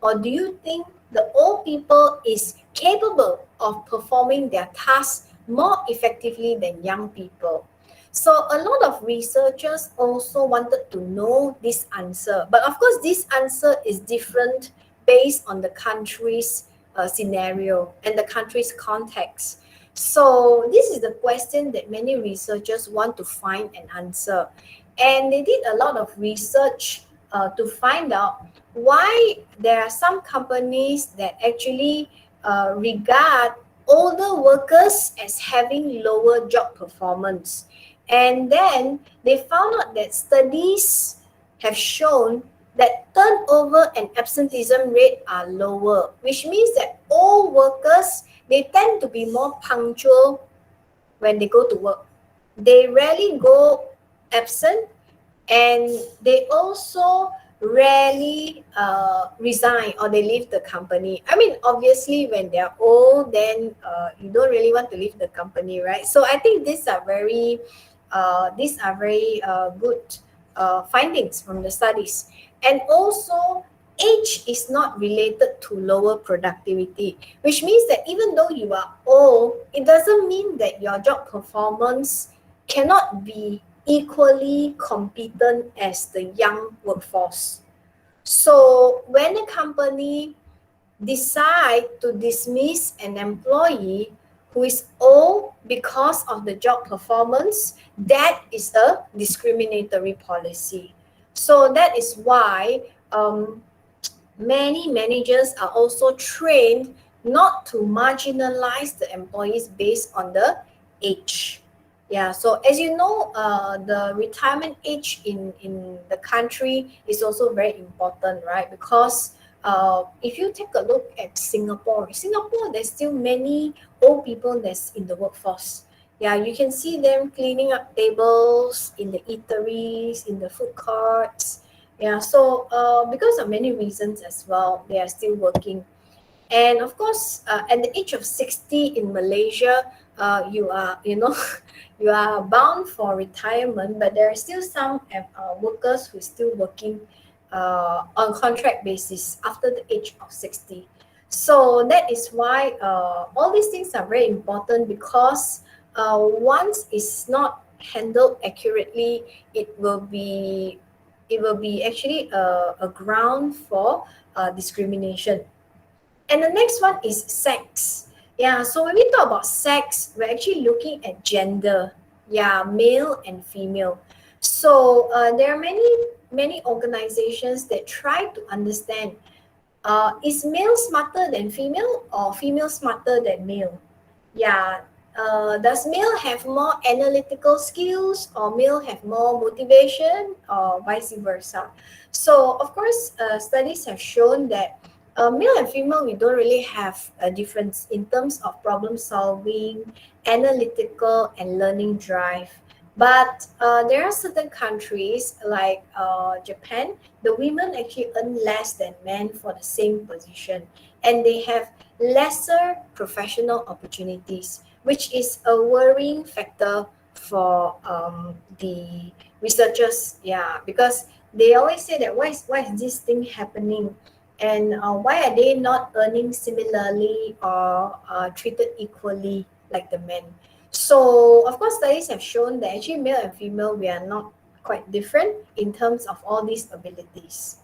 Or do you think the old people is capable of performing their tasks more effectively than young people? So a lot of researchers also wanted to know this answer. But of course, this answer is different based on the countries scenario and the country's context. So this is the question that many researchers want to find an answer. And they did a lot of research to find out why there are some companies that actually regard older workers as having lower job performance. And then they found out that studies have shown that turnover and absenteeism rate are lower, which means that old workers, they tend to be more punctual when they go to work. They rarely go absent, and they also rarely resign or they leave the company. I mean, obviously, when they're old, then you don't really want to leave the company, right? So I think these are very good findings from the studies. And also, age is not related to lower productivity, which means that even though you are old, it doesn't mean that your job performance cannot be equally competent as the young workforce. So when a company decide to dismiss an employee who is old because of the job performance, that is a discriminatory policy. So that is why many managers are also trained not to marginalize the employees based on the age. Yeah, so as you know, the retirement age in the country is also very important, right? Because if you take a look at Singapore, there's still many old people that's in the workforce. Yeah, you can see them cleaning up tables in the eateries, in the food courts. Yeah, so because of many reasons as well, they are still working. And of course, at the age of 60 in Malaysia, you are, you are bound for retirement, but there are still some workers who are still working on contract basis after the age of 60. So that is why all these things are very important, because once it's not handled accurately, it will be actually a ground for discrimination. And the next one is sex. Yeah, so when we talk about sex, we're actually looking at gender. Yeah, male and female. So there are many organizations that try to understand, is male smarter than female or female smarter than male? Yeah. Does male have more analytical skills or male have more motivation or vice versa? So of course, studies have shown that male and female, we don't really have a difference in terms of problem solving, analytical and learning drive. But there are certain countries like Japan, the women actually earn less than men for the same position, and they have lesser professional opportunities, which is a worrying factor for the researchers. Yeah, because they always say that why is this thing happening, and why are they not earning similarly or treated equally like the men? So of course, studies have shown that actually male and female, we are not quite different in terms of all these abilities.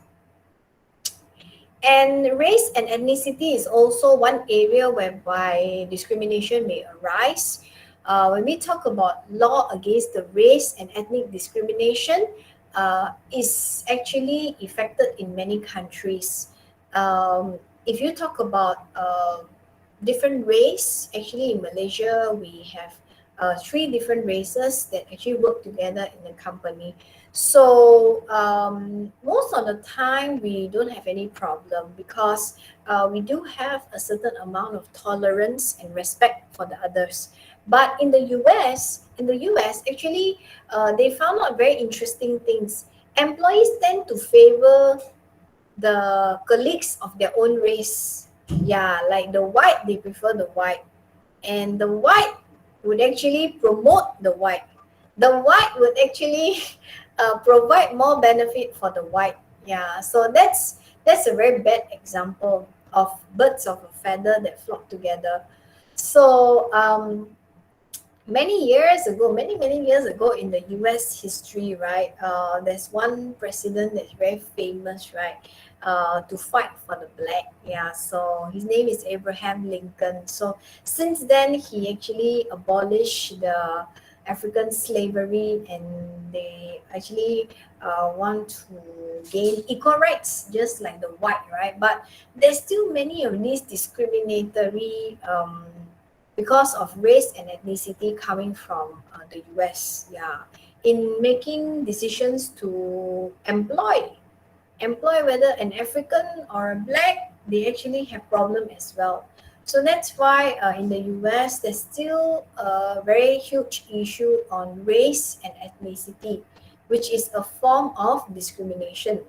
And race and ethnicity is also one area whereby discrimination may arise. When we talk about law against the race and ethnic discrimination, is actually effected in many countries. If you talk about different race, actually in Malaysia, we have three different races that actually work together in the company. So most of the time we don't have any problem, because we do have a certain amount of tolerance and respect for the others. But in the US, actually, they found out very interesting things. Employees tend to favor the colleagues of their own race. Yeah, like the white, they prefer the white, and the white would actually promote the white. The white would actually provide more benefit for the white. Yeah, so that's a very bad example of birds of a feather that flock together. So many years ago, many years ago in the U.S. history, right? There's one president that's very famous, right? To fight for the black, yeah. So his name is Abraham Lincoln. So since then, he actually abolished the African slavery, and they actually want to gain equal rights, just like the white, right? But there's still many of these discriminatory because of race and ethnicity coming from the US, yeah, in making decisions to employ whether an African or a black, they actually have problem as well. So that's why in the US, there's still a very huge issue on race and ethnicity, which is a form of discrimination.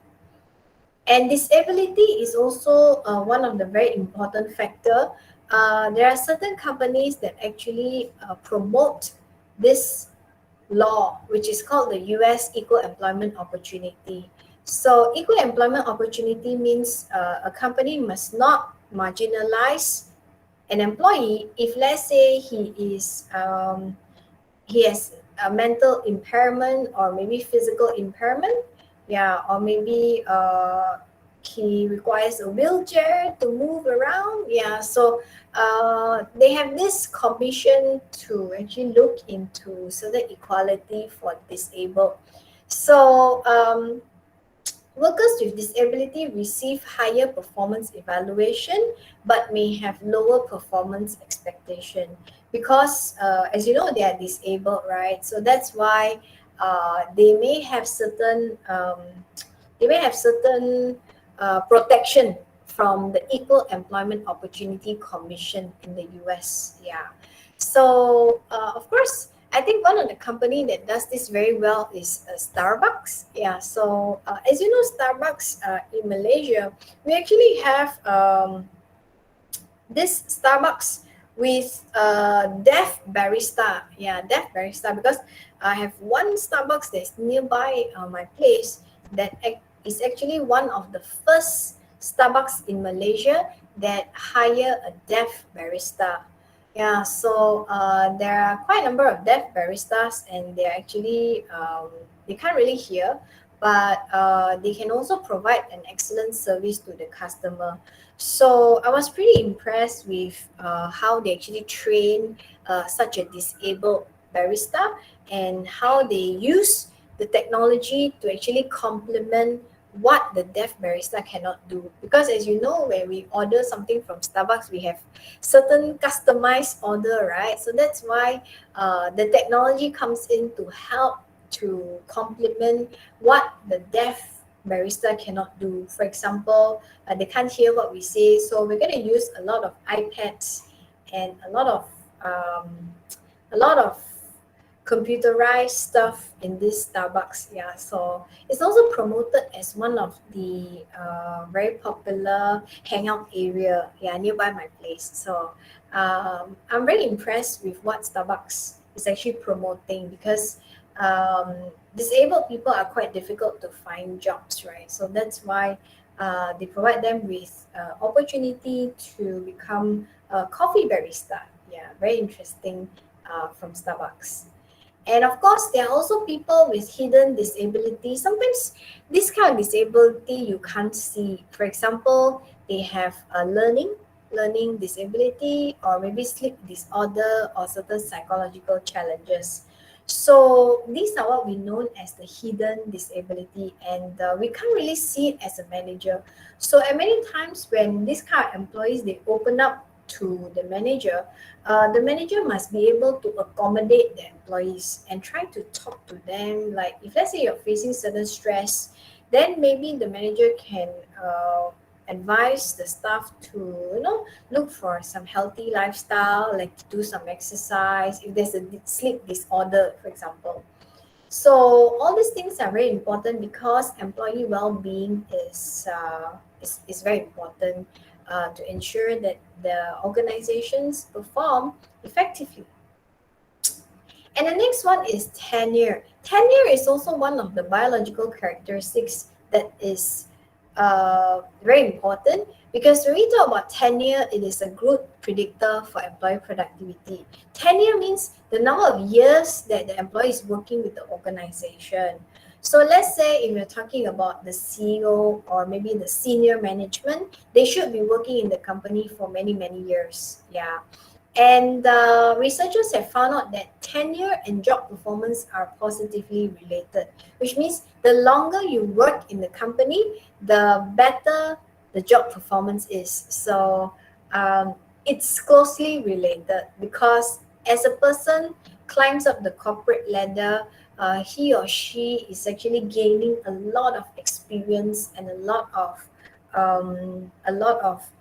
And disability is also one of the very important factor. There are certain companies that actually promote this law, which is called the U.S. Equal Employment Opportunity. So equal employment opportunity means a company must not marginalize an employee if, let's say, he has a mental impairment or maybe physical impairment, yeah, or maybe he requires a wheelchair to move around, yeah. So they have this commission to actually look into certain equality for disabled. So workers with disability receive higher performance evaluation but may have lower performance expectation because, as you know, they are disabled, right? So that's why they may have certain protection from the Equal Employment Opportunity Commission in the US. Yeah. So of course, I think one of the company that does this very well is Starbucks. Yeah. So as you know, Starbucks in Malaysia, we actually have this Starbucks with deaf barista. Yeah, deaf barista, because I have one Starbucks that's nearby my place that is actually one of the first Starbucks in Malaysia that hire a deaf barista. Yeah, so there are quite a number of deaf baristas, and they're actually they can't really hear, but they can also provide an excellent service to the customer. So I was pretty impressed with how they actually train such a disabled barista, and how they use the technology to actually complement what the deaf barista cannot do. Because as you know, when we order something from Starbucks, we have certain customized order, right? So that's why the technology comes in to help to complement what the deaf barista cannot do. For example, they can't hear what we say, so we're going to use a lot of iPads and um, a lot of computerized stuff in this Starbucks. Yeah, so it's also promoted as one of the very popular hangout area, yeah, nearby my place. So I'm very impressed with what Starbucks is actually promoting, because disabled people are quite difficult to find jobs, right? So that's why they provide them with opportunity to become a coffee barista. Yeah, very interesting from Starbucks. And of course, there are also people with hidden disability. Sometimes this kind of disability you can't see. For example, they have a learning disability, or maybe sleep disorder, or certain psychological challenges. So these are what we know as the hidden disability, and we can't really see it as a manager. So at many times when these kind of employees, they open up to the manager must be able to accommodate the employees and try to talk to them. Like if, let's say, you're facing certain stress, then maybe the manager can advise the staff to, look for some healthy lifestyle, like to do some exercise if there's a sleep disorder, for example. So all these things are very important, because employee well-being is very important to ensure that the organizations perform effectively. And the next one is tenure. Tenure is also one of the biological characteristics that is very important, because when we talk about tenure, it is a good predictor for employee productivity. Tenure means the number of years that the employee is working with the organization. So let's say if we're talking about the CEO or maybe the senior management, they should be working in the company for many, many years. Yeah. And researchers have found out that tenure and job performance are positively related, which means the longer you work in the company, the better the job performance is. So it's closely related, because as a person climbs up the corporate ladder, he or she is actually gaining a lot of experience and a lot of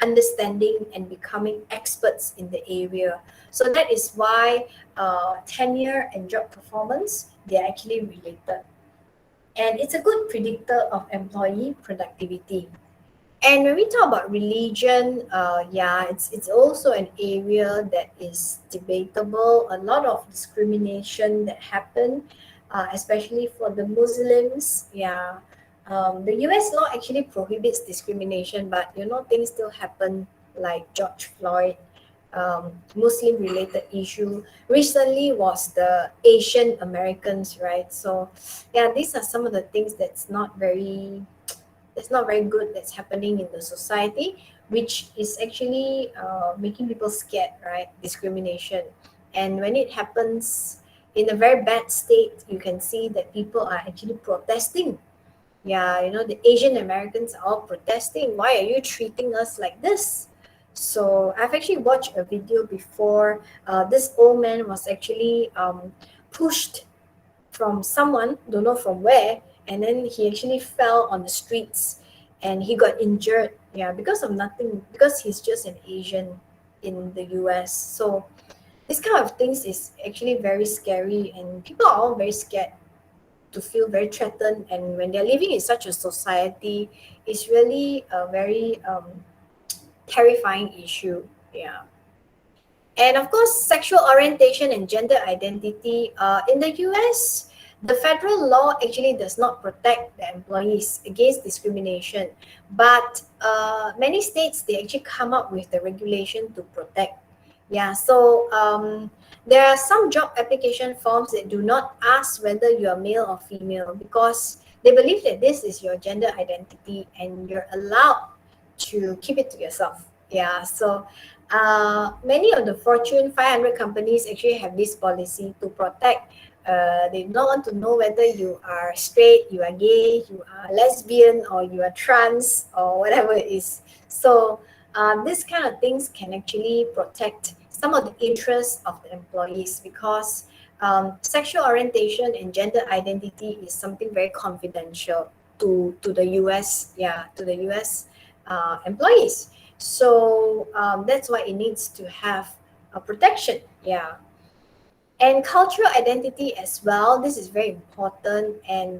understanding and becoming experts in the area. So that is why tenure and job performance, they're actually related. And it's a good predictor of employee productivity. And when we talk about religion, yeah, it's also an area that is debatable. A lot of discrimination that happen, especially for the Muslims. Yeah, the U.S. law actually prohibits discrimination, but things still happen, like George Floyd. Muslim-related issue recently was the Asian Americans, right? So, yeah, these are some of the things that's not very good that's happening in the society, which is actually making people scared, right? Discrimination. And when it happens in a very bad state, you can see that people are actually protesting. Yeah, the Asian Americans are all protesting. Why are you treating us like this? So I've actually watched a video before. This old man was actually pushed from someone, don't know from where, and then he actually fell on the streets and he got injured. Yeah, because of nothing, because he's just an Asian in the US. So this kind of things is actually very scary, and people are all very scared to feel very threatened. And when they're living in such a society, it's really a very terrifying issue. Yeah. And of course, sexual orientation and gender identity. In the US, the federal law actually does not protect the employees against discrimination, but many states, they actually come up with the regulation to protect. Yeah, so there are some job application forms that do not ask whether you are male or female, because they believe that this is your gender identity and you're allowed to keep it to yourself. Yeah, so many of the Fortune 500 companies actually have this policy to protect. They don't want to know whether you are straight, you are gay, you are lesbian, or you are trans, or whatever it is. So this kind of things can actually protect some of the interests of the employees, because sexual orientation and gender identity is something very confidential to the US, yeah, to the US employees. So that's why it needs to have a protection. Yeah. And cultural identity as well. This is very important, and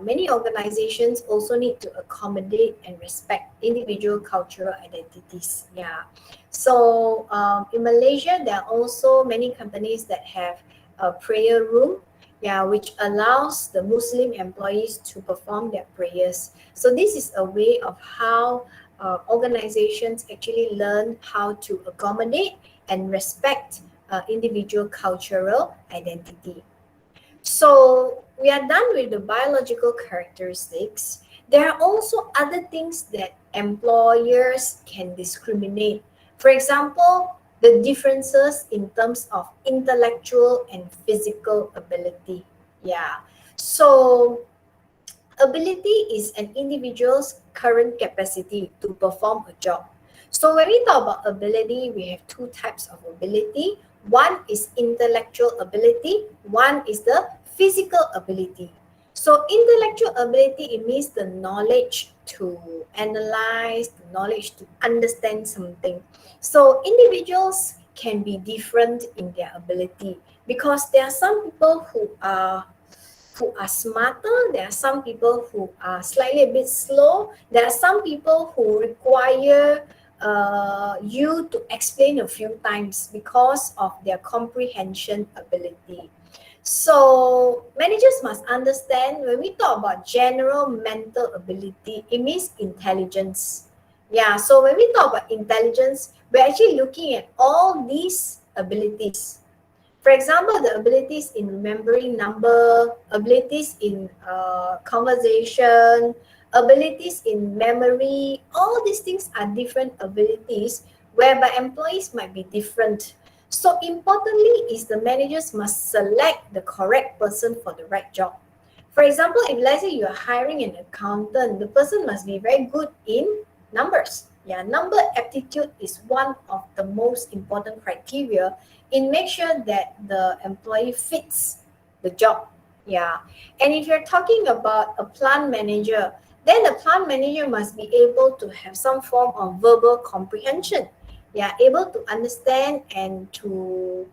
many organizations also need to accommodate and respect individual cultural identities. Yeah. So in Malaysia, there are also many companies that have a prayer room. Yeah, which allows the Muslim employees to perform their prayers. So this is a way of how organizations actually learn how to accommodate and respect individual cultural identity. So we are done with the biological characteristics. There are also other things that employers can discriminate. For example, the differences in terms of intellectual and physical ability. Yeah. So ability is an individual's current capacity to perform a job. So when we talk about ability, we have two types of ability. One is intellectual ability, one is the physical ability. So intellectual ability, it means the knowledge to analyze, the knowledge to understand something. So individuals can be different in their ability, because there are some people who are smarter. There are some people who are slightly a bit slow. There are some people who require you to explain a few times because of their comprehension ability. So managers must understand when we talk about general mental ability, it means intelligence. Yeah, so when we talk about intelligence, we're actually looking at all these abilities. For example, the abilities in remembering number, abilities in conversation, abilities in memory, all these things are different abilities whereby employees might be different. So importantly is the managers must select the correct person for the right job. For example, if let's say you are hiring an accountant, the person must be very good in numbers. Yeah, number aptitude is one of the most important criteria in make sure that the employee fits the job. Yeah, and if you're talking about a plant manager, then the plant manager must be able to have some form of verbal comprehension. Yeah, able to understand and to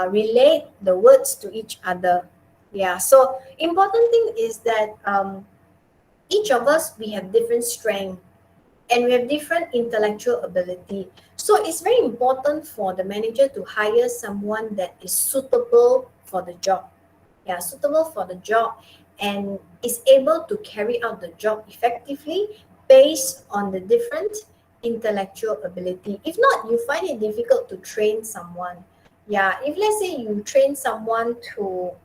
relate the words to each other. Yeah, so important thing is that each of us we have different strength and we have different intellectual ability. So it's very important for the manager to hire someone that is suitable for the job. Yeah, suitable for the job and is able to carry out the job effectively based on the different intellectual ability. If not, you find it difficult to train someone. Yeah, if let's say you train someone to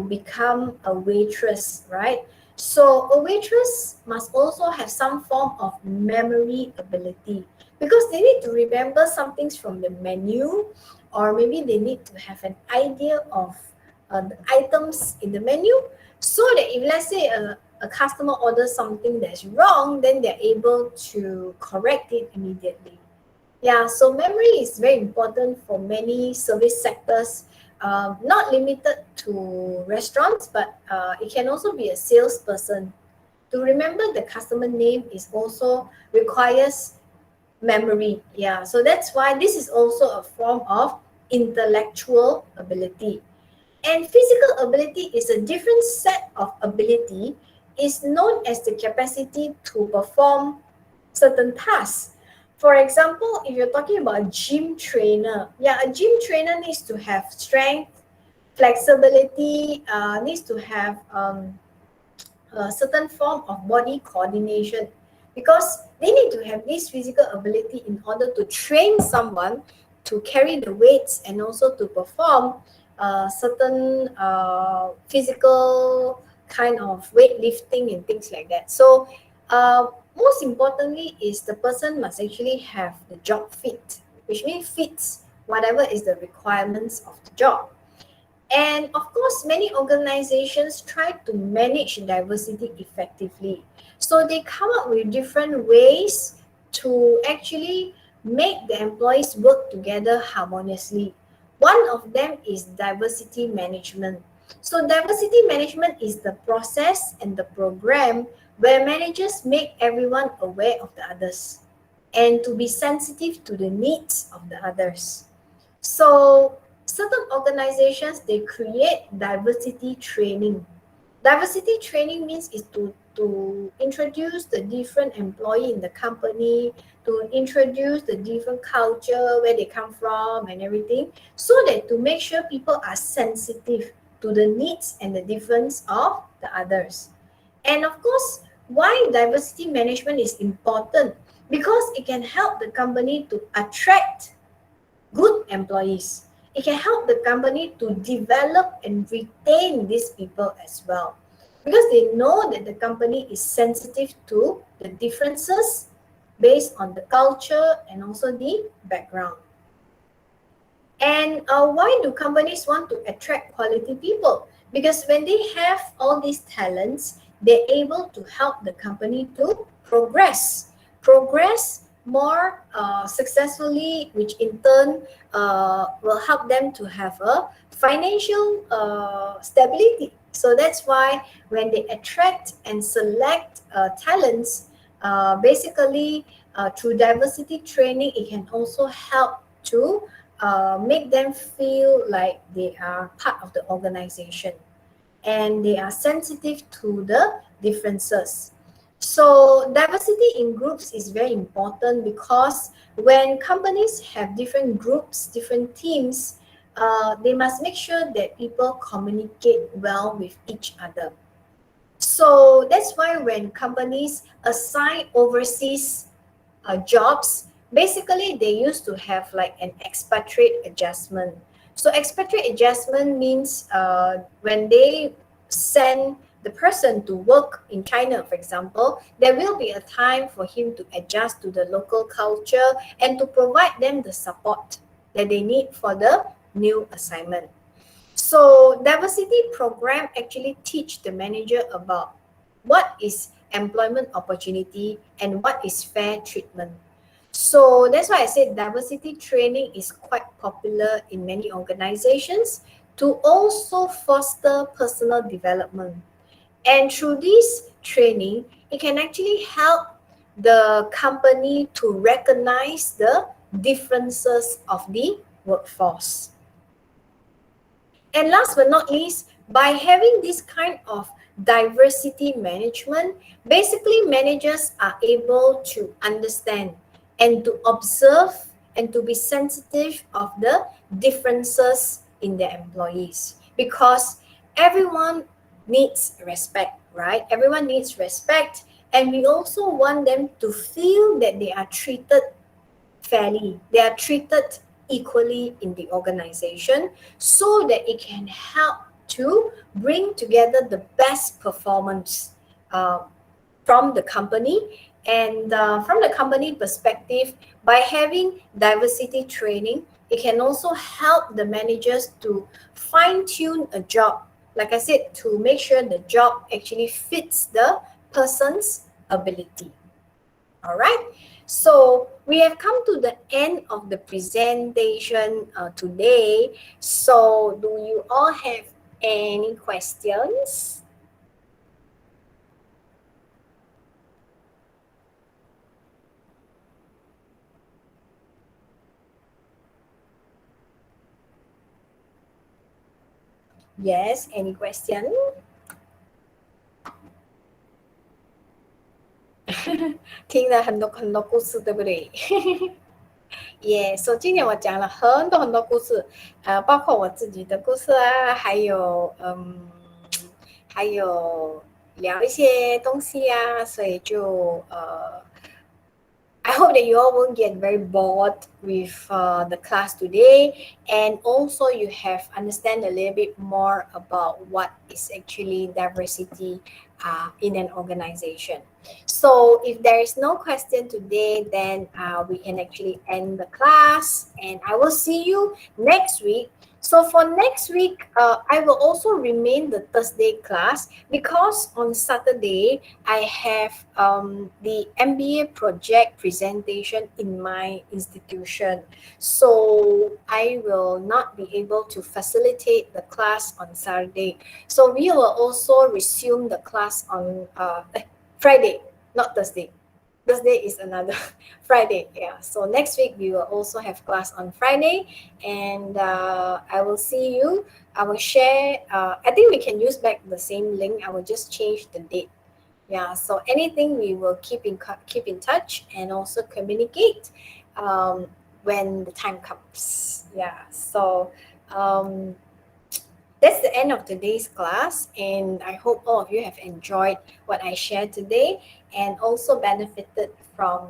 become a waitress, right? So a waitress must also have some form of memory ability because they need to remember some things from the menu, or maybe they need to have an idea of the items in the menu, so that if let's say a customer orders something that's wrong, then they're able to correct it immediately. Yeah, so memory is very important for many service sectors, not limited to restaurants, but it can also be a salesperson. To remember the customer name is also requires memory. Yeah, so that's why this is also a form of intellectual ability. And physical ability is a different set of ability, is known as the capacity to perform certain tasks. For example, if you're talking about a gym trainer, yeah, a gym trainer needs to have strength, flexibility, needs to have a certain form of body coordination because they need to have this physical ability in order to train someone to carry the weights and also to perform certain physical kind of weightlifting and things like that. So most importantly is the person must actually have the job fit, which means fits whatever is the requirements of the job. And of course, many organizations try to manage diversity effectively. So they come up with different ways to actually make the employees work together harmoniously. One of them is diversity management. So diversity management is the process and the program where managers make everyone aware of the others and to be sensitive to the needs of the others. So certain organizations they create diversity training. Diversity training means is to introduce the different employee in the company, to introduce the different culture, where they come from and everything, so that to make sure people are sensitive to the needs and the difference of the others. And of course, why diversity management is important? Because it can help the company to attract good employees. It can help the company to develop and retain these people as well because they know that the company is sensitive to the differences based on the culture and also the background. And why do companies want to attract quality people? Because when they have all these talents, they're able to help the company to progress more successfully, which in turn will help them to have a financial stability. So that's why when they attract and select talents, basically through diversity training, it can also help to make them feel like they are part of the organization and they are sensitive to the differences. So diversity in groups is very important because when companies have different groups, different teams, they must make sure that people communicate well with each other. So that's why when companies assign overseas jobs, basically they used to have like an expatriate adjustment. So expatriate adjustment means when they send the person to work in China, for example, there will be a time for him to adjust to the local culture and to provide them the support that they need for the new assignment. So diversity program actually teach the manager about what is employment opportunity and what is fair treatment. So that's why I said diversity training is quite popular in many organizations to also foster personal development. And through this training, it can actually help the company to recognize the differences of the workforce. And last but not least, by having this kind of diversity management, basically managers are able to understand and to observe and to be sensitive of the differences in their employees, because everyone needs respect, right? Everyone needs respect, and we also want them to feel that they are treated fairly, they are treated equally in the organization, so that it can help to bring together the best performance uh, from the company. And from the company perspective, by having diversity training, it can also help the managers to fine tune a job, like I said, to make sure the job actually fits the person's ability. All right. So we have come to the end of the presentation today. So do you all have any questions? Yes, any question? 听了很多很多故事，对不对？Yeah，so 今天我讲了很多很多故事，包括我自己的故事啊，还有聊一些东西啊，所以就I hope that you all won't get very bored with the class today, and also you have understand a little bit more about what is actually diversity in an organization. So if there is no question today, then we can actually end the class, and I will see you next week. So for next week, I will also remain the Thursday class, because on Saturday I have the MBA project presentation in my institution. So I will not be able to facilitate the class on Saturday. So we will also resume the class on Friday, not Thursday. Thursday is another Friday. Yeah. So next week we will also have class on Friday, and I will see you. I will share. I think we can use back the same link. I will just change the date. Yeah. So anything we will keep in touch and also communicate when the time comes. Yeah. So that's the end of today's class, and I hope all of you have enjoyed what I shared today and also benefited from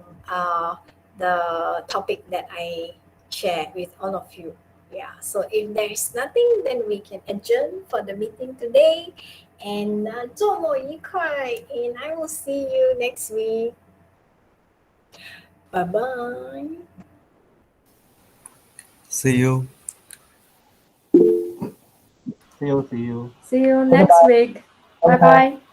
the topic that I shared with all of you. Yeah, so if there is nothing, then we can adjourn for the meeting today. And 周末愉快, and I will see you next week. Bye bye. See you. See you. See you next week. Bye bye.